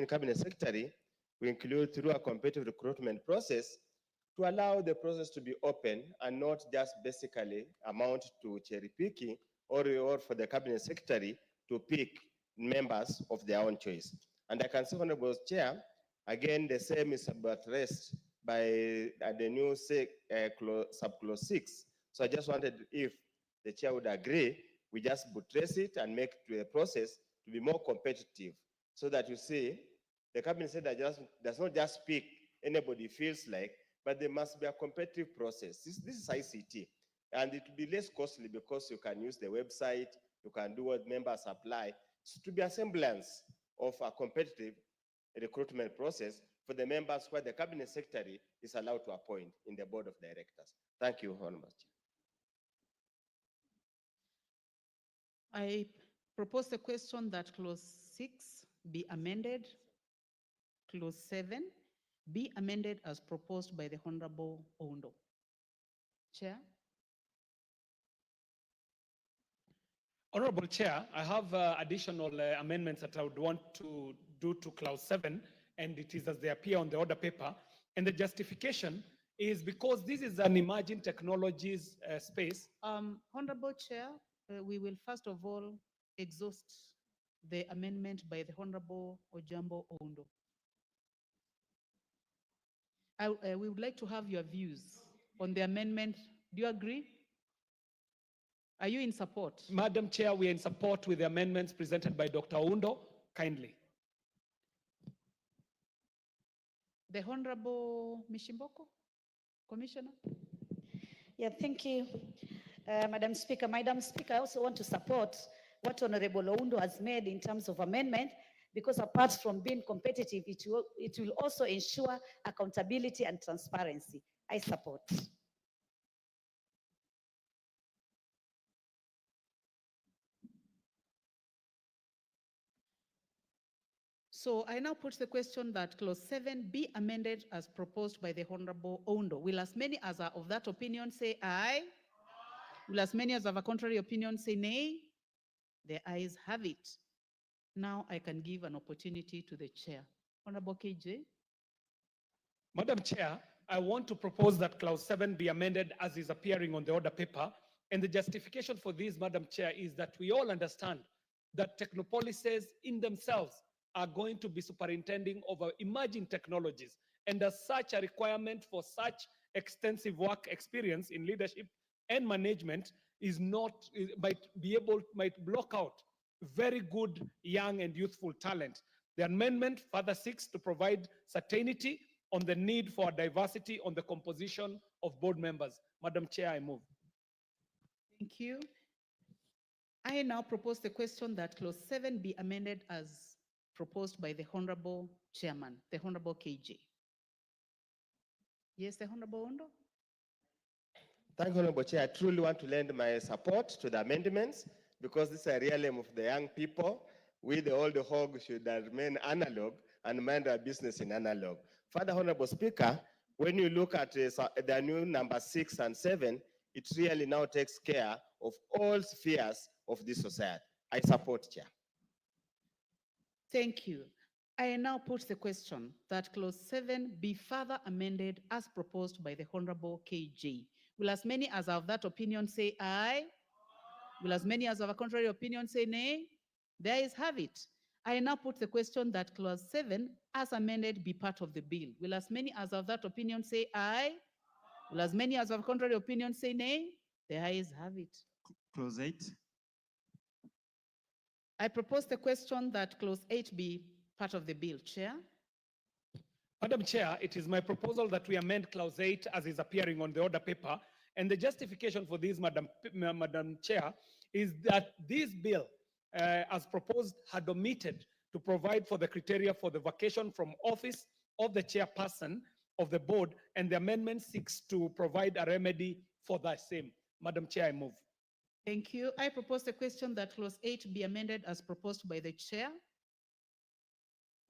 cabinet secretary, we include through a competitive recruitment process to allow the process to be open and not just basically amount to cherry picking or for the cabinet secretary to pick members of their own choice. And I can say, Honorable Chair, again, the same is buttressed by the new subclause 6. So I just wanted, if the chair would agree, we just buttress it and make the process to be more competitive, so that you see, the cabinet secretary does not just pick anybody feels like, but there must be a competitive process. This is ICT, and it will be less costly because you can use the website, you can do what members apply. So to be a semblance of a competitive recruitment process for the members where the cabinet secretary is allowed to appoint in the board of directors. Thank you, Honorable Chair. I propose the question that clause 6 be amended, clause 7 be amended as proposed by the Honorable Oundo. Chair. Honorable Chair, I have additional amendments that I would want to do to clause 7, and it is as they appear on the order paper. And the justification is because this is an emerging technologies space. Honorable Chair, we will first of all exhaust the amendment by the Honorable Ojambo Oundo. We would like to have your views on the amendment. Do you agree? Are you in support? Madam Chair, we are in support with the amendments presented by Dr. Oundo. Kindly. The Honorable Mishimboko, Commissioner. Yeah, thank you, Madam Speaker. Madam Speaker, I also want to support what Honorable Oundo has made in terms of amendment, because apart from being competitive, it will also ensure accountability and transparency. I support. So I now put the question that clause 7 be amended as proposed by the Honorable Ondo. Will as many as are of that opinion say aye? Will as many as have a contrary opinion say nay? The ayes have it. Now I can give an opportunity to the chair. Honorable KJ. Madam Chair, I want to propose that clause 7 be amended as is appearing on the order paper. And the justification for this, Madam Chair, is that we all understand that technopolises in themselves are going to be superintending over emerging technologies. And as such, a requirement for such extensive work experience in leadership and management might block out very good young and youthful talent. The amendment further seeks to provide certainty on the need for diversity on the composition of board members. Madam Chair, I move. Thank you. I now propose the question that clause 7 be amended as proposed by the Honorable Chairman, the Honorable KJ. Yes, the Honorable Ondo. Thank you, Honorable Chair. I truly want to lend my support to the amendments because this is a realm of the young people. We, the old hog, should remain analog and mind our business in analog. Further, Honorable Speaker, when you look at the new number 6 and 7, it really now takes care of all spheres of this society. I support, Chair. Thank you. I now put the question that clause 7 be further amended as proposed by the Honorable KJ. Will as many as have that opinion say aye? Will as many as have a contrary opinion say nay? The ayes have it. I now put the question that clause 7 as amended be part of the bill. Will as many as have that opinion say aye? Will as many as have a contrary opinion say nay? The ayes have it. Clause 8. I propose the question that clause 8 be part of the bill. Chair. Madam Chair, it is my proposal that we amend clause 8 as is appearing on the order paper. And the justification for this, Madam Chair, is that this bill, as proposed, had omitted to provide for the criteria for the vacation from office of the chairperson of the board, and the amendment seeks to provide a remedy for that same. Madam Chair, I move. Thank you. I propose the question that clause 8 be amended as proposed by the chair.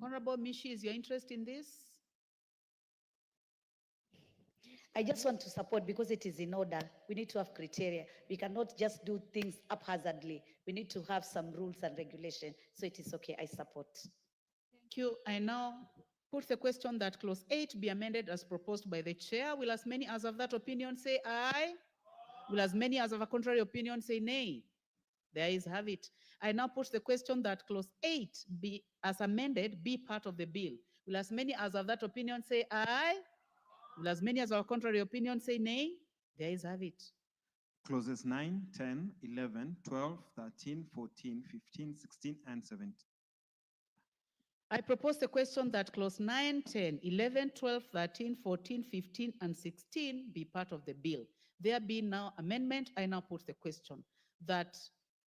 Honorable Mishi, is your interest in this? I just want to support because it is in order. We need to have criteria. We cannot just do things haphazardly. We need to have some rules and regulation. So it is okay. I support. Thank you. I now put the question that clause 8 be amended as proposed by the chair. Will as many as have that opinion say aye? Will as many as have a contrary opinion say nay? The ayes have it. I now put the question that clause 8 be as amended be part of the bill. Will as many as have that opinion say aye? Will as many as have a contrary opinion say nay? The ayes have it. Clauses 9, 10, 11, 12, 13, 14, 15, 16, and 17. I propose the question that clause 9, 10, 11, 12, 13, 14, 15, and 16 be part of the bill. There being now amendment, I now put the question that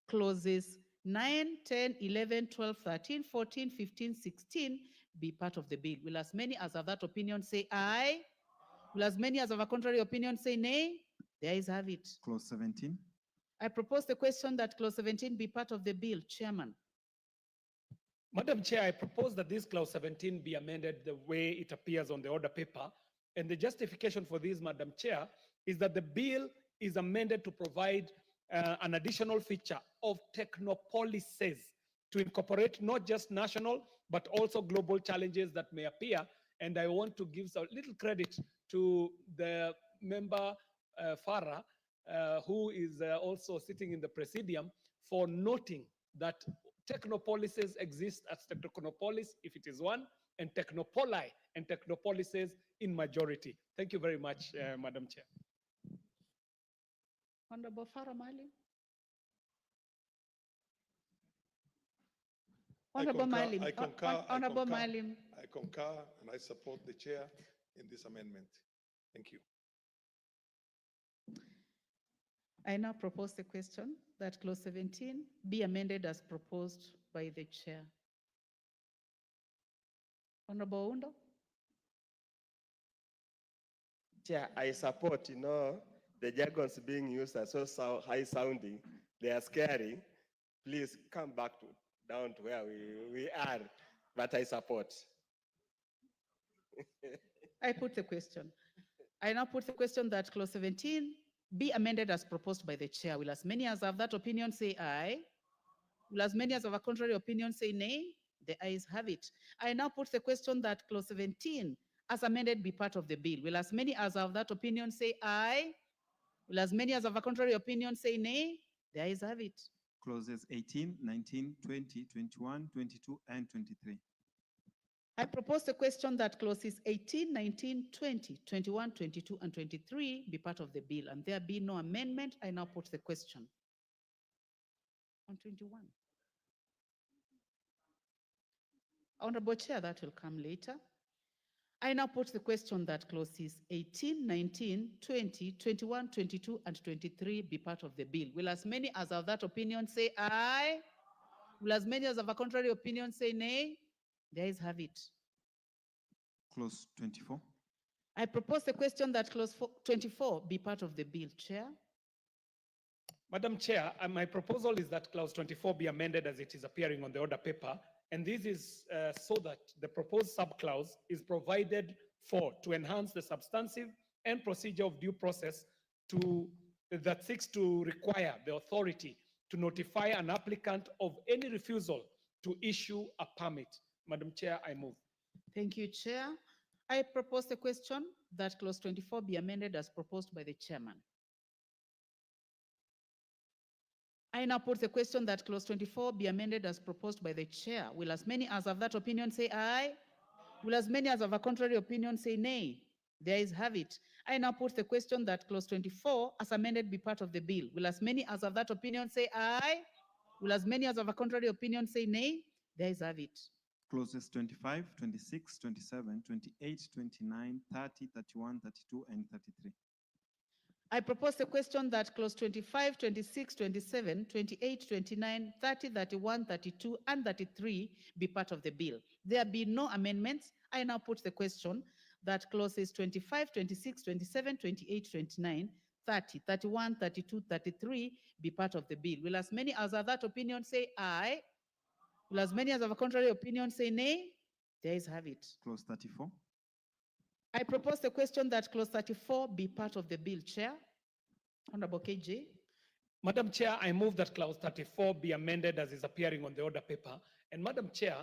clauses 9, 10, 11, 12, 13, 14, 15, 16 be part of the bill. Will as many as have that opinion say aye? Will as many as have a contrary opinion say nay? The ayes have it. Clause 17. I propose the question that clause 17 be part of the bill. Chairman. Madam Chair, I propose that this clause 17 be amended the way it appears on the order paper. And the justification for this, Madam Chair, is that the bill is amended to provide an additional feature of technopolises to incorporate not just national, but also global challenges that may appear. And I want to give a little credit to the member Farah, who is also sitting in the presidium, for noting that technopolises exist as technopolis, if it is one, and technopoli and technopolises in majority. Thank you very much, Madam Chair. Honorable Farah Maalim. Honorable Maalim. Honorable Maalim. I concur and I support the chair in this amendment. Thank you. I now propose the question that clause 17 be amended as proposed by the chair. Honorable Undo. Chair, I support, the jargons being used are so high sounding, they are scary. Please come back down to where we are. but I support. I put the question. I now put the question that clause 17 be amended as proposed by the chair. Will as many as have that opinion say aye? Will as many as have a contrary opinion say nay? The ayes have it. I now put the question that clause 17 as amended be part of the bill. Will as many as have that opinion say aye? Will as many as have a contrary opinion say nay? The ayes have it. Clauses 18, 19, 20, 21, 22, and 23. I propose the question that clauses 18, 19, 20, 21, 22, and 23 be part of the bill, and there be no amendment. I now put the question. On 21. Honorable Chair, that will come later. I now put the question that clauses 18, 19, 20, 21, 22, and 23 be part of the bill. Will as many as have that opinion say aye? Will as many as have a contrary opinion say nay? The ayes have it. Clause 24. I propose the question that clause 24 be part of the bill, Chair. Madam Chair, my proposal is that clause 24 be amended as it is appearing on the order paper. And this is so that the proposed subclause is provided for to enhance the substantive and procedure of due process that seeks to require the authority to notify an applicant of any refusal to issue a permit. Madam Chair, I move. Thank you, Chair. I propose the question that clause 24 be amended as proposed by the chairman. I now put the question that clause 24 be amended as proposed by the chair. Will as many as have that opinion say aye? Will as many as have a contrary opinion say nay? The ayes have it. I now put the question that clause 24 as amended be part of the bill. Will as many as have that opinion say aye? Will as many as have a contrary opinion say nay? The ayes have it. Clauses 25, 26, 27, 28, 29, 30, 31, 32, and 33. I propose the question that clause 25, 26, 27, 28, 29, 30, 31, 32, and 33 be part of the bill. There be no amendments. I now put the question that clauses 25, 26, 27, 28, 29, 30, 31, 32, 33 be part of the bill. Will as many as have that opinion say aye? Will as many as have a contrary opinion say nay? The ayes have it. Clause 34. I propose the question that clause 34 be part of the bill, Chair. Honorable KJ. Madam Chair, I move that clause 34 be amended as is appearing on the order paper. And Madam Chair,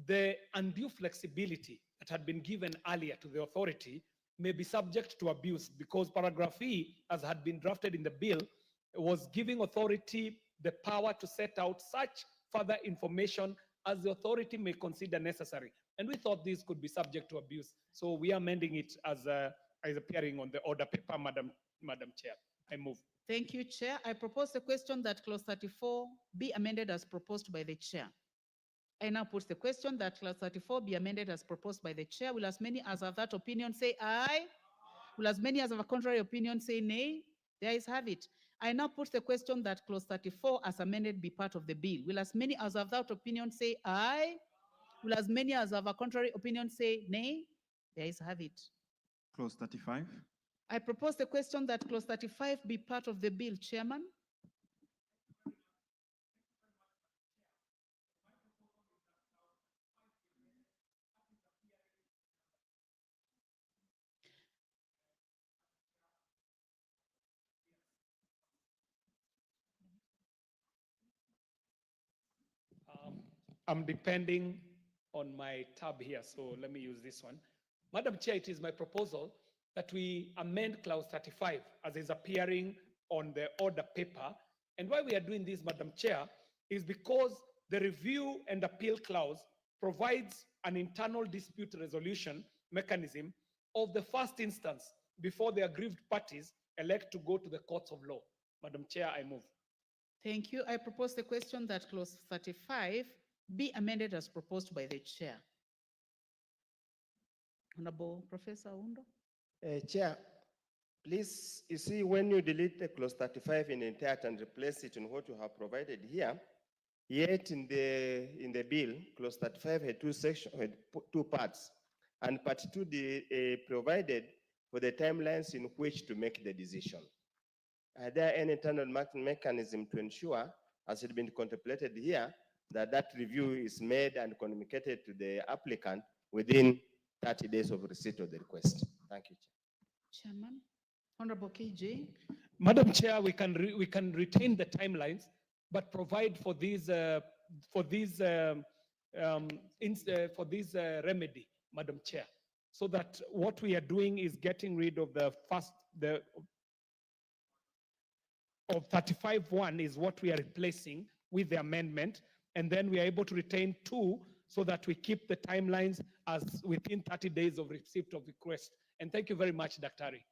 the undue flexibility that had been given earlier to the authority may be subject to abuse because paragraph E, as had been drafted in the bill, was giving authority the power to set out such further information as the authority may consider necessary. And we thought this could be subject to abuse. So we are amending it as appearing on the order paper, Madam Chair. I move. Thank you, Chair. I propose the question that clause 34 be amended as proposed by the chair. I now put the question that clause 34 be amended as proposed by the chair. Will as many as have that opinion say aye? Will as many as have a contrary opinion say nay? The ayes have it. I now put the question that clause 34 as amended be part of the bill. Will as many as have that opinion say aye? Will as many as have a contrary opinion say nay? The ayes have it. Clause 35. I propose the question that clause 35 be part of the bill, Chairman. I'm depending on my tab here, so let me use this one. Madam Chair, it is my proposal that we amend clause 35 as is appearing on the order paper. And why we are doing this, Madam Chair, is because the review and appeal clause provides an internal dispute resolution mechanism of the first instance before the aggrieved parties elect to go to the courts of law. Madam Chair, I move. Thank you. I propose the question that clause 35 be amended as proposed by the chair. Honorable Professor Undo. Chair, please, you see, when you delete the clause 35 in entirety and replace it in what you have provided here, yet in the bill, clause 35 had two parts, and part 2 provided for the timelines in which to make the decision. Are there any internal mechanism to ensure, as it has been contemplated here, that that review is made and communicated to the applicant within 30 days of receipt of the request. Thank you, Chair. Chairman, Honorable KJ. Madam Chair, we can retain the timelines, but provide for these remedy, Madam Chair, so that what we are doing is getting rid of the 35(1) is what we are replacing with the amendment, and then we are able to retain 2 so that we keep the timelines as within 30 days of receipt of request. And thank you very much, Daktari.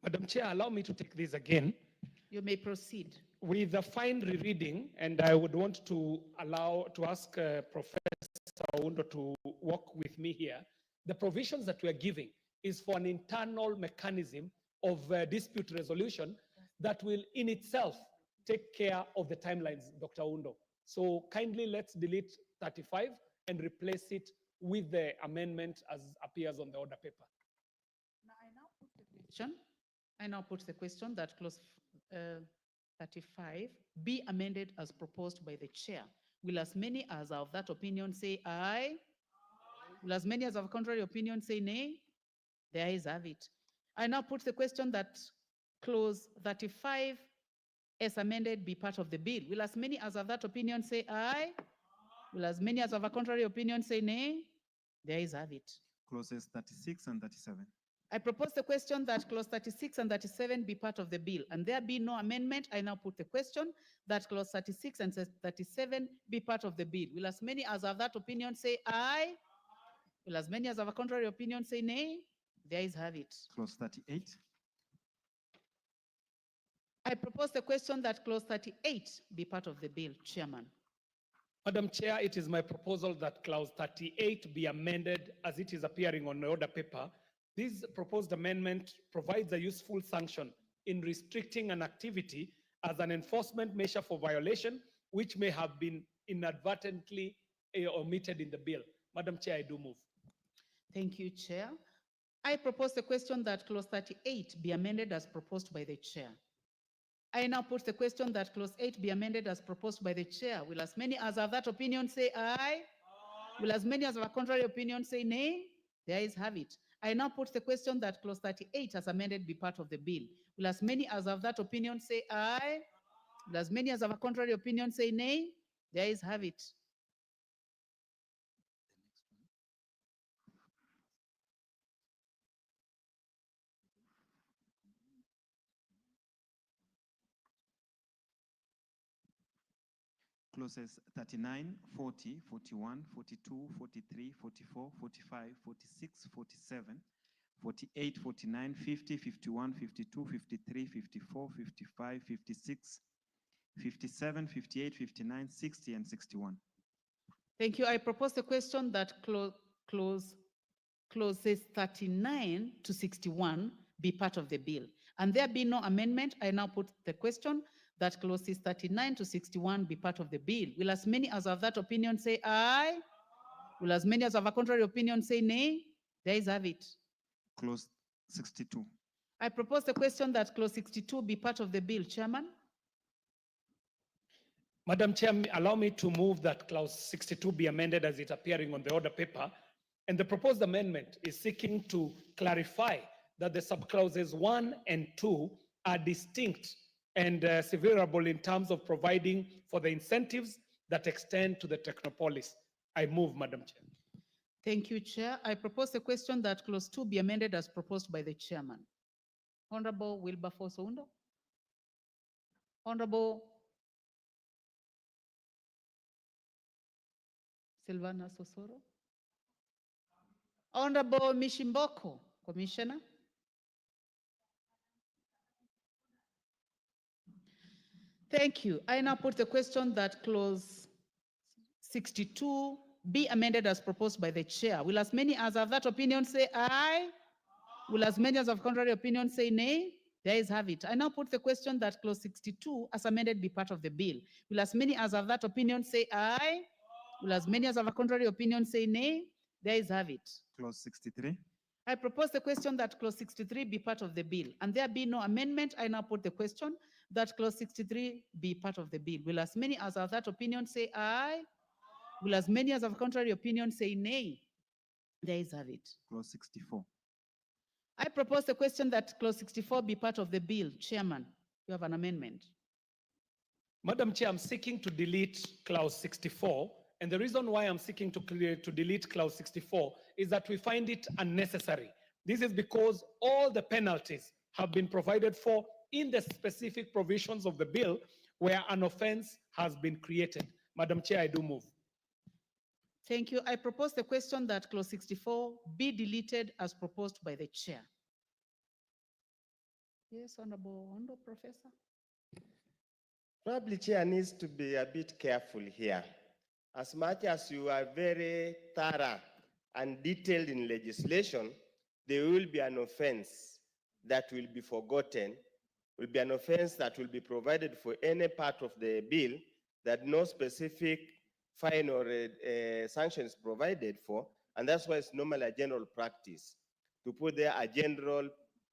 Madam Chair, allow me to take this again. You may proceed. With the fine rereading, and I would want to ask Professor Oundo to work with me here. The provisions that we are giving is for an internal mechanism of dispute resolution that will in itself take care of the timelines, Dr. Oundo. So kindly let's delete 35 and replace it with the amendment as appears on the order paper. I now put the question that clause 35 be amended as proposed by the chair. Will as many as are of that opinion say aye? Will as many as have a contrary opinion say nay? The ayes have it. I now put the question that clause 35 as amended be part of the bill. Will as many as have that opinion say aye? Will as many as have a contrary opinion say nay? The ayes have it. Clauses 36 and 37. I propose the question that clause 36 and 37 be part of the bill, and there be no amendment. I now put the question that clause 36 and 37 be part of the bill. Will as many as have that opinion say aye? Will as many as have a contrary opinion say nay? The ayes have it. Clause 38. I propose the question that clause 38 be part of the bill, Chairman. Madam Chair, it is my proposal that clause 38 be amended as it is appearing on the order paper. This proposed amendment provides a useful sanction in restricting an activity as an enforcement measure for violation, which may have been inadvertently omitted in the bill. Madam Chair, I do move. Thank you, Chair. I propose the question that clause 38 be amended as proposed by the chair. I now put the question that clause 8 be amended as proposed by the chair. Will as many as have that opinion say aye? Will as many as have a contrary opinion say nay? The ayes have it. I now put the question that clause 38 as amended be part of the bill. Will as many as have that opinion say aye? Will as many as have a contrary opinion say nay? The ayes have it. Clauses 39, 40, 41, 42, 43, 44, 45, 46, 47, 48, 49, 50, 51, 52, 53, 54, 55, 56, 57, 58, 59, 60, and 61. Thank you. I propose the question that clauses 39 to 61 be part of the bill. And there be no amendment, I now put the question that clauses 39 to 61 be part of the bill. Will as many as have that opinion say aye? Will as many as have a contrary opinion say nay? The ayes have it. Clause 62. I propose the question that clause 62 be part of the bill, Chairman. Madam Chair, allow me to move that clause 62 be amended as it appearing on the order paper. And the proposed amendment is seeking to clarify that the subclauses 1 and 2 are distinct and severable in terms of providing for the incentives that extend to the technopolis. I move, Madam Chair. Thank you, Chair. I propose the question that clause 2 be amended as proposed by the chairman. Honorable Wilberforce Oundo. Honorable Silvana Sosoro. Honorable Mishimboko, Commissioner. Thank you. I now put the question that clause 62 be amended as proposed by the chair. Will as many as have that opinion say aye? Will as many as have contrary opinion say nay? There is have it. I now put the question that clause 62 as amended be part of the bill. Will as many as have that opinion say aye? Will as many as have a contrary opinion say nay? There is have it. Clause 63. I propose the question that clause 63 be part of the bill, and there be no amendment. I now put the question that clause 63 be part of the bill. Will as many as have that opinion say aye? Will as many as have contrary opinion say nay? There is have it. Clause 64. I propose the question that clause 64 be part of the bill. Chairman, you have an amendment. Madam Chair, I'm seeking to delete clause 64. And the reason why I'm seeking to delete clause 64 is that we find it unnecessary. This is because all the penalties have been provided for in the specific provisions of the bill where an offense has been created. Madam Chair, I do move. Thank you. I propose the question that clause 64 be deleted as proposed by the chair. Yes, Honorable Professor. Probably chair needs to be a bit careful here. As much as you are very thorough and detailed in legislation, there will be an offense that will be forgotten, will be an offense that will be provided for any part of the bill that no specific fine or sanction is provided for, and that's why it's normally a general practice to put there a general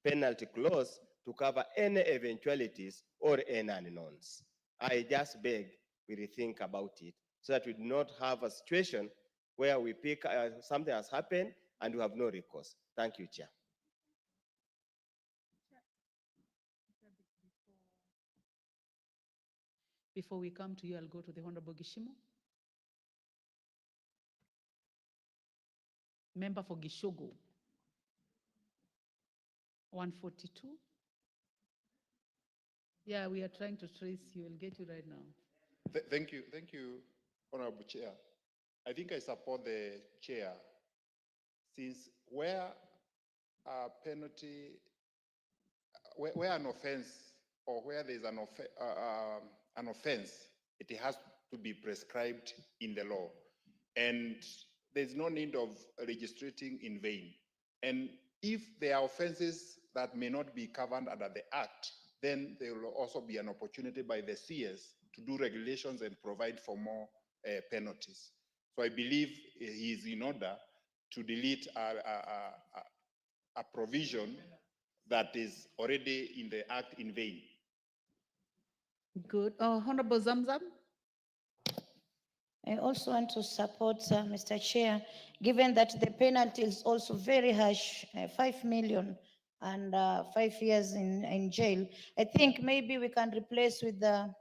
penalty clause to cover any eventualities or any unknowns. I just beg we rethink about it so that we do not have a situation where we pick something has happened and we have no recourse. Thank you, Chair. Before we come to you, I'll go to the Honorable Gishimo. Member for Gishogo. 142. Yeah, we are trying to trace you. We'll get you right now. Thank you, Honorable Chair. I think I support the chair since where a penalty, where an offense or where there's an offense, it has to be prescribed in the law. And there's no need of legislating in vain. And if there are offenses that may not be covered under the Act, then there will also be an opportunity by the CS to do regulations and provide for more penalties. So I believe he is in order to delete a provision that is already in the Act in vain. Good. Honorable Zamzam. I also want to support Mr. Chair, given that the penalty is also very harsh, 5 million and 5 years in jail. I think maybe we can replace with the,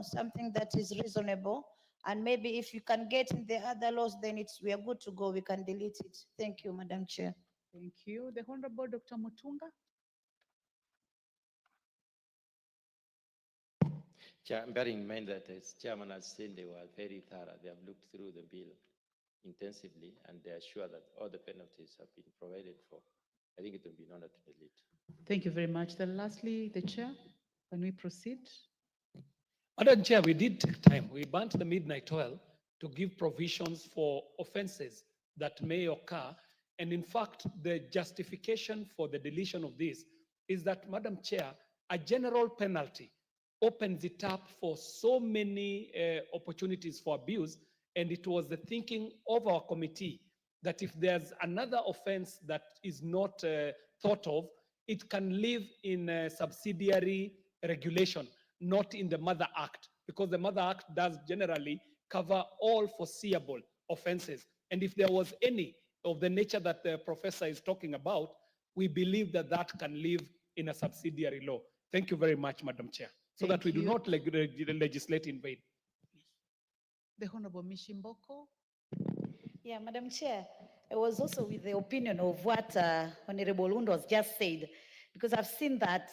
something that is reasonable. And maybe if you can get in the other laws, then we are good to go. We can delete it. Thank you, Madam Chair. Thank you. The Honorable Dr. Mutunga. Chair, bearing in mind that as Chairman has said, they were very thorough. They have looked through the bill intensively, and they are sure that all the penalties have been provided for. I think it will be in order to delete. Thank you very much. Then lastly, the chair, can we proceed? Madam Chair, we did take time. We burnt the midnight oil to give provisions for offenses that may occur. And in fact, the justification for the deletion of this is that, Madam Chair, a general penalty opens it up for so many opportunities for abuse. And it was the thinking of our committee that if there's another offense that is not thought of, it can live in a subsidiary regulation, not in the Mother Act, because the Mother Act does generally cover all foreseeable offenses. And if there was any of the nature that the professor is talking about, we believe that that can live in a subsidiary law. Thank you very much, Madam Chair, so that we do not legislate in vain. The Honorable Mishimboko. Yeah, Madam Chair, I was also with the opinion of what Honorable Undo has just said, because I've seen that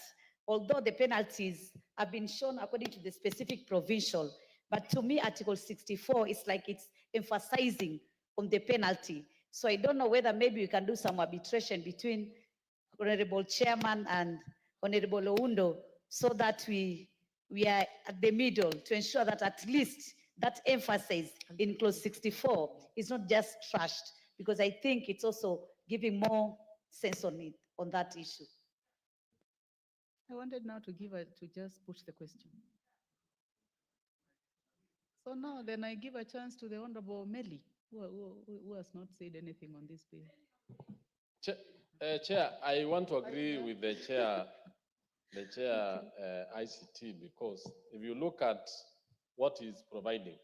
although the penalties have been shown according to the specific provincial, but to me, Article 64 is like it's emphasizing on the penalty. So I don't know whether maybe we can do some arbitration between Honorable Chairman and Honorable Oundo so that we we are at the middle to ensure that at least that emphasis in clause 64 is not just trashed, because I think it's also giving more sense on it, on that issue. I wanted now to just put the question. So now then I give a chance to the Honorable Meli, who has not said anything on this bill. Chair, I want to agree with the chair, ICT, because if you look at what is providing,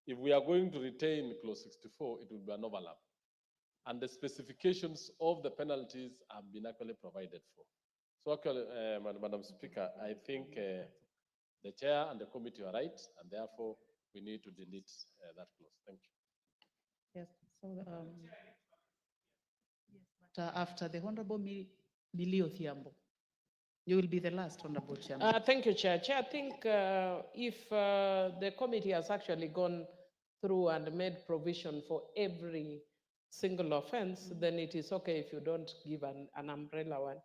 if we are going to retain clause 64, it will be an overlap. And the specifications of the penalties have been actually provided for. So actually, Madam Speaker, I think the chair and the committee are right, and therefore we need to delete that clause. Thank you. Yes, so after the Honorable Millie Thiambo, you will be the last, Honorable Chairman. Thank you, Chair. Chair, I think if the committee has actually gone through and made provision for every single offense, then it is okay if you don't give an umbrella one.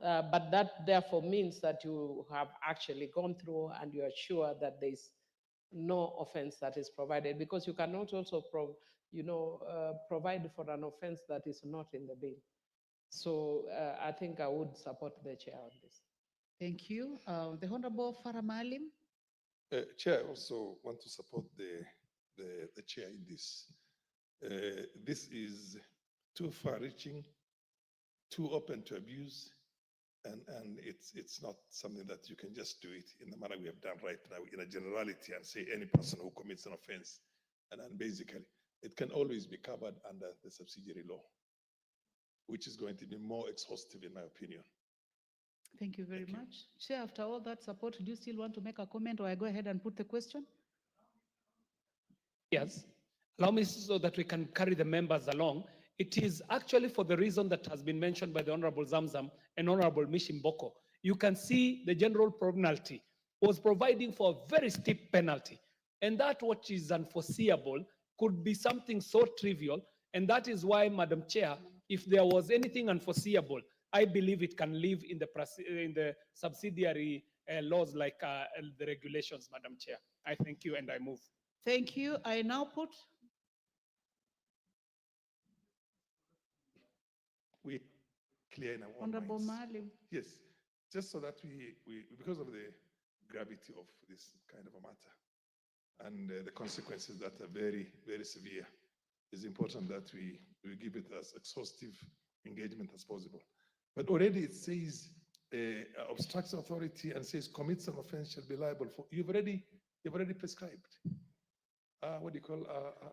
But that therefore means that you have actually gone through and you are sure that there is no offense that is provided, because you cannot also provide for an offense that is not in the bill. So I think I would support the chair on this. Thank you. The Honorable Farah Maalim. Chair, I also want to support the chair in this. This is too far-reaching, too open to abuse, and it's not something that you can just do it in the manner we have done right now in a generality and say any person who commits an offense. And basically, it can always be covered under the subsidiary law, which is going to be more exhaustive in my opinion. Thank you very much. Chair, after all that support, do you still want to make a comment, or I go ahead and put the question? Yes. Allow me so that we can carry the members along. It is actually for the reason that has been mentioned by the Honorable Zamzam and Honorable Mishimboko. You can see the general penalty was providing for a very steep penalty. And that what is unforeseeable could be something so trivial. And that is why, Madam Chair, if there was anything unforeseeable, I believe it can live in the subsidiary laws like the regulations, Madam Chair. I thank you and I move. Thank you. I now put. We clear in our own Honorable minds. Maalim. Yes, just so that we because of the gravity of this kind of a matter and the consequences that are very, very severe, it's important that we give it as exhaustive engagement as possible. But already it says obstructs authority and says commits an offense shall be liable for. You've already prescribed what do you call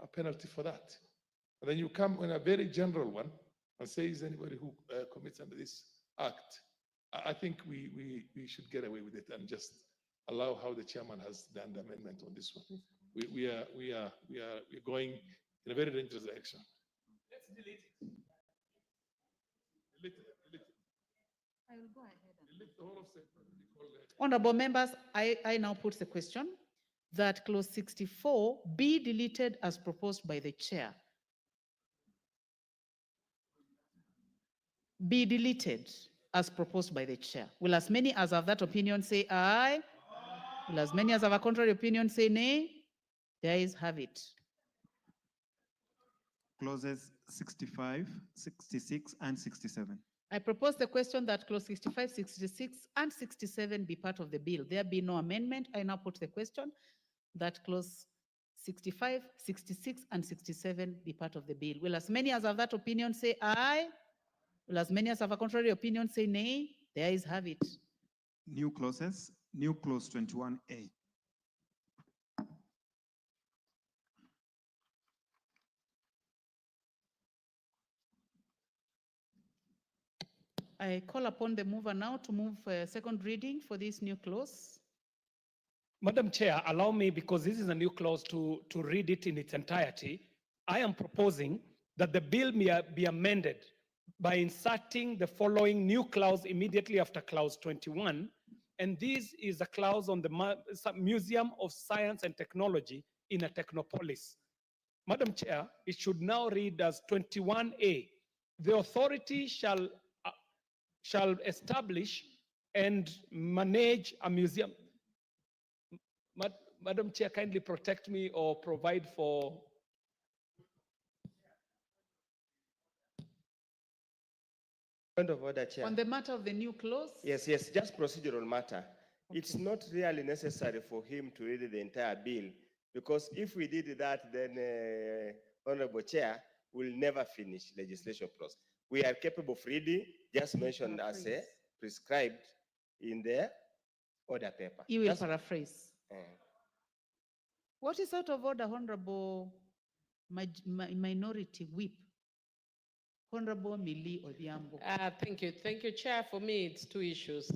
a penalty for that. And then you come on a very general one and says anybody who commits under this act. I think we should get away with it and just allow how the chairman has done the amendment on this one. We are going in a very dangerous direction. Let's delete it. Delete it. I will go ahead. Delete the whole of Honorable members, I now put the question that clause 64 be deleted as proposed by the chair. Be deleted as proposed by the chair. Will as many as have that opinion say aye? Will as many as have a contrary opinion say nay? The ayes have it. Clauses 65, 66, and 67. I propose the question that clause 65, 66, and 67 be part of the bill. There be no amendment. I now put the question that clause 65, 66, and 67 be part of the bill. Will as many as have that opinion say aye? Will as many as have a contrary opinion say nay? The ayes have it. New clauses, new clause 21A. I call upon the mover now to move second reading for this new clause. Madam Chair, allow me, because this is a new clause, to read it in its entirety. I am proposing that the bill may be amended by inserting the following new clause immediately after clause 21. And this is a clause on the Museum of Science and Technology in a Technopolis. Madam Chair, it should now read as 21A. The authority shall establish and manage a museum. Madam Chair, kindly protect me or provide for. Point of order, Chair. On the matter of the new clause? Yes, just procedural matter. It's not really necessary for him to read the entire bill, because if we did that, then Honorable Chair will never finish legislation process. We are capable of reading, just mentioned as a prescribed in the order paper. You will That's- paraphrase. What is out of order, Honorable Minority Whip? Honorable Millie Odhiambo. Thank you, Chair. For me, it's two issues.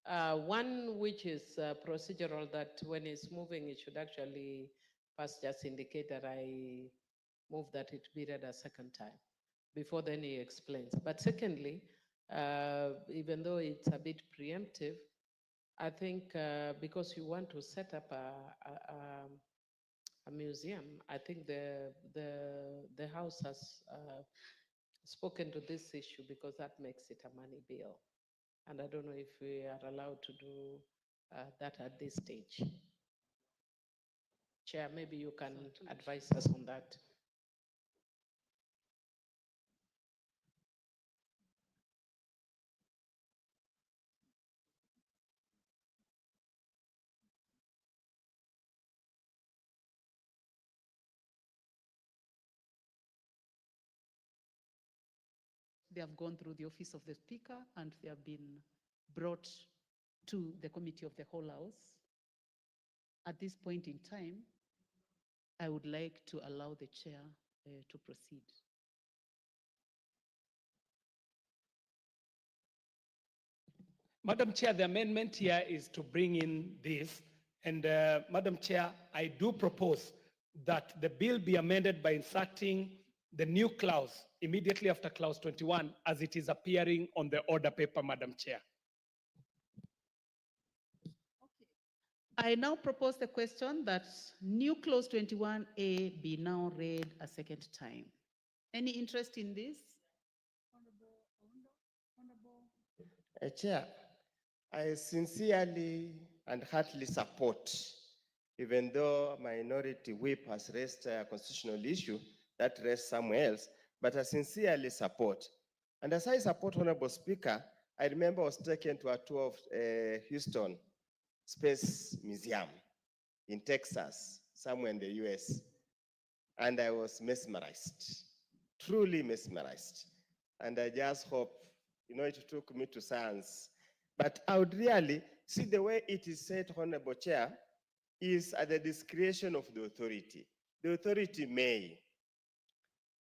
One which is procedural, that when it's moving, it should actually first just indicate that I move that it be read a second time. Before then he explains. But secondly, even though it's a bit preemptive, I think because you want to set up a museum, I think the House has spoken to this issue, because that makes it a money bill. And I don't know if we are allowed to do that at this stage. Chair, maybe you can advise us on that. They have gone through the office of the Speaker and they have been brought to the Committee of the Whole House. At this point in time, I would like to allow the Chair to proceed. Madam Chair, the amendment here is to bring in this. And Madam Chair, I do propose that the bill be amended by inserting the new clause immediately after clause 21 as it is appearing on the order paper, Madam Chair. I now propose the question that new clause 21A be now read a second time. Any interest in this? Chair, I sincerely and heartily support, even though Minority Whip has raised a constitutional issue that rests somewhere else, but I sincerely support. And as I support, Honorable Speaker, I remember I was taken to a tour of Houston Space Museum in Texas, somewhere in the US, and I was mesmerized, truly mesmerized. And I just hope, it took me to science, but I would really see the way it is said, Honorable Chair, is at the discretion of the authority. The authority may.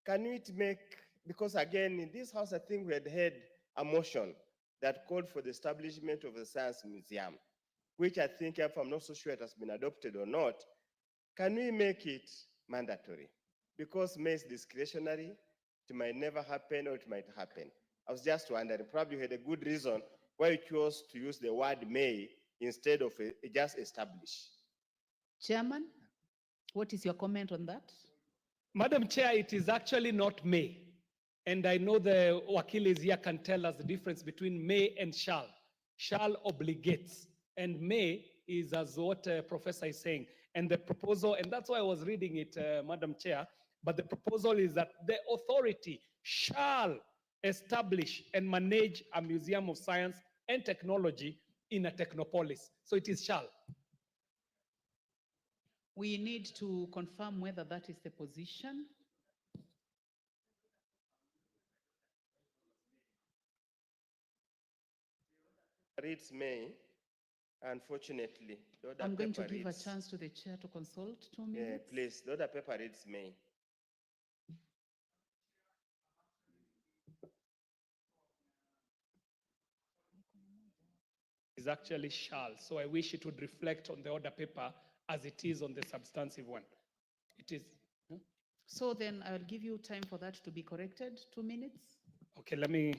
Can it make, because again, in this House, I think we had a motion that called for the establishment of a science museum, which I think, if I'm not so sure it has been adopted or not, can we make it mandatory? Because may is discretionary, it might never happen or it might happen. I was just wondering, probably you had a good reason why you chose to use the word may instead of just establish. Chairman, what is your comment on that? Madam Chair, it is actually not may. And I know the Wakilis here can tell us the difference between may and shall. Shall obligates, and may is as what Professor is saying. And the proposal, and that's why I was reading it, Madam Chair, but the proposal is that the authority shall establish and manage a museum of science and technology in a technopolis. So it is shall. We need to confirm whether that is the position. Reads may, unfortunately. I'm going to give a chance to the chair to consult 2 minutes. Yeah, please, the other paper reads may. Is actually shall. So I wish it would reflect on the order paper as it is on the substantive one. It is. So then I'll give you time for that to be corrected, 2 minutes. Okay, let me.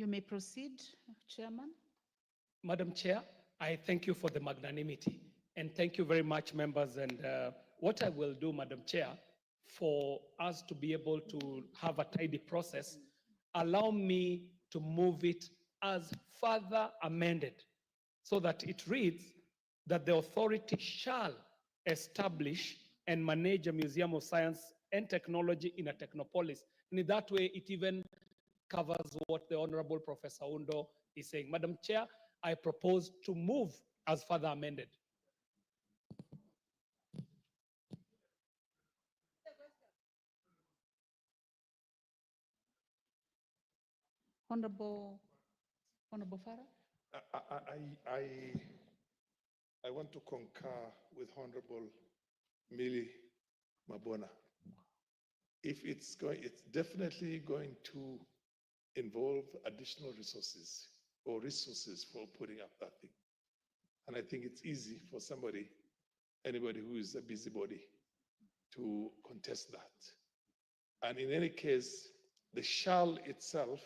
You may proceed, Chairman. Madam Chair, I thank you for the magnanimity and thank you very much, members. And what I will do, Madam Chair, for us to be able to have a tidy process, allow me to move it as further amended so that it reads that the authority shall establish and manage a museum of science and technology in a technopolis. And in that way, it even covers what the Honorable Professor Undo is saying. Madam Chair, I propose to move as further amended. Honorable Farah? I want to concur with Honorable Millie Mabona. If it's definitely going to involve additional resources or resources for putting up that thing. And I think it's easy for anybody who is a busybody to contest that. And in any case, the shall itself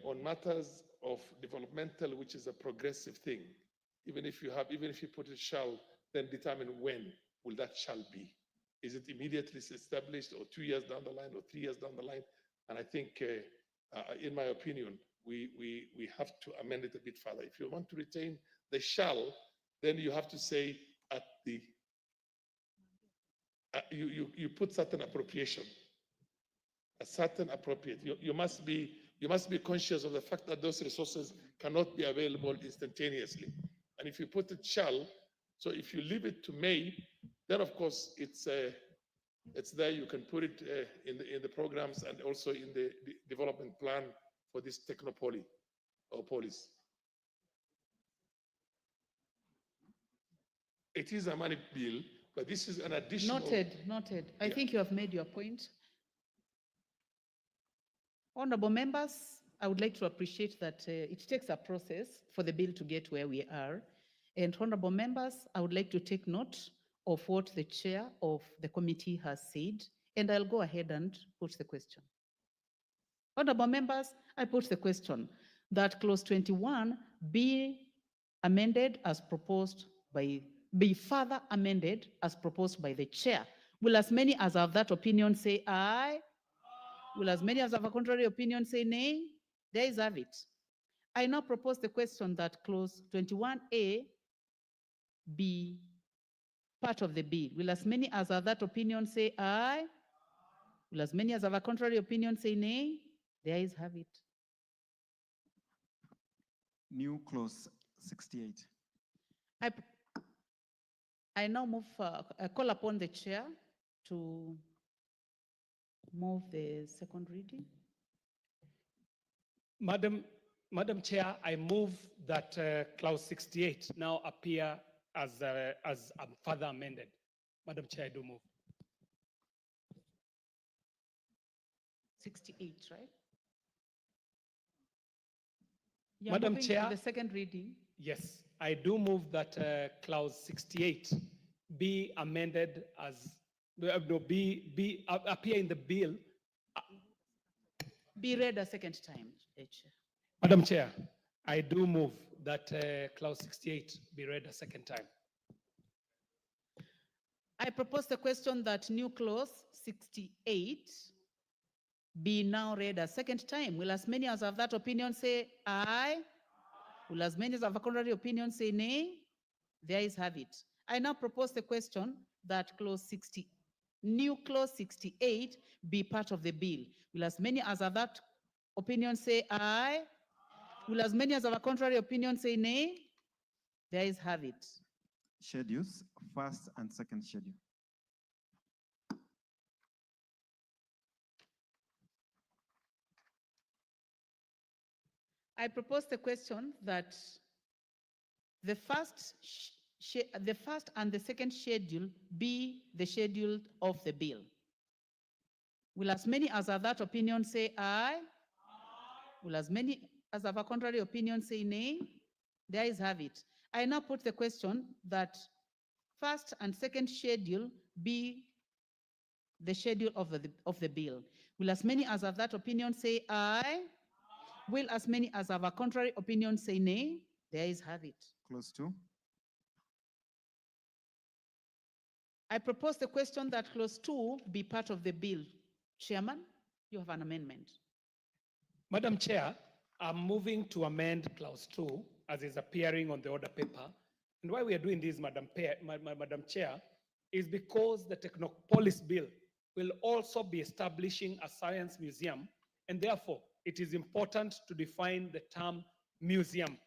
on matters of developmental, which is a progressive thing, even if you put it shall, then determine when will that shall be. Is it immediately established or 2 years down the line or 3 years down the line? And I think, in my opinion, we have to amend it a bit further. If you want to retain the shall, then you have to say at the, you put certain appropriation, a certain appropriate. You must be conscious of the fact that those resources cannot be available instantaneously. And if you put it shall, so if you leave it to May, then of course it's there. You can put it in the programs and also in the development plan for this technopoly or polis. It is a money bill, but this is an additional. Noted. I think you have made your point. Honorable members, I would like to appreciate that it takes a process for the bill to get where we are. And honorable members, I would like to take note of what the chair of the committee has said, and I'll go ahead and put the question. Honorable members, I put the question that clause 21 be amended as proposed be further amended as proposed by the chair. Will as many as have that opinion say aye? Will as many as have a contrary opinion say nay? There is have it. I now propose the question that clause 21A be part of the bill. Will as many as have that opinion say aye? Will as many as have a contrary opinion say nay? There is have it. New clause 68. I now move, call upon the chair to move the second reading. Madam Chair, I move that clause 68 now appear as further amended. Madam Chair, I do move. 68, right? Madam Chair, the second reading. Yes, I do move that clause 68 be amended as appear in the bill. Be read a second time, Chair. Madam Chair, I do move that clause 68 be read a second time. I propose the question that new clause 68 be now read a second time. Will as many as have that opinion say aye? Will as many as have a contrary opinion say nay? There is have it. I now propose the question that new clause 68 be part of the bill. Will as many as have that opinion say aye? Will as many as have a contrary opinion say nay? There is have it. Schedules, first and second schedule. I propose the question that the first and the second schedule be the schedule of the bill. Will as many as have that opinion say aye? Will as many as have a contrary opinion say nay? There is have it. I now put the question that first and second schedule be the schedule of the bill. Will as many as have that opinion say aye? Will as many as have a contrary opinion say nay? The ayes have it. Clause 2. I propose the question that clause 2 be part of the bill. Chairman, you have an amendment. Madam Chair, I'm moving to amend clause 2 as is appearing on the order paper. And why we are doing this, Madam Chair, is because the Technopolis bill will also be establishing a science museum, and therefore it is important to define the term museum.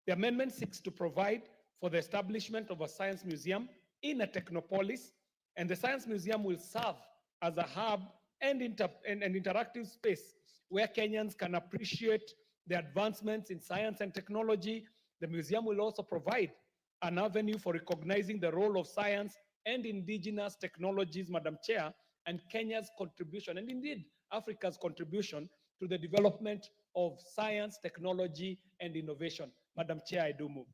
The amendment seeks to provide for the establishment of a science museum in a technopolis, and the science museum will serve as a hub and an interactive space where Kenyans can appreciate the advancements in science and technology. The museum will also provide an avenue for recognizing the role of science and indigenous technologies, Madam Chair, and Kenya's contribution, and indeed Africa's contribution to the development of science, technology, and innovation. Madam Chair, I do move.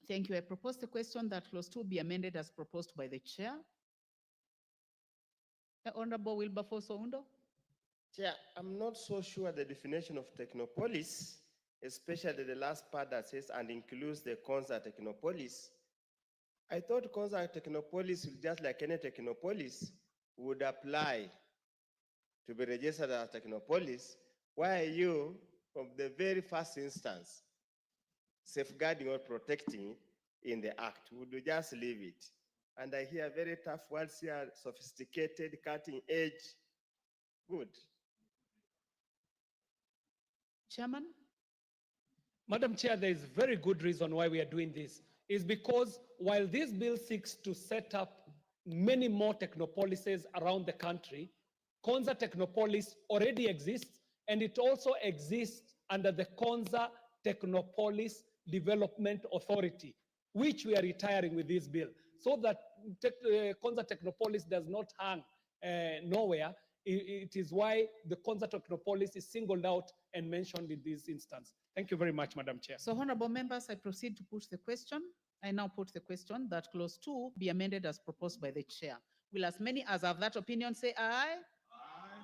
Thank you. I propose the question that clause 2 be amended as proposed by the chair. The Honorable Wilberforce Oundo. Chair, I'm not so sure the definition of technopolis, especially the last part that says and includes the Konza technopolis. I thought Konza technopolis, just like any technopolis, would apply to be registered as technopolis. Why are you, from the very first instance, safeguarding or protecting in the act? Would you just leave it? And I hear very tough words here, sophisticated, cutting edge. Good. Chairman? Madam Chair, there is very good reason why we are doing this. Is because while this bill seeks to set up many more technopolises around the country, Konza Technopolis already exists, and it also exists under the Konza Technopolis Development Authority, which we are retiring with this bill, so that Konza Technopolis does not hang nowhere. It is why the Konza Technopolis is singled out and mentioned in this instance. Thank you very much, Madam Chair. So, honorable members, I proceed to put the question. I now put the question that clause 2 be amended as proposed by the chair. Will as many as have that opinion say aye?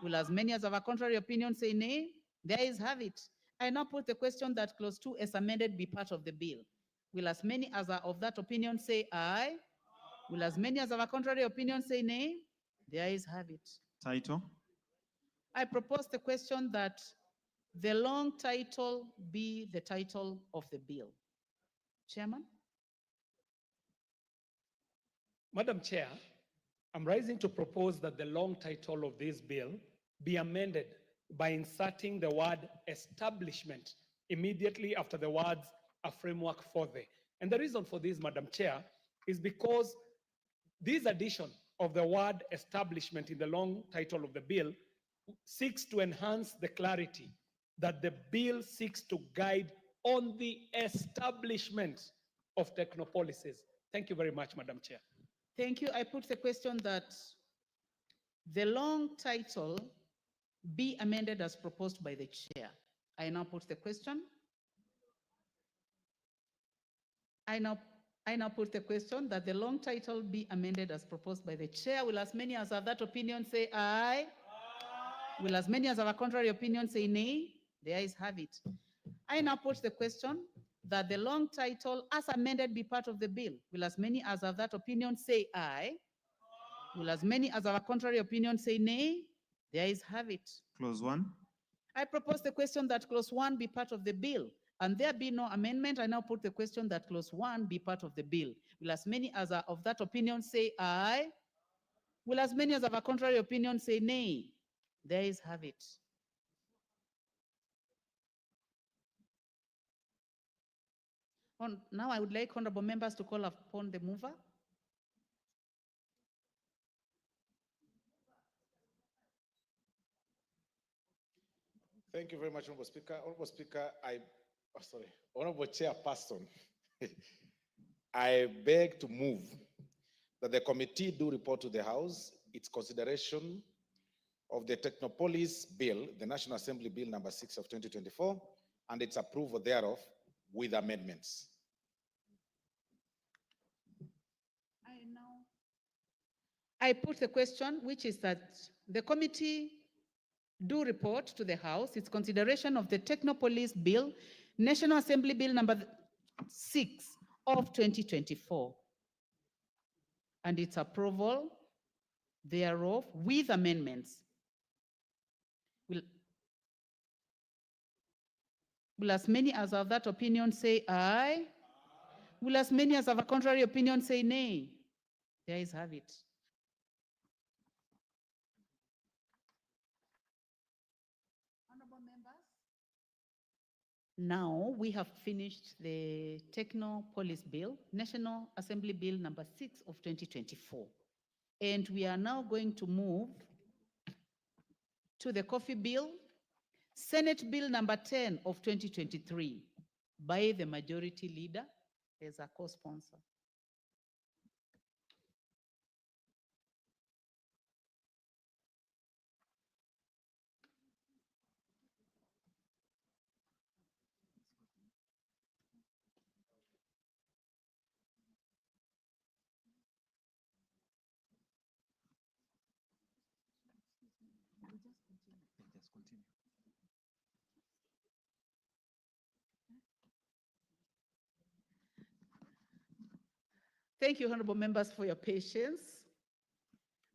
Will as many as have a contrary opinion say nay? The ayes have it. I now put the question that clause 2 as amended be part of the bill. Will as many as are of that opinion say aye? Will as many as have a contrary opinion say nay? The ayes have it. Title. I propose the question that the long title be the title of the bill. Chairman? Madam Chair, I'm rising to propose that the long title of this bill be amended by inserting the word establishment immediately after the words a framework for the. And the reason for this, Madam Chair, is because this addition of the word establishment in the long title of the bill seeks to enhance the clarity that the bill seeks to guide on the establishment of technopolises. Thank you very much, Madam Chair. Thank you. I put the question that the long title be amended as proposed by the chair. I now put the question. I now put the question that the long title be amended as proposed by the chair. Will as many as have that opinion say aye? Aye. Will as many as have a contrary opinion say nay? The ayes have it. I now put the question that the long title as amended be part of the bill. Will as many as have that opinion say aye? Will as many as have a contrary opinion say nay? The ayes have it. Clause 1. I propose the question that clause 1 be part of the bill, and there be no amendment. I now put the question that clause 1 be part of the bill. Will as many as are of that opinion say aye? Will as many as have a contrary opinion say nay? The ayes have it. Now I would like honorable members to call upon the mover. Thank you very much, Honorable Speaker. Honorable Speaker, Honorable Chairperson, I beg to move that the committee do report to the House its consideration of the Technopolis Bill, the National Assembly Bill number 6 of 2024, and its approval thereof with amendments. I put the question, which is that the committee do report to the House its consideration of the Technopolis Bill, National Assembly Bill number 6 of 2024, and its approval thereof with amendments. Will as many as have that opinion say aye? Will as many as have a contrary opinion say nay? The ayes have it. Honorable members, now we have finished the Technopolis Bill, National Assembly Bill number 6 of 2024. And we are now going to move to the Coffee Bill, Senate Bill number 10 of 2023 by the Majority Leader as a co-sponsor. Just continue. Thank you, honorable members, for your patience.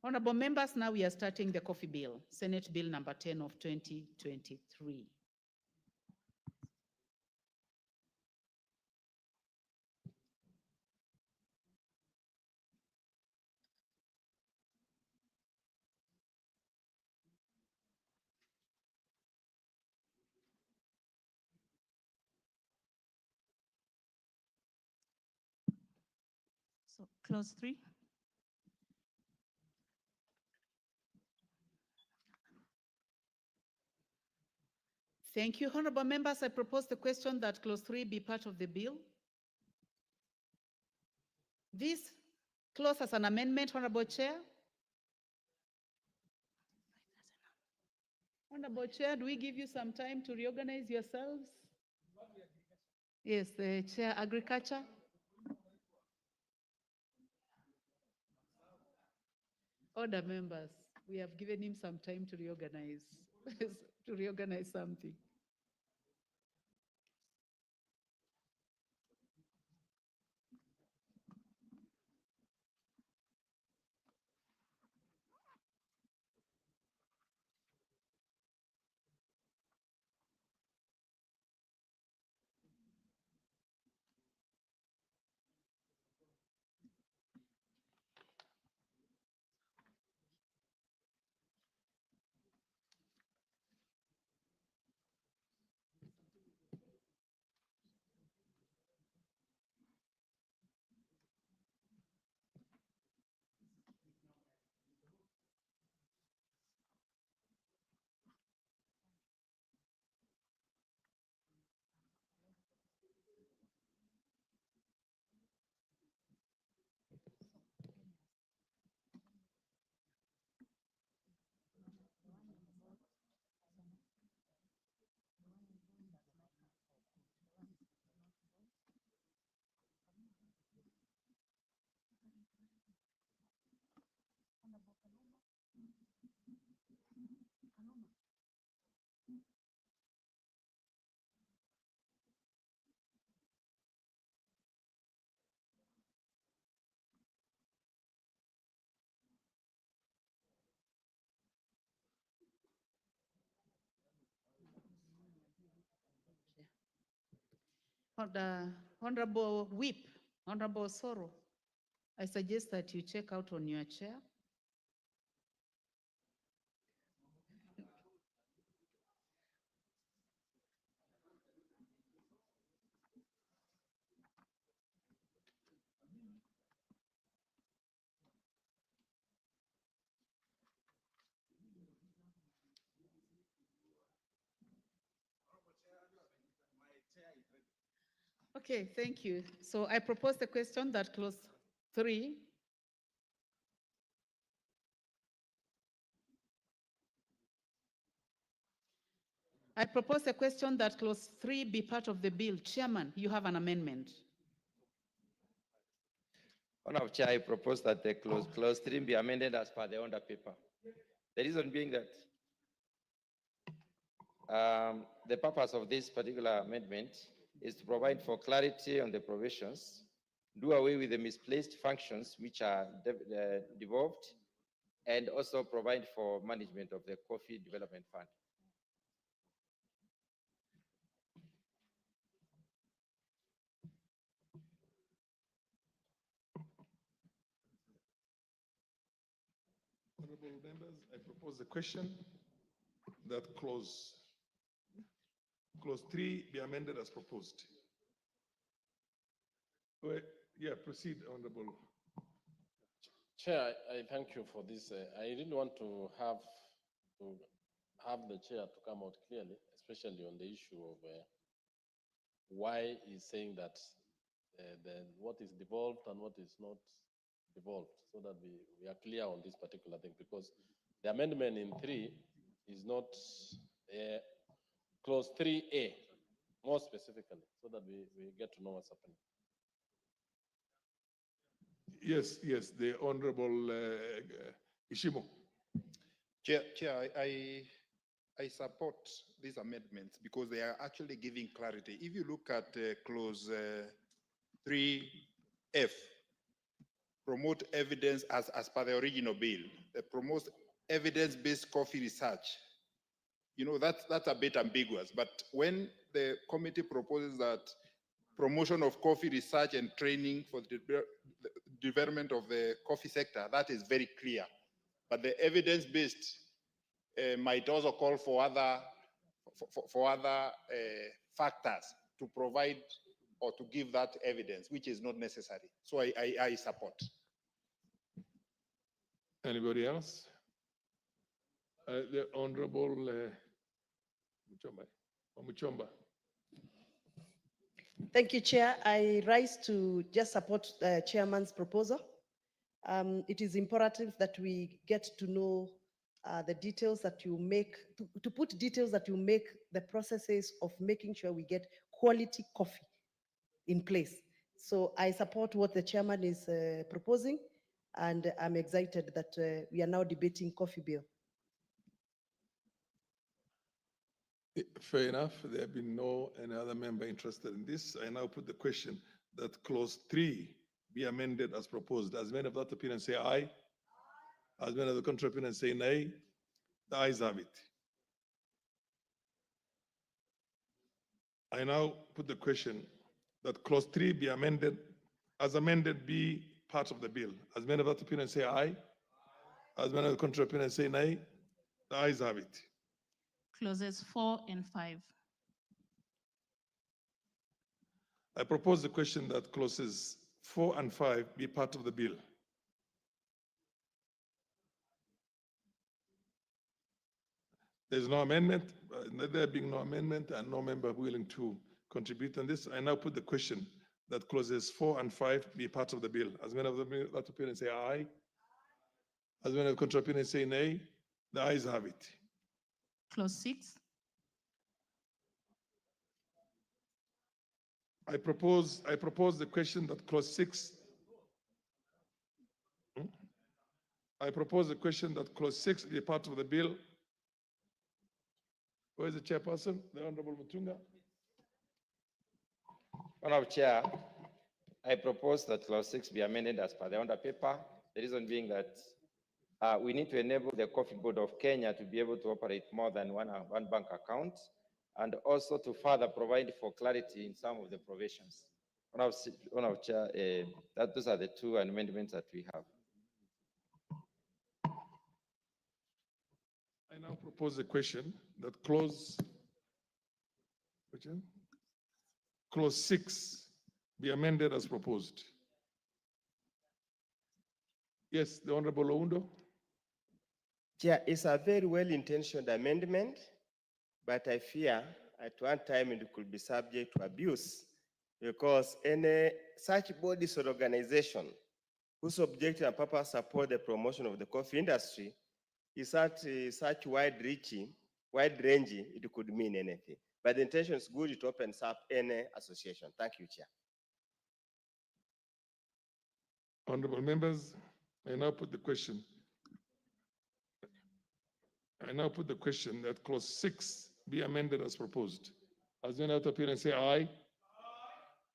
Honorable members, now we are starting the Coffee Bill, Senate Bill number 10 of 2023. So clause 3. Thank you, honorable members. I propose the question that clause 3 be part of the bill. This clause as an amendment, honorable chair. Honorable chair, do we give you some time to reorganize yourselves? Yes, the chair, agriculture. Order, members, we have given him some time to reorganize, to reorganize something. Honorable Whip, Honorable Soro, I suggest that you check out on your chair. Okay, thank you. So I propose the question that clause 3 I propose a question that clause 3 be part of the bill. Chairman, you have an amendment. Honorable Chair, I propose that the clause 3 be amended as per the order paper. The reason being that The purpose of this particular amendment is to provide for clarity on the provisions, do away with the misplaced functions which are devolved, and also provide for management of the Coffee Development Fund. Honorable members, I propose the question that clause 3 be amended as proposed. Yeah, proceed, Honorable. Chair, I thank you for this. I really want to have the chair to come out clearly, especially on the issue of why he's saying that what is devolved and what is not devolved, so that we are clear on this particular thing, because the amendment in 3 is not clause 3A, more specifically, so that we get to know what's happening. Yes, the Honorable Ishimo. Chair, I support these amendments because they are actually giving clarity. If you look at clause 3F, promote evidence as per the original bill, promotes evidence-based coffee research. You know, that's a bit ambiguous, but when the committee proposes that promotion of coffee research and training for the development of the coffee sector, that is very clear. But the evidence-based might also call for other factors to provide or to give that evidence, which is not necessary. So I support. Anybody else? The Honorable Muchomba. Thank you, Chair. I rise to just support the Chairman's proposal. It is imperative that we get to know the details that you make, to put details that you make the processes of making sure we get quality coffee in place. So I support what the Chairman is proposing, and I'm excited that we are now debating coffee bill. Fair enough. There have been any other member interested in this. I now put the question that clause 3 be amended as proposed. As many of that opinion say aye. As many of the contrary opinion say nay. The ayes have it. I now put the question that clause 3 be amended, as amended, be part of the bill. As many of that opinion say aye. As many of the contrary opinion say nay. The ayes have it. Clauses 4 and 5. I propose the question that clauses 4 and 5 be part of the bill. There's no amendment. There being no amendment and no member willing to contribute on this, I now put the question that clauses 4 and 5 be part of the bill. As many of that opinion say aye. As many of the contrary opinion say nay. The ayes have it. Clause 6. I propose the question that clause 6. I propose the question that clause 6 be part of the bill. Where is the chairperson? The Honorable Mutunga. Honorable Chair, I propose that clause 6 be amended as per the under paper. The reason being that we need to enable the Coffee Board of Kenya to be able to operate more than one bank account, and also to further provide for clarity in some of the provisions. Honorable Chair, those are the two amendments that we have. I now propose the question that clause 6 be amended as proposed. Yes, the Honorable Oundo. Chair, it's a very well-intentioned amendment, but I fear at one time it could be subject to abuse, because any such bodies or organization whose objective and purpose support the promotion of the coffee industry is such wide-ranging, it could mean anything. But the intention is good, it opens up any association. Thank you, Chair. Honorable members, I now put the question. I now put the question that clause 6 be amended as proposed. As many out appear and say aye.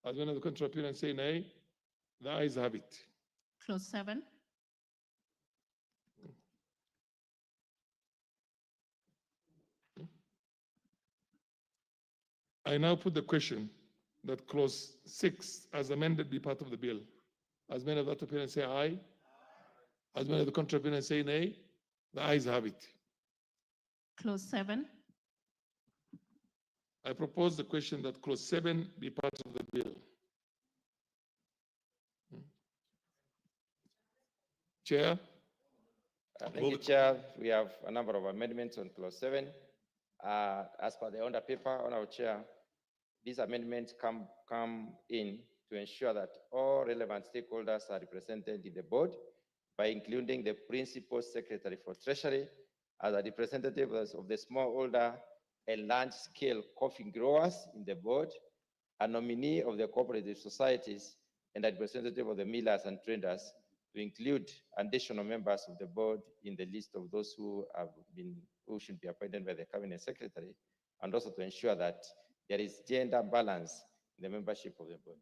As many of the contrary appear and say nay. The ayes have it. Clause 7. I now put the question that clause 6 as amended be part of the bill. As many of that appear and say aye. As many of the contrary appear and say nay. The ayes have it. Clause 7. I propose the question that clause 7 be part of the bill. Chair? Thank you, Chair. We have a number of amendments on clause 7. As per the order paper, Honorable Chair, these amendments come in to ensure that all relevant stakeholders are represented in the board by including the Principal Secretary for Treasury as a representative of the smallholder and large-scale coffee growers in the board, a nominee of the cooperative societies, and a representative of the millers and traders, to include additional members of the board in the list of those who should be appointed by the Cabinet Secretary, and also to ensure that there is gender balance in the membership of the board.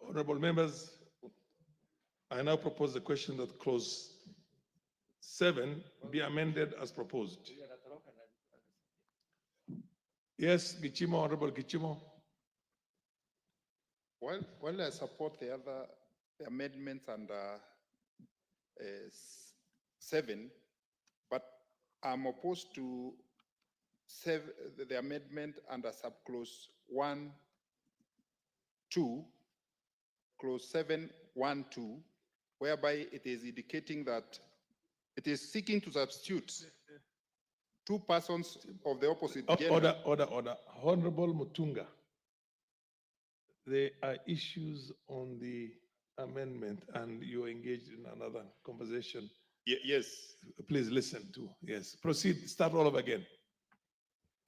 Honorable members, I now propose the question that clause 7 be amended as proposed. Yes, Gichimo, Honorable Gichimo. Well, I support the other amendments under 7, but I'm opposed to the amendment under subclause 1, 2, clause 7, 1, 2, whereby it is indicating that it is seeking to substitute two persons of the opposite gender. Order. Honorable Mutunga, there are issues on the amendment and you're engaged in another conversation. Yes. Please listen to, yes. Proceed, start all over again.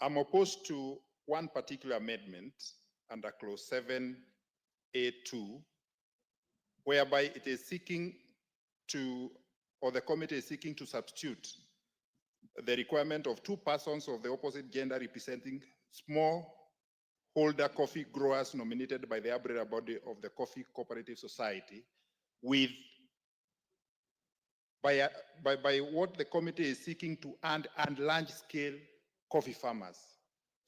I'm opposed to one particular amendment under clause 7A2, whereby it is seeking to, or the committee is seeking to substitute the requirement of two persons of the opposite gender representing smallholder coffee growers nominated by the umbrella body of the Coffee Cooperative Society with by what the committee is seeking to and large-scale coffee farmers.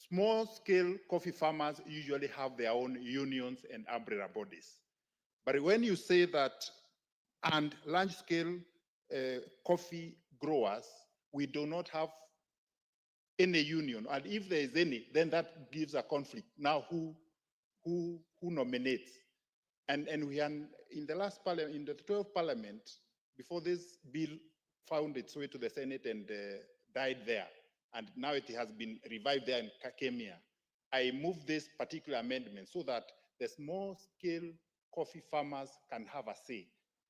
Small-scale coffee farmers usually have their own unions and umbrella bodies. But when you say that and large-scale coffee growers, we do not have any union, and if there is any, then that gives a conflict. Now, who nominates? And we are in the last parliament, in the 12th parliament, before this bill found its way to the Senate and died there, and now it has been revived there in Kakemia, I moved this particular amendment so that the small-scale coffee farmers can have a say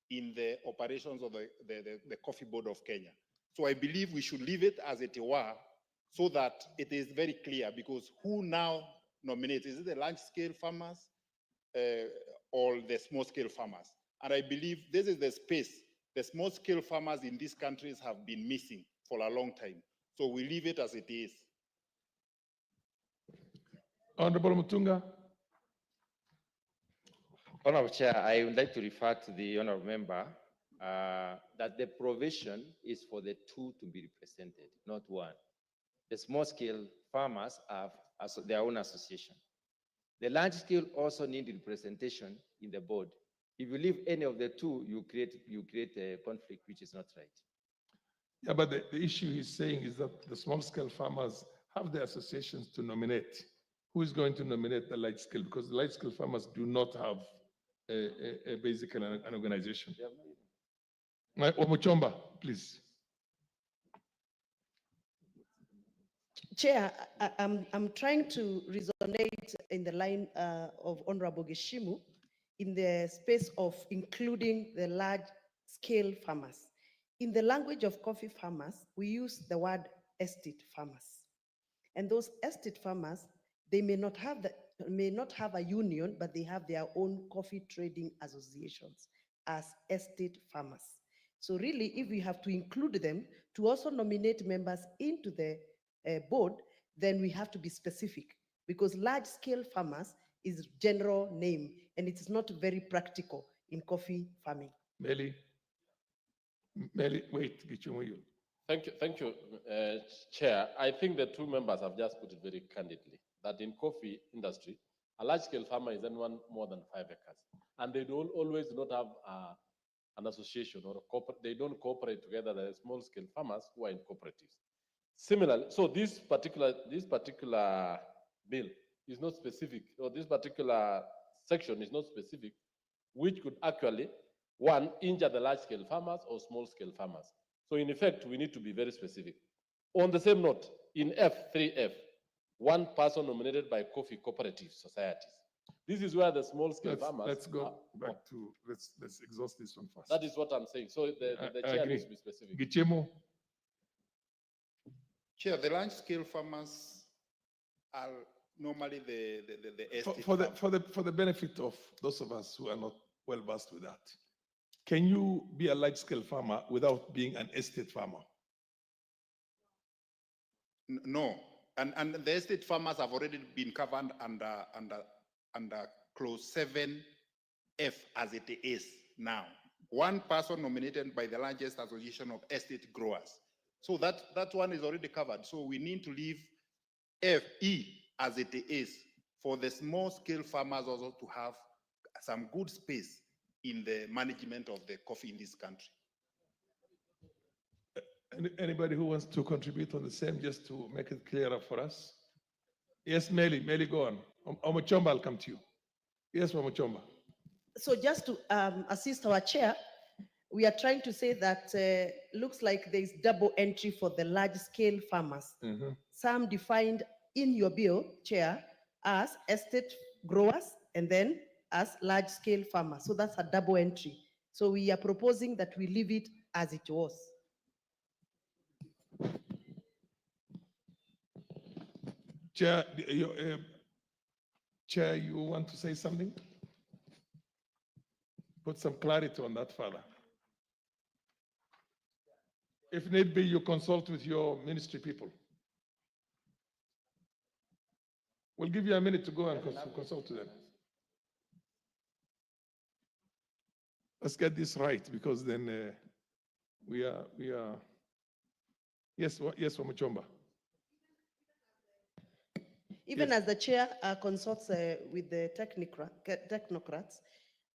in the operations of the Coffee Board of Kenya. So I believe we should leave it as it were, so that it is very clear, because who now nominates? Is it the large-scale farmers or the small-scale farmers? And I believe this is the space the small-scale farmers in these countries have been missing for a long time. So we leave it as it is. Honorable Mutunga. Honorable Chair, I would like to refer to the honorable member that the provision is for the two to be represented, not one. The small-scale farmers have their own association. The large-scale also need representation in the board. If you leave any of the two, you create a conflict, which is not right. Yeah, but the issue he's saying is that the small-scale farmers have their associations to nominate. Who is going to nominate the large-scale? Because the large-scale farmers do not have basically an organization. Omuchomba, please. Chair, I'm trying to resonate in the line of Honorable Geshimu in the space of including the large-scale farmers. In the language of coffee farmers, we use the word estate farmers. And those estate farmers, they may not have a union, but they have their own coffee trading associations as estate farmers. So really, if we have to include them to also nominate members into the board, then we have to be specific, because large-scale farmers is general name, and it is not very practical in coffee farming. Meli, wait, Gichumuyu. Thank you, Chair. I think the two members have just put it very candidly that in coffee industry, a large-scale farmer is anyone more than 5 acres, and they don't always do not have an association or they don't cooperate together. There are small-scale farmers who are in cooperatives. Similarly, so this particular bill is not specific, or this particular section is not specific, which could actually, one, injure the large-scale farmers or small-scale farmers. So in effect, we need to be very specific. On the same note, in F3F, one person nominated by coffee cooperative societies. This is where the small-scale farmers. Let's go back to, let's exhaust this one first. That is what I'm saying. So the chair needs to be specific. Gichemo. Chair, the large-scale farmers are normally the estate For the benefit of those of us who are not well versed with that, can you be a large-scale farmer without being an estate farmer? No, and the estate farmers have already been covered under clause 7F as it is now. One person nominated by the largest association of estate growers. So that one is already covered. So we need to leave FE as it is for the small scale farmers also to have some good space in the management of the coffee in this country. Anybody who wants to contribute on the same, just to make it clearer for us? Yes, Meli, go on. Omochomba, I'll come to you. Yes, Omochomba. So just to assist our chair, we are trying to say that looks like there is double entry for the large-scale farmers. Some defined in your bill, Chair, as estate growers and then as large-scale farmers. So that's a double entry. So we are proposing that we leave it as it was. Chair, Chair, you want to say something? Put some clarity on that, Father. If need be, you consult with your ministry people. We'll give you a minute to go and consult with them. Let's get this right, because then we are. Yes, Wamuchomba. Even as the chair consults with the technocrats,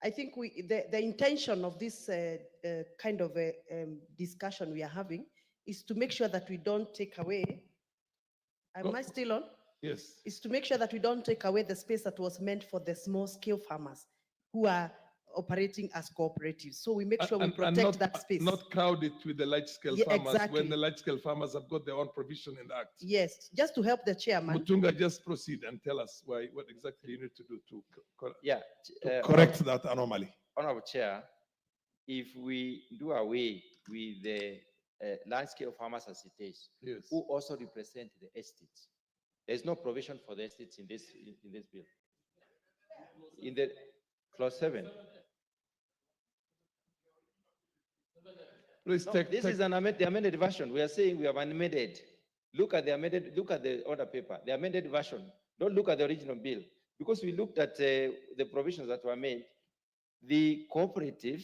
I think the intention of this kind of a discussion we are having is to make sure that we don't take away. Am I still on? Yes. Is to make sure that we don't take away the space that was meant for the small scale farmers who are operating as cooperatives. So we make sure we protect that space. Not crowd it with the large scale farmers when the large scale farmers have got their own provision in the act. Yes, just to help the chairman. Mutunga, just proceed and tell us what exactly you need to do to correct that anomaly. Honorable Chair, if we do away with the large-scale farmers as it is, who also represent the estates, there's no provision for the estates in this bill. In the clause 7. Please this is the amended version. We are saying we have amended. Look at the order paper, the amended version. Don't look at the original bill. Because we looked at the provisions that were made, the cooperative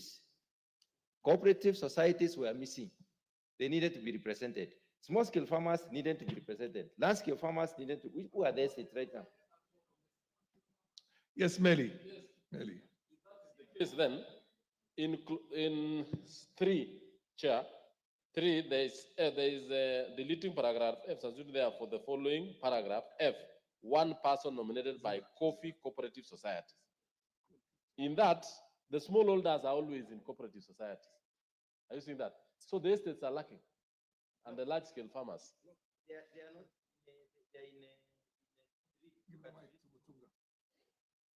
societies were missing. They needed to be represented. Small-scale farmers needed to be represented. Large-scale farmers needed to. Who are the estates right now? Yes, Meli. Meli. Yes, then, in 3, Chair, 3, there is a deleting paragraph F, substituted there for the following paragraph F, one person nominated by coffee cooperative societies. In that, the smallholders are always in cooperative societies. Are you seeing that? So the estates are lacking, and the large-scale farmers. They are not. They are in a.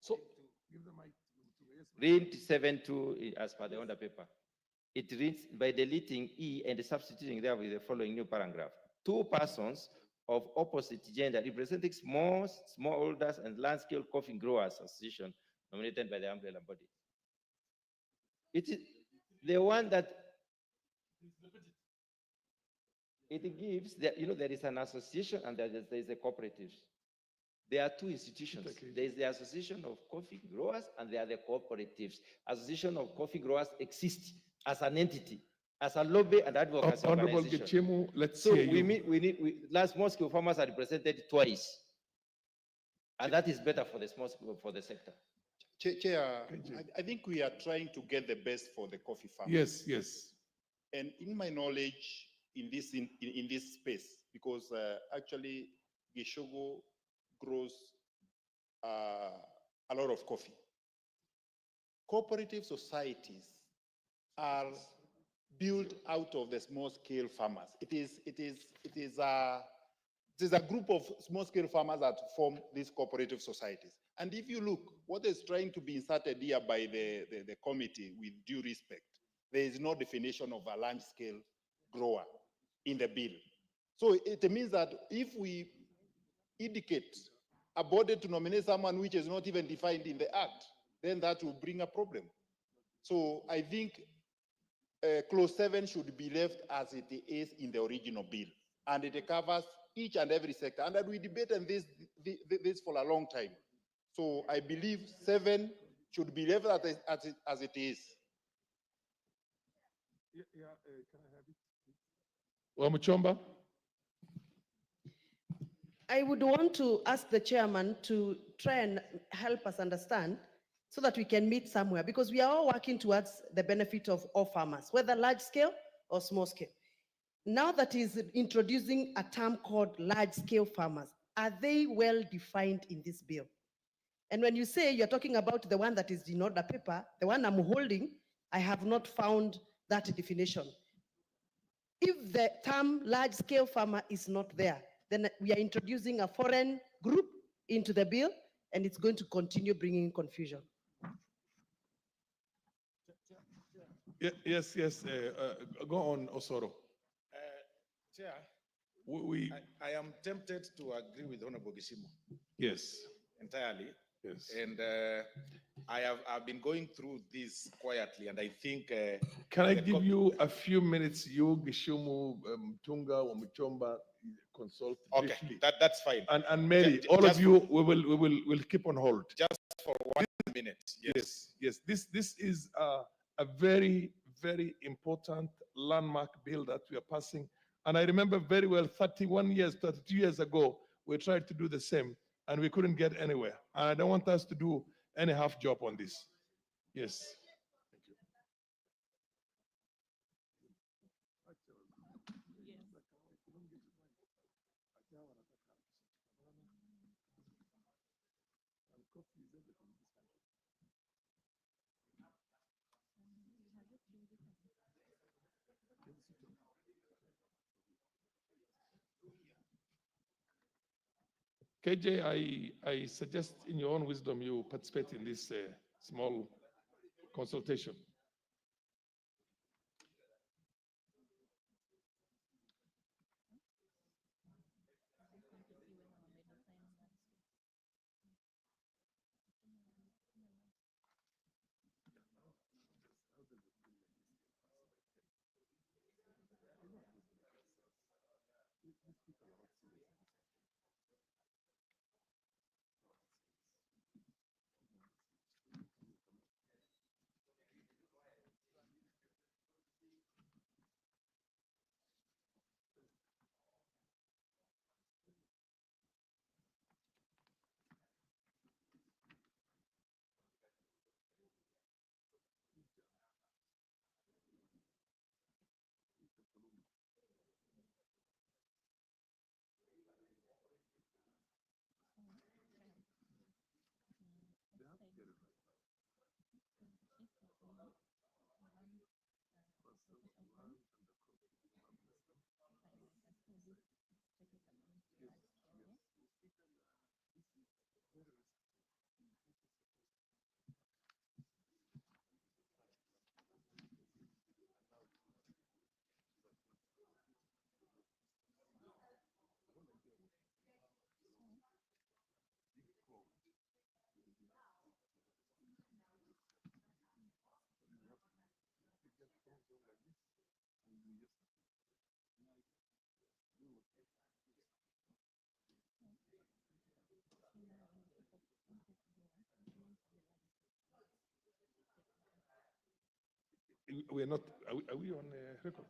So read 7.2 as per the order paper. It reads by deleting E and substituting there with the following new paragraph. 2 persons of opposite gender representing smallholders and large-scale coffee growers association nominated by the umbrella body. It is the one that It gives, there is an association and there is a cooperative. There are two institutions. There is the Association of Coffee Growers and there are the cooperatives. Association of Coffee Growers exists as an entity, as a lobby and advocacy Honorable organization. Gichemu, let's So hear we you. meet, large small scale farmers are represented twice. And that is better for the small scale, for the sector. Chair, I think we are trying to get the best for the coffee farmers. Yes, yes. And in my knowledge in this space, because actually Gishogo grows a lot of coffee. Cooperative societies are built out of the small scale farmers. It is a group of small scale farmers that form these cooperative societies. And if you look, what is trying to be inserted here by the committee, with due respect, there is no definition of a large scale grower in the bill. So it means that if we indicate a body to nominate someone which is not even defined in the act, then that will bring a problem. So I think clause 7 should be left as it is in the original bill, and it covers each and every sector. And we debated this for a long time. So I believe 7 should be left as it is. Can I have it? Wamuchomba? I would want to ask the chairman to try and help us understand so that we can meet somewhere, because we are all working towards the benefit of all farmers, whether large scale or small scale. Now that he's introducing a term called large scale farmers, are they well defined in this bill? And when you say you're talking about the one that is in order paper, the one I'm holding, I have not found that definition. If the term large scale farmer is not there, then we are introducing a foreign group into the bill, and it's going to continue bringing confusion. Yes. Go on, Osoro. Chair, We I am tempted to agree with Honorable Gishimo yes. entirely. Yes. And I've been going through this quietly, and I think. Can I give you a few minutes? You, Gishumu, Tunga, Wamuchomba, consult Okay, briefly. that's fine. And Mary, all of you, we'll keep on hold. Just for 1 minute. Yes. This is a very, very important landmark bill that we are passing. And I remember very well 32 years ago, we tried to do the same and we couldn't get anywhere. And I don't want us to do any half job on this. Yes. KJ, I suggest in your own wisdom you participate in this small consultation. we are not, are we on record?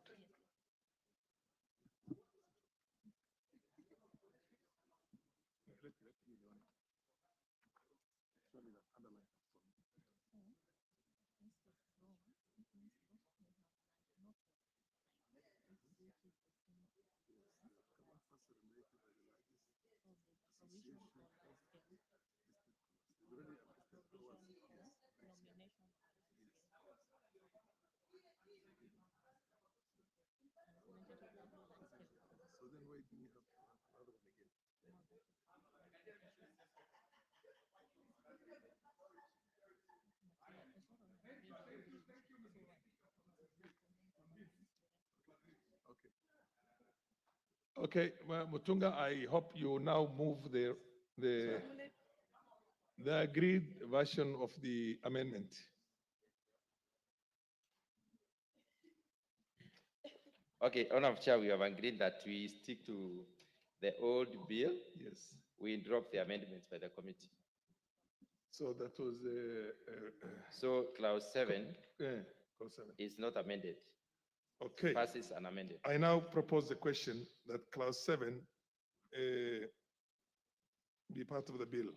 Okay, well, Mutunga, I hope you now move the agreed version of the amendment. Okay, Honorable Chair, we have agreed that we stick to the old bill. Yes. We drop the amendments by the committee. So that was So clause 7 clause 7. is not amended. Okay. Passes unamended. I now propose the question that clause 7 be part of the bill.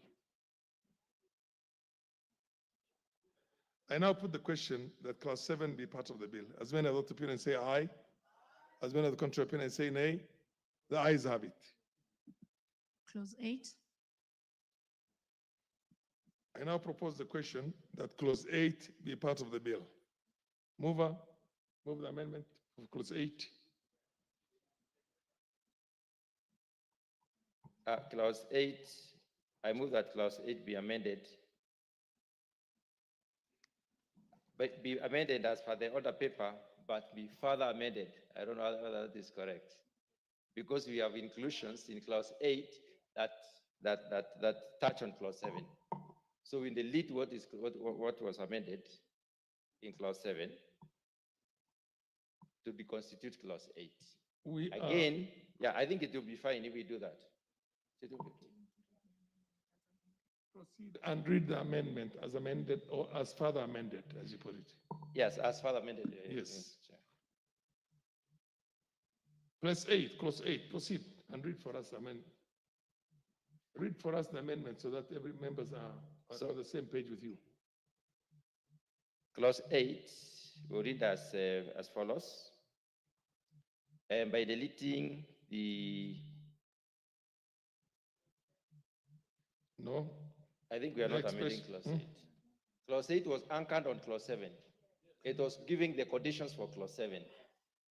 I now put the question that clause 7 be part of the bill. As many of the opinions say aye, as many of the contrary opinions say nay, the ayes have it. Clause 8. I now propose the question that clause 8 be part of the bill. Mover, move the amendment of clause 8. Clause 8, I move that clause 8 be amended. But be amended as per the order paper, but be further amended. I don't know whether that is correct. Because we have inclusions in clause 8 that touch on clause 7. So we delete what was amended in clause 7 to be constitute clause 8. Again, yeah, I think it will be fine if we do that. Proceed and read the amendment as amended or as further amended, as you put it. Yes, as further amended. Yes. Clause 8, proceed and read for us the amendment. Read for us the amendment so that every members are on the same page with you. Clause 8, we read as follows. And by deleting the... No. I think we are not amending clause 8. Clause 8 was anchored on clause 7. It was giving the conditions for clause 7.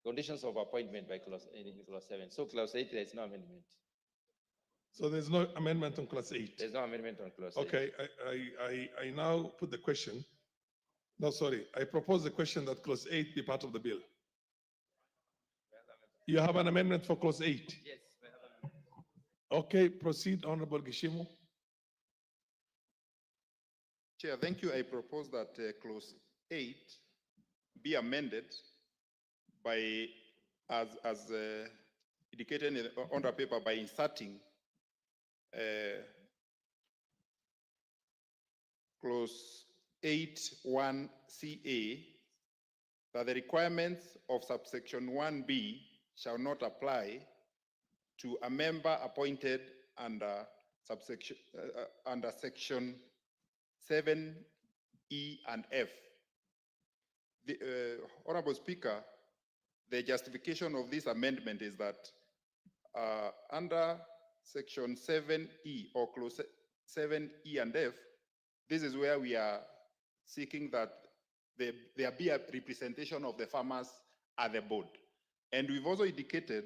Conditions of appointment by clause 7. So clause 8, there is no amendment. So there's no amendment on clause 8? There's no amendment on clause 8. Okay, I now put the question. No, sorry, I propose the question that clause 8 be part of the bill. You have an amendment for clause 8? Yes. Okay, proceed, Honorable Gishimu. Chair, thank you. I propose that clause 8 be amended by, as indicated on the paper, by inserting clause 8(1)(ca), that the requirements of subsection 1B shall not apply to a member appointed under subsection under section 7E and F. The Honorable Speaker, the justification of this amendment is that under section 7E or clause 7E and F, this is where we are seeking that there be a representation of the farmers at the board. And we've also indicated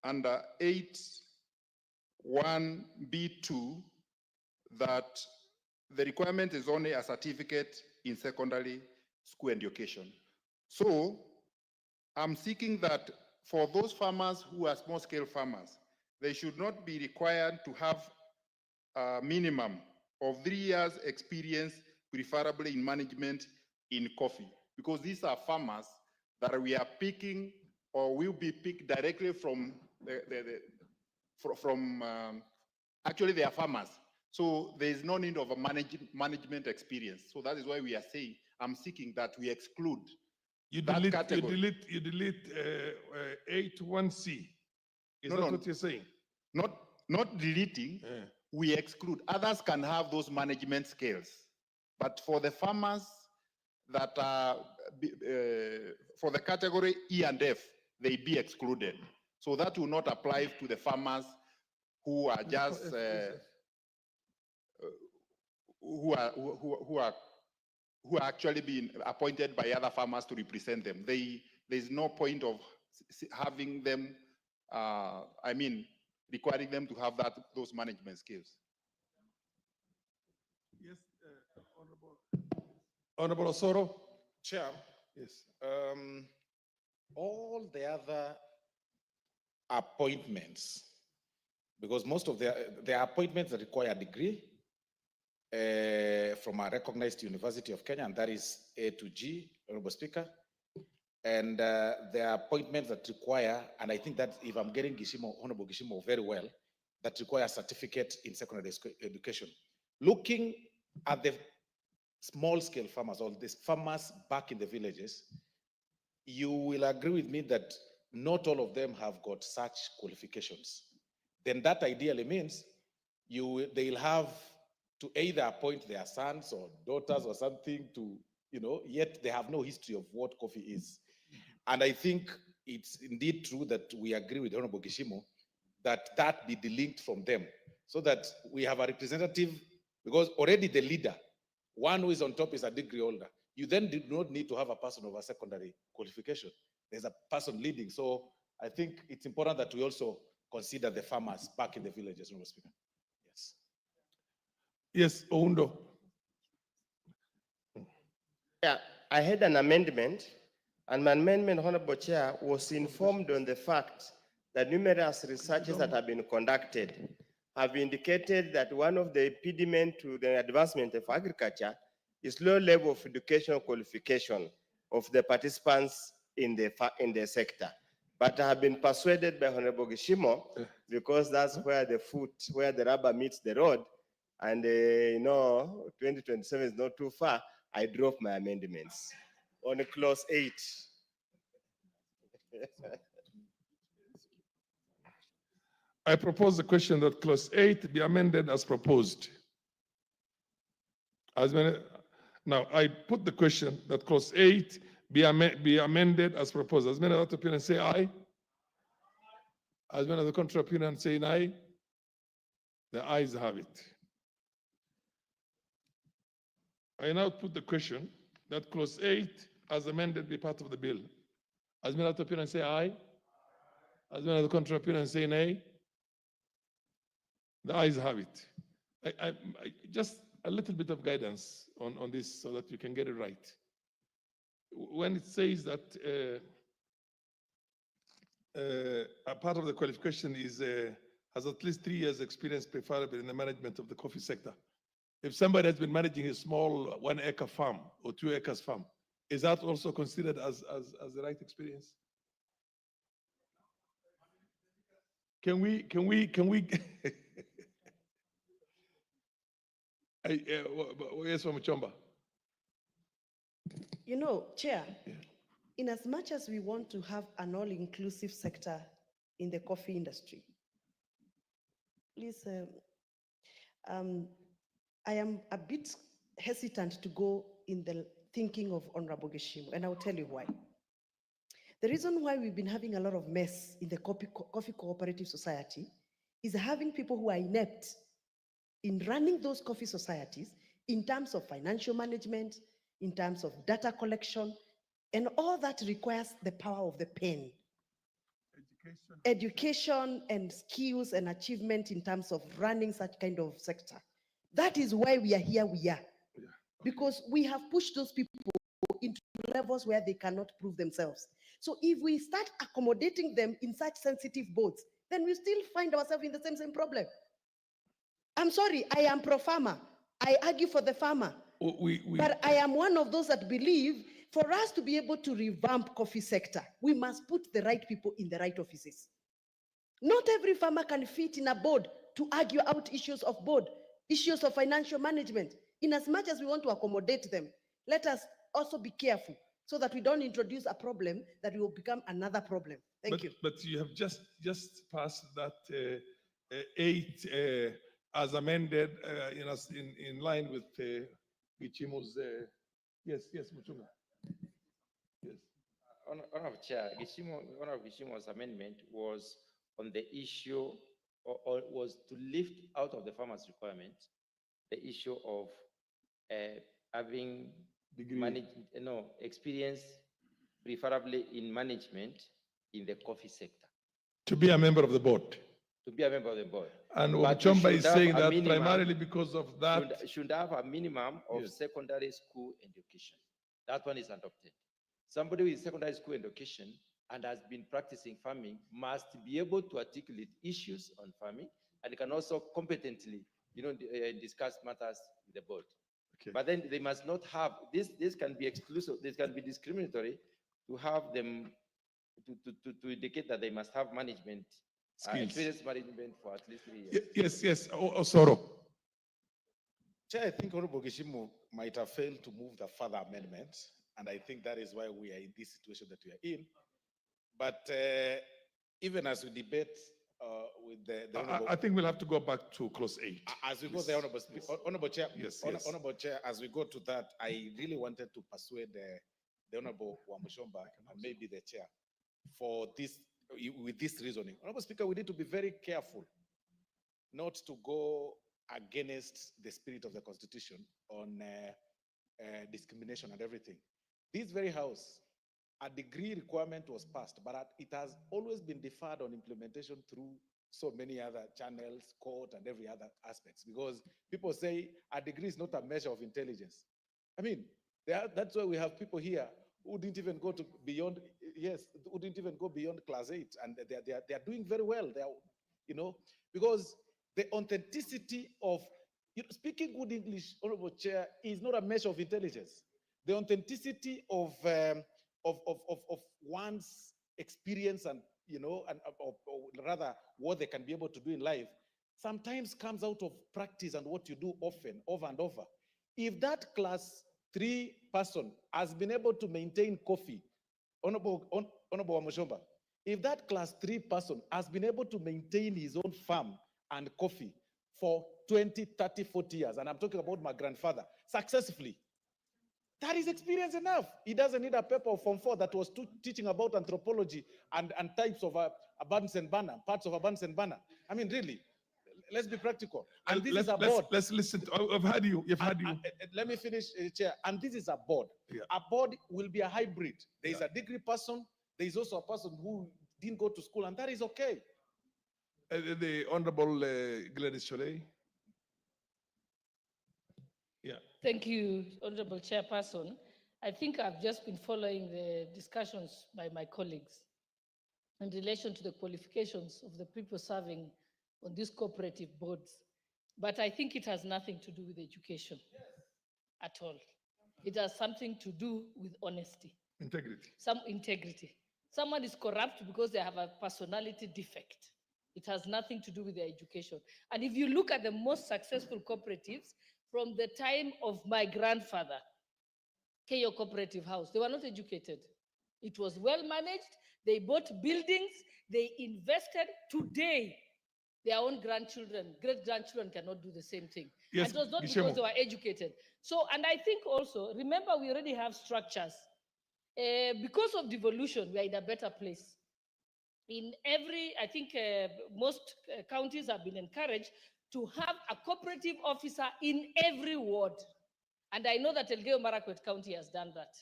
under 8(1)(b)(2) that the requirement is only a certificate in secondary school education. So I'm seeking that for those farmers who are small scale farmers, they should not be required to have a minimum of 3 years experience, preferably in management in coffee, because these are farmers that we are picking or will be picked directly from actually they are farmers. So there is no need of a management experience. So that is why we are saying, I'm seeking that we exclude You that delete, category. you delete 81C. Is No, that no. what you're saying? Not deleting, we exclude. Others can have those management skills. But for the farmers that are, for the category E and F, they be excluded. So that will not apply to the farmers who are just, who are actually being appointed by other farmers to represent them. There's no point of having them, requiring them to have those management skills. Yes, Honorable Osoro. Chair. Yes. All the other appointments, because most of their appointments that require a degree from a recognized University of Kenya, and that is A to G, Honorable Speaker. And there are appointments that require, and I think that if I'm getting Honorable Gishimo very well, that require a certificate in secondary education. Looking at the small scale farmers, or these farmers back in the villages, you will agree with me that not all of them have got such qualifications. Then that ideally means they'll have to either appoint their sons or daughters or something to, yet they have no history of what coffee is. And I think it's indeed true that we agree with Honorable Gishimo that be delinked from them, so that we have a representative, because already the leader, one who is on top, is a degree holder. You then do not need to have a person of a secondary qualification. There's a person leading. So I think it's important that we also consider the farmers back in the villages, Honorable Speaker. Yes. Yes, Oundo. Yeah, I had an amendment, and my amendment, Honorable Chair, was informed on the fact that numerous researches that have been conducted have indicated that one of the impediments to the advancement of agriculture is low level of educational qualification of the participants in the sector. But I have been persuaded by Honorable Gishimo, because that's where the rubber meets the road, and 2027 is not too far, I dropped my amendments on clause 8. I propose the question that clause 8 be amended as proposed. Now, I put the question that clause 8 be amended as proposed. As many of the opinion say aye. As many of the contrary opinion say aye. The ayes have it. I now put the question that clause 8 as amended be part of the bill. As many of the opinion say aye. As many of the contrary opinion say nay. The ayes have it. I just a little bit of guidance on this so that you can get it right. When it says that a part of the qualification is has at least 3 years experience, preferably in the management of the coffee sector. If somebody has been managing a small 1 acre farm or 2 acres farm, is that also considered as the right experience? Can we yes, from Chomba. Chair, in as much as we want to have an all-inclusive sector in the coffee industry, please, I am a bit hesitant to go in the thinking of Honorable Gishimo, and I'll tell you why. The reason why we've been having a lot of mess in the coffee cooperative society is having people who are inept in running those coffee societies in terms of financial management, in terms of data collection, and all that requires the power of the pen. Education and skills and achievement in terms of running such kind of sector. That is why we are here we are. Because we have pushed those people into levels where they cannot prove themselves. So if we start accommodating them in such sensitive boards, then we still find ourselves in the same problem. I'm sorry, I am pro-farmer. I argue for the farmer. But I am one of those that believe for us to be able to revamp coffee sector, we must put the right people in the right offices. Not every farmer can fit in a board to argue out issues of board, issues of financial management. In as much as we want to accommodate them, let us also be careful so that we don't introduce a problem that will become another problem. Thank you. But you have just passed that 8 as amended in line with Gichimo's. Yes, Muchunga. Yes. Honorable Chair, Honorable Gichimo's amendment was on the issue, or was to lift out of the farmer's requirement the issue of having experience, preferably in management in the coffee sector. To be a member of the board. To be a member of the board. And But you Wachomba should is have saying a that minimum- primarily because of that. Should have a minimum of Yes. secondary school education. That one is adopted. Somebody with secondary school education and has been practicing farming must be able to articulate issues on farming, and can also competently, discuss matters with the board. Okay. But then they must not have this. This can be exclusive. This can be discriminatory to have them to indicate that they must have management Skills. experience management for at least 3 years. Yes. Osoro. Chair, I think Honorable Gishimu might have failed to move the further amendment, and I think that is why we are in this situation that we are in. But even as we debate with the I think we'll have to go back to clause 8. as we go there, Honorable Chair, Yes, Honorable Chair, as we go to that, I really wanted to persuade the Honorable Wamushomba and maybe the Chair for this, with this reasoning. Honorable Speaker, we need to be very careful not to go against the spirit of the Constitution on discrimination and everything. This very House, a degree requirement was passed, but it has always been deferred on implementation through so many other channels, court, and every other aspects, because people say a degree is not a measure of intelligence. I mean, that's why we have people here who didn't even go to beyond, who didn't even go beyond class 8, and they are doing very well. They are, because the authenticity of speaking good English, Honorable Chair, is not a measure of intelligence. The authenticity of one's experience and or rather what they can be able to do in life sometimes comes out of practice and what you do often, over and over. If that class 3 person has been able to maintain coffee, Honorable Wamushomba, if that class 3 person has been able to maintain his own farm and coffee for 20, 30, 40 years, and I'm talking about my grandfather, successfully, that is experience enough. He doesn't need a paper of Form 4 that was teaching about anthropology and types of abundance and banner, parts of abundance and banner. I mean, really, let's be practical. And this is a board. Let's listen. I've had you. You've had you. Let me finish, Chair. And this is a board. Yeah. A board will be a hybrid. There is a degree person. There is also a person who didn't go to school, and that is okay. The Honorable Gladys Soleil. Yeah. Thank you, Honorable Chairperson. I think I've just been following the discussions by my colleagues in relation to the qualifications of the people serving on these cooperative boards. But I think it has nothing to do with education at all. It has something to do with honesty. Integrity. Some integrity. Someone is corrupt because they have a personality defect. It has nothing to do with their education. And if you look at the most successful cooperatives from the time of my grandfather, Keyo Cooperative House, they were not educated. It was well managed. They bought buildings. They invested. Today, their own grandchildren, great-grandchildren cannot do the same thing. Yes, and it was not Gisemo. because they were educated. So, and I think also, remember, we already have structures. Because of devolution, we are in a better place. In every, I think most counties have been encouraged to have a cooperative officer in every ward. And I know that Elgeyo Marakwet County has done that.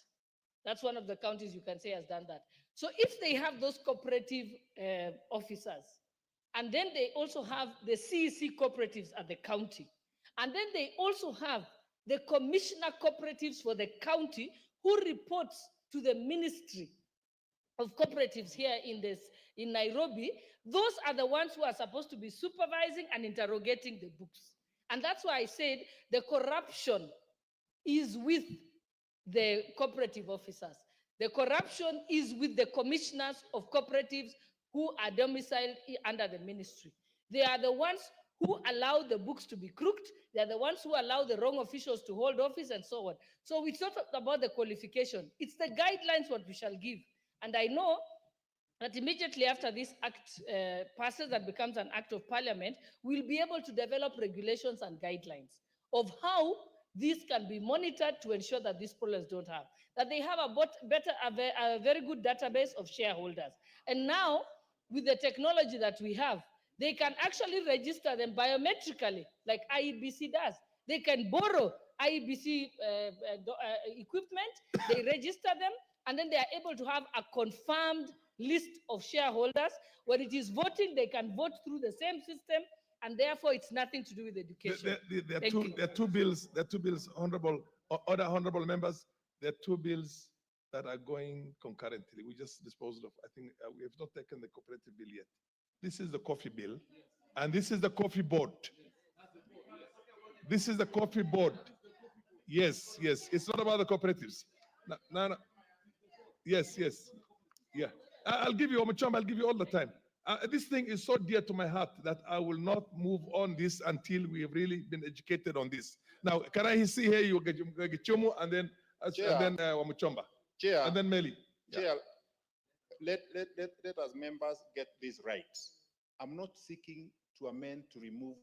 That's one of the counties you can say has done that. So if they have those cooperative officers, and then they also have the CEC cooperatives at the county, and then they also have the commissioner cooperatives for the county who reports to the Ministry of Cooperatives here in Nairobi, those are the ones who are supposed to be supervising and interrogating the books. And that's why I said the corruption is with the cooperative officers. The corruption is with the commissioners of cooperatives who are domiciled under the ministry. They are the ones who allow the books to be crooked. They are the ones who allow the wrong officials to hold office and so on. So it's not about the qualification. It's the guidelines what we shall give. And I know that immediately after this act passes and becomes an act of parliament, we'll be able to develop regulations and guidelines of how these can be monitored to ensure that these problems don't have, that they have a very good database of shareholders. And now, with the technology that we have, they can actually register them biometrically, like IEBC does. They can borrow IEBC equipment, they register them, and then they are able to have a confirmed list of shareholders. When it is voting, they can vote through the same system, and therefore it's nothing to do with education. There are two bills, other honorable members, there are two bills that are going concurrently. We just disposed of, I think we have not taken the cooperative bill yet. This is the coffee bill, and this is the coffee board. This is the coffee board. Yes, yes, it's not about the cooperatives. No. Yes, yeah. I'll give you, Omacham, I'll give you all the time. This thing is so dear to my heart that I will not move on this until we have really been educated on this. Now, can I see here you get Chomo and then Omachamba? Chair, and then Meli. Chair, let us members get this right. I'm not seeking to amend to remove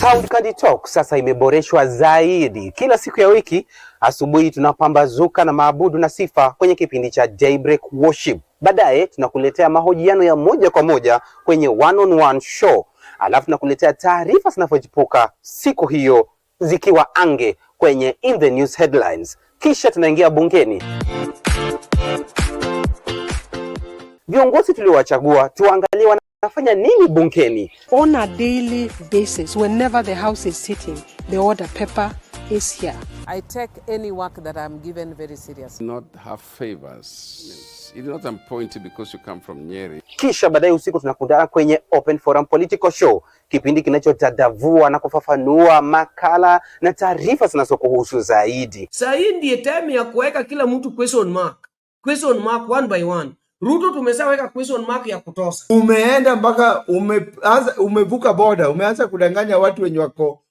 Sound Candy Talk sasa imeboreshwa zaidi. Kila siku ya wiki asubuhi tunapambazuka na maabudu na sifa kwenye kipindi cha Daybreak Worship. Baadaye tunakuletea mahojiano ya moja kwa moja kwenye one-on-one show. Alafu tunakuletea taarifa zinavyochipuka siku hiyo zikiwa ange kwenye In the News Headlines. Kisha tunaingia bungeni. Viongozi tuliowachagua tuangalie wanafanya nini bungeni. On a daily basis, whenever the House is sitting, the order paper is here. I take any work that I'm given very seriously. Not have favors. It's not appointed because you come from Nyeri. Kisha baadaye usiku tunakutana kwenye Open Forum Political Show, kipindi kinachotadavua na kufafanua makala na taarifa zinazokuhusu zaidi. Sasa hii ndiye time ya kuweka kila mtu question mark one by one. Ruto tumeshaweka question mark ya kutosa. Umeenda mpaka umevuka border, umeanza kudanganya watu wenye wako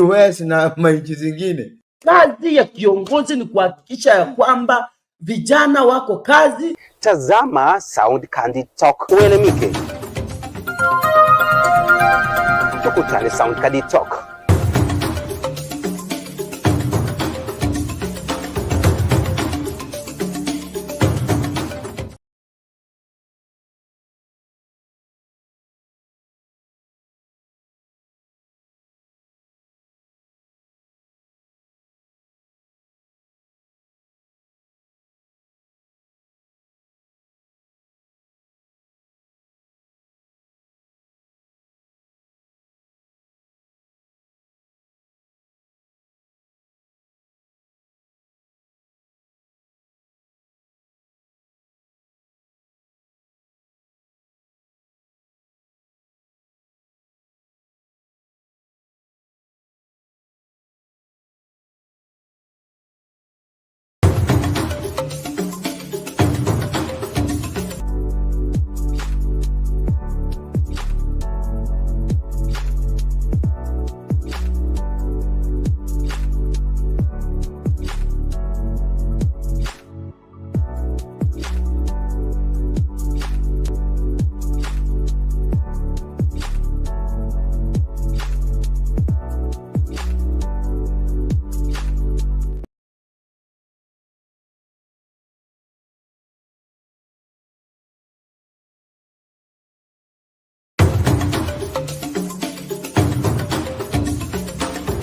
US na manchi zingine. Kazi ya kiongozi ni kuhakikisha ya kwamba vijana wako kazi. Tazama Sound Candy Talk uelemike. Tukutane Sound Candy Talk.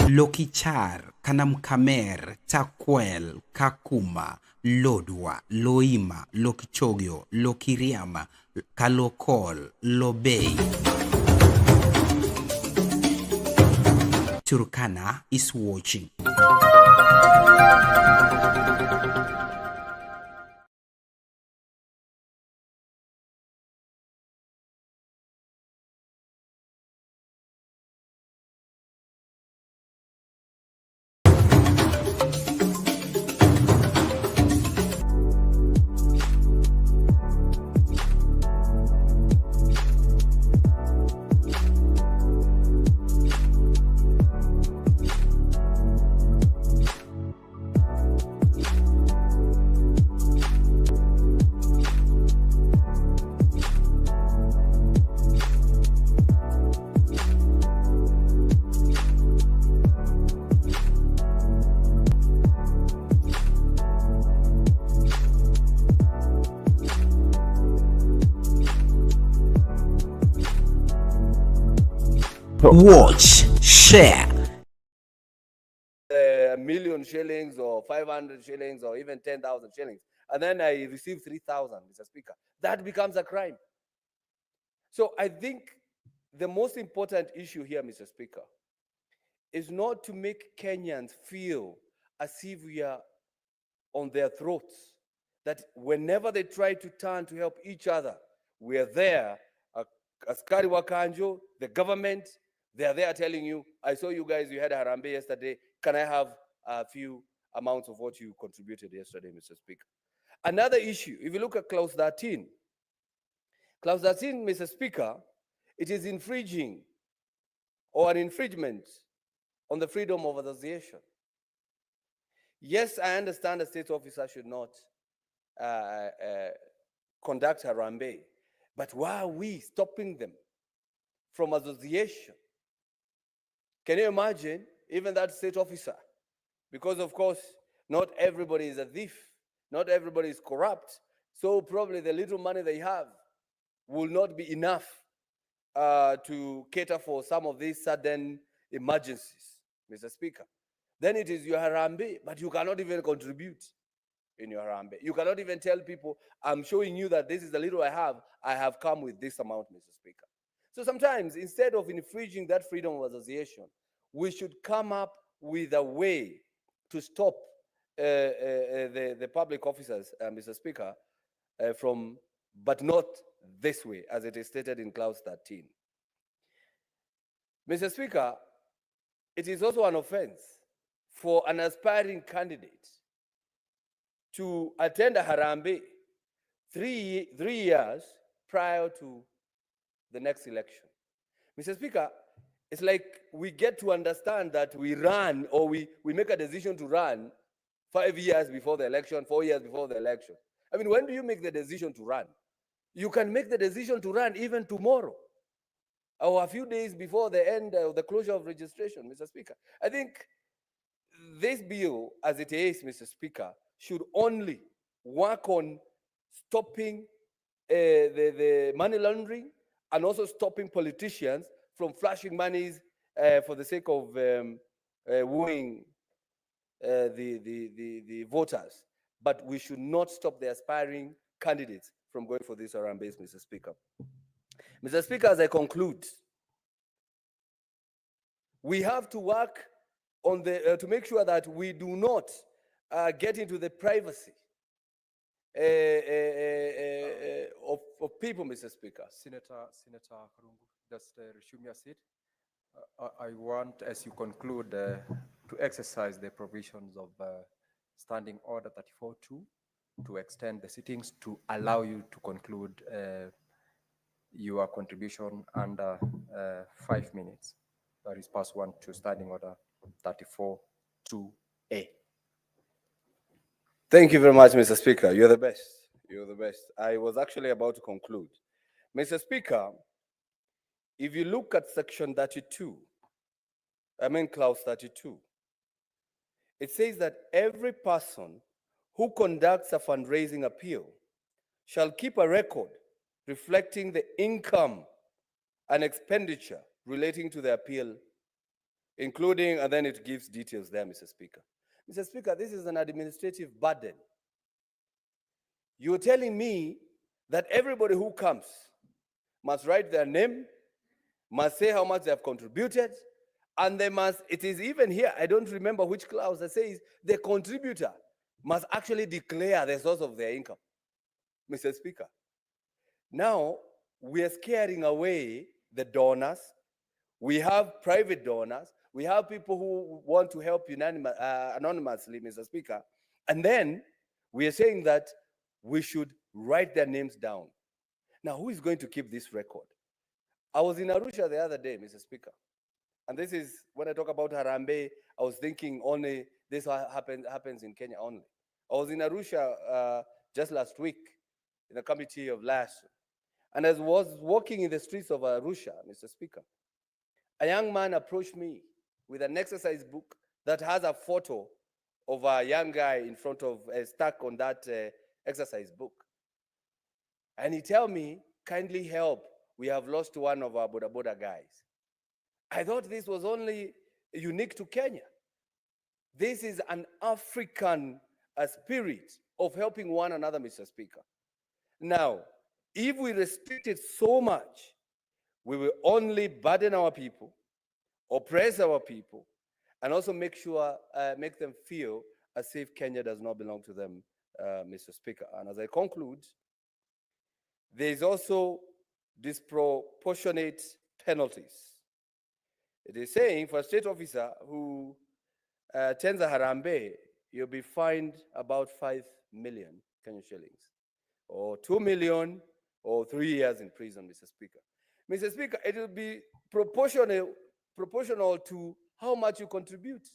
Lokichar Kanamkamer, Takwel, Kakuma, Lodwa, Loima, Lokichogyo, Lokiriama, Kalokol, Lobei. Turkana is watching. Watch, share. A million shillings or 500 shillings or even 10,000 shillings, and then I receive 3,000, Mr. Speaker, that becomes a crime. So I think the most important issue here, Mr. Speaker, is not to make Kenyans feel as if we are on their throats, that whenever they try to turn to help each other, we are there. Askari Wakanjo, the government, they are there telling you, I saw you guys, you had a Harambe yesterday. Can I have a few amounts of what you contributed yesterday, Mr. Speaker? Another issue, if you look at Clause 13, Mr. Speaker, it is infringing or an infringement on the freedom of association. Yes, I understand a state officer should not conduct Harambe, but why are we stopping them from association? Can you imagine, even that state officer? Because of course, not everybody is a thief, not everybody is corrupt, so probably the little money they have will not be enough to cater for some of these sudden emergencies, Mr. Speaker. Then it is your Harambe, but you cannot even contribute in your Harambe. You cannot even tell people, I'm showing you that this is the little I have come with this amount, Mr. Speaker. So sometimes, instead of infringing that freedom of association, we should come up with a way to stop the public officers, Mr. Speaker, from, but not this way, as it is stated in Clause 13. Mr. Speaker, it is also an offense for an aspiring candidate to attend a Harambe 3 years prior to the next election. Mr. Speaker, it's like we get to understand that we run, or we make a decision to run 5 years before the election, 4 years before the election. I mean, when do you make the decision to run? You can make the decision to run even tomorrow or a few days before the end of the closure of registration, Mr. Speaker. I think this bill, as it is, Mr. Speaker, should only work on stopping the money laundering and also stopping politicians from flashing monies for the sake of wooing the voters. But we should not stop the aspiring candidates from going for this Harambe, Mr. Speaker. Mr. Speaker, as I conclude, we have to work on the to make sure that we do not get into the privacy of people, Mr. Speaker. Senator Karungu, just resume your seat. I want, as you conclude, to exercise the provisions of Standing Order 34.2 to extend the sittings to allow you to conclude your contribution under 5 minutes. That is pass 1 to Standing Order 34.2A. Thank you very much, Mr. Speaker. You're the best. You're the best. I was actually about to conclude. Mr. Speaker, if you look at section 32, clause 32, it says that every person who conducts a fundraising appeal shall keep a record reflecting the income and expenditure relating to the appeal including, and then it gives details there, Mr. Speaker. Mr. Speaker, this is an administrative burden. You're telling me that everybody who comes must write their name, must say how much they have contributed, and they must, it is even here, I don't remember which clause that says the contributor must actually declare the source of their income, Mr. Speaker. Now, we are scaring away the donors. We have private donors. We have people who want to help anonymously, Mr. Speaker. And then we are saying that we should write their names down. Now, who is going to keep this record? I was in Arusha the other day, Mr. Speaker. And this is, when I talk about Harambee, I was thinking only this happens in Kenya only. I was in Arusha just last week in the committee of LAS. And as I was walking in the streets of Arusha, Mr. Speaker, a young man approached me with an exercise book that has a photo of a young guy in front of, stuck on that exercise book. And he told me, kindly help, we have lost one of our Boda Boda guys. I thought this was only unique to Kenya. This is an African spirit of helping one another, Mr. Speaker. Now, if we restrict it so much, we will only burden our people, oppress our people, and also make them feel as if Kenya does not belong to them, Mr. Speaker. And as I conclude, there is also disproportionate penalties. It is saying for a state officer who attends a Harambee, you'll be fined about 5 million Kenyan shillings, or 2 million, or 3 years in prison, Mr. Speaker. Mr. Speaker, it will be proportional to how much you contribute.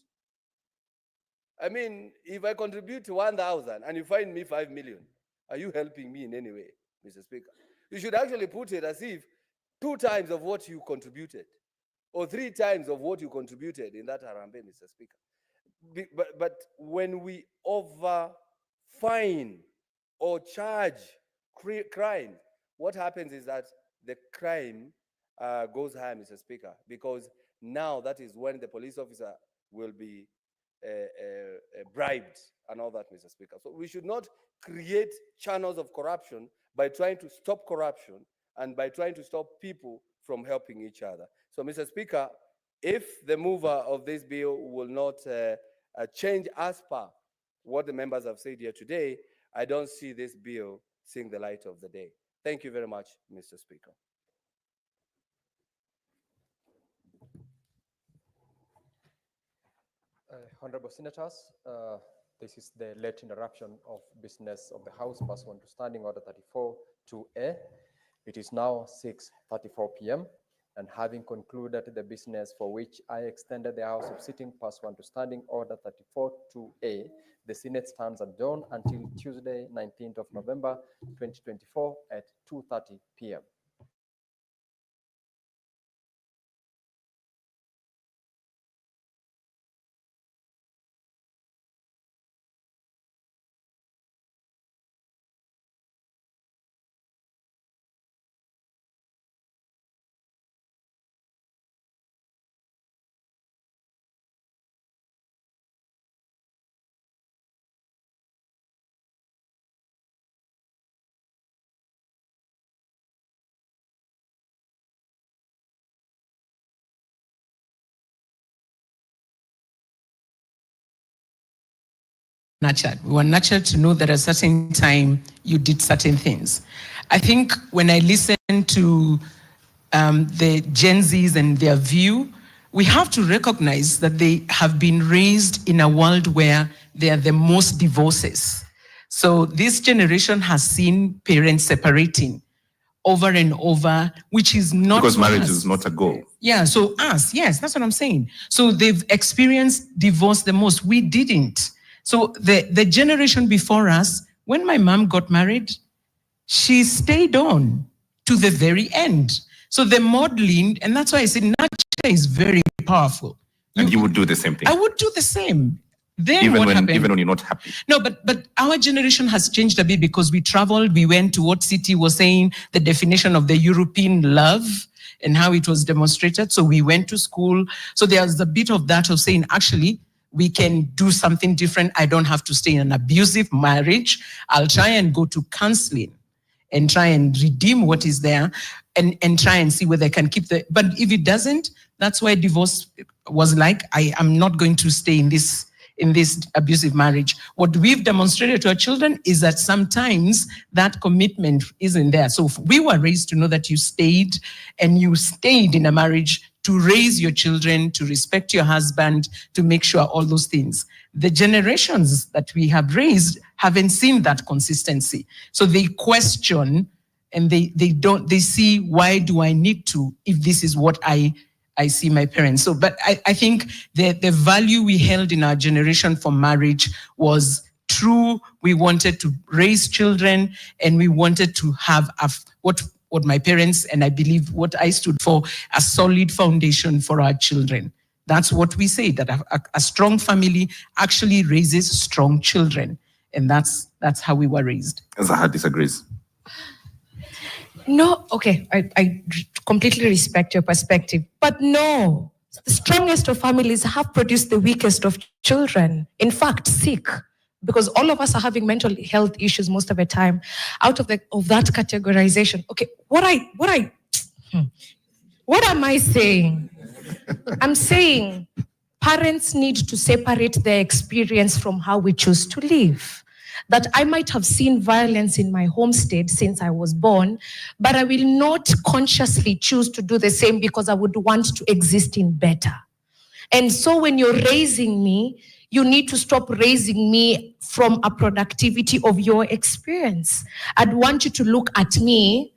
I mean, if I contribute to 1,000 and you fine me 5 million, are you helping me in any way, Mr. Speaker? You should actually put it as if 2 times of what you contributed, or 3 times of what you contributed in that Harambee, Mr. Speaker. But when we over-fine or charge crime, what happens is that the crime goes high, Mr. Speaker, because now that is when the police officer will be bribed and all that, Mr. Speaker. So we should not create channels of corruption by trying to stop corruption and by trying to stop people from helping each other. So, Mr. Speaker, if the mover of this bill will not change as per what the members have said here today, I don't see this bill seeing the light of the day. Thank you very much, Mr. Speaker. Honorable Senators, this is the late interruption of business of the House pursuant to Standing Order 34-2A. It is now 6:34 p.m. and having concluded the business for which I extended the House of sitting pursuant to Standing Order 34-2A, the Senate stands adjourned until Tuesday, 19th of November, 2024 at 2:30 p.m. Nurtured. We were nurtured to know that at a certain time you did certain things. I think when I listen to the Gen Zs and their view, we have to recognize that they have been raised in a world where they are the most divorces. So this generation has seen parents separating over and over, which is not because marriage is not a goal. Yeah, so us, yes, that's what I'm saying. So they've experienced divorce the most. We didn't. So the generation before us, when my mom got married, she stayed on to the very end. So the modeling, and that's why I said nurture is very powerful. And you would do the same thing. I would do the same. Then even what when happened? Even when you're not happy. No, but our generation has changed a bit because we traveled, we went to what City was saying, the definition of the European love. and how it was demonstrated. So we went to school. So there's a bit of that of saying, actually, we can do something different. I don't have to stay in an abusive marriage. I'll try and go to counseling and try and redeem what is there and try and see whether I can keep the, but if it doesn't, that's why divorce was like, I am not going to stay in this abusive marriage. What we've demonstrated to our children is that sometimes that commitment isn't there. So we were raised to know that you stayed in a marriage to raise your children, to respect your husband, to make sure all those things. The generations that we have raised haven't seen that consistency. So they question and they see, why do I need to, if this is what I see my parents. So, but I think the value we held in our generation for marriage was true. We wanted to raise children and we wanted to have what my parents, and I believe what I stood for, a solid foundation for our children. That's what we say, that a strong family actually raises strong children. And that's how we were raised. Zaha disagrees. No, okay, I completely respect your perspective, but no, the strongest of families have produced the weakest of children. In fact, sick, because all of us are having mental health issues most of the time. Out of that categorization, okay, what am I saying? I'm saying parents need to separate their experience from how we choose to live. That I might have seen violence in my homestead since I was born, but I will not consciously choose to do the same because I would want to exist in better. And so when you're raising me, you need to stop raising me from a productivity of your experience. I'd want you to look at me,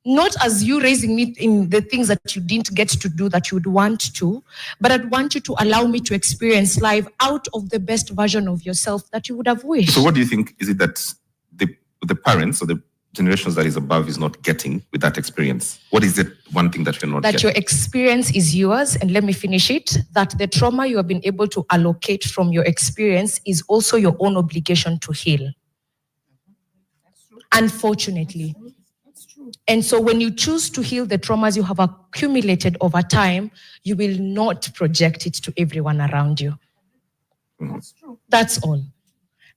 not as you raising me in the things that you didn't get to do that you would want to, but I'd want you to allow me to experience life out of the best version of yourself that you would have wished. So what do you think, is it that the parents or the generations that is above is not getting with that experience? What is it, one thing that you're not That getting? your experience is yours, and let me finish it, that the trauma you have been able to allocate from your experience is also your own obligation to heal. Unfortunately. And so when you choose to heal the traumas you have accumulated over time, you will not project it to everyone around you. That's true. That's all.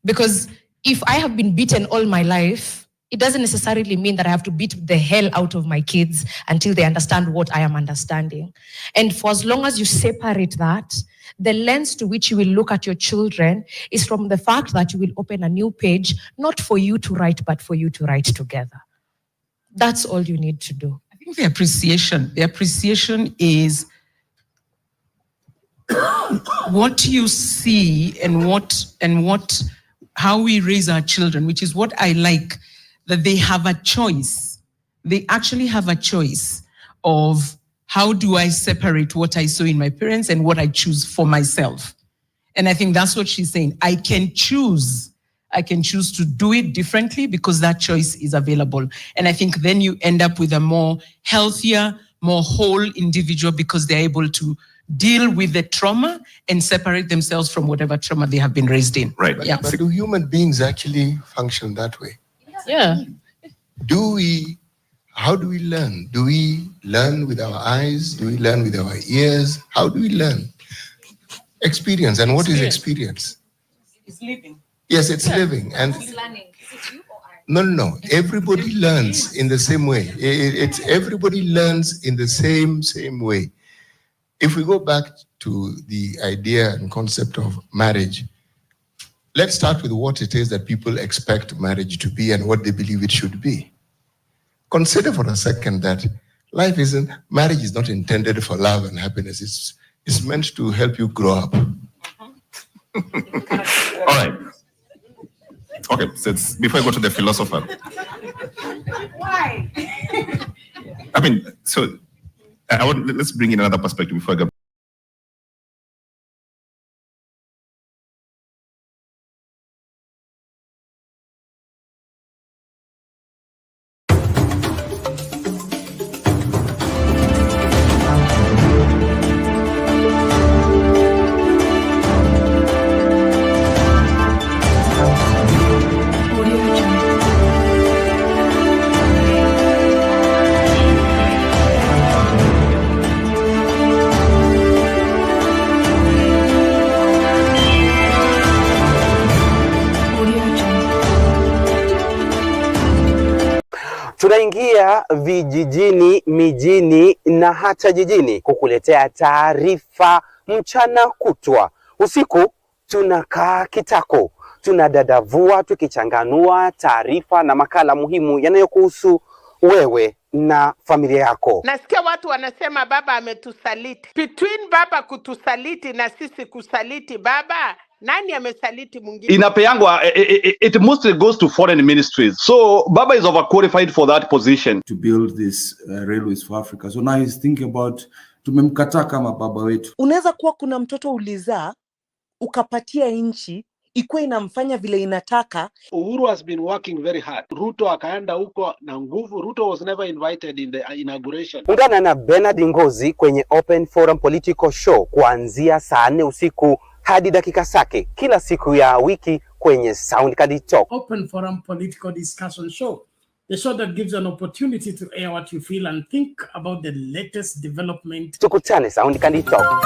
Because if I have been beaten all my life, it doesn't necessarily mean that I have to beat the hell out of my kids until they understand what I am understanding. And for as long as you separate that, the lens to which you will look at your children is from the fact that you will open a new page, not for you to write, but for you to write together. That's all you need to do. I think the appreciation is what you see and how we raise our children, which is what I like, that they have a choice. They actually have a choice of how do I separate what I saw in my parents and what I choose for myself. And I think that's what she's saying. I can choose to do it differently because that choice is available. And I think then you end up with a more healthier, more whole individual because they're able to deal with the trauma and separate themselves from whatever trauma they have been raised in. Right. Yeah. But do human beings actually function that way? Yeah. How do we learn? Do we learn with our eyes? Do we learn with our ears? How do we learn? Experience. And what is experience? It's living. Yes, it's living. And learning. Is it you or I? No. Everybody learns in the same way. Everybody learns in the same way. If we go back to the idea and concept of marriage, let's start with what it is that people expect marriage to be and what they believe it should be. Consider for a second that marriage is not intended for love and happiness. It's meant to help you grow up. All right. Okay, so before I go to the philosopher. Why? I mean, so let's bring in another perspective before I go. Tunaingia vijijini, mijini na hata jijini kukuletea taarifa mchana kutwa. Usiku tunakaa kitako, tunadadavua tukichanganua taarifa na makala muhimu yanayokuhusu wewe na familia yako. Nasikia watu wanasema baba ametusaliti. Between baba kutusaliti na sisi kusaliti baba, nani amesaliti mwingine? Inapeangwa, it mostly goes to foreign ministries. So baba is overqualified for that position. To build this railways for Africa. So now he's thinking about tumemkataa kama baba wetu. Unaweza kuwa kuna mtoto ulizaa ukapatia nchi ikuwe inamfanya vile inataka. Uhuru has been working very hard. Ruto akaenda huko na nguvu. Ruto was never invited in the inauguration. Ungana na Bernard Ngozi kwenye Open Forum Political Show kuanzia saa 4 usiku hadi dakika zake kila siku ya wiki kwenye Soundcard Talk. Open Forum Political Discussion Show. The show that gives you an opportunity to air what you feel and think about the latest development. Tukutane Soundcard Talk.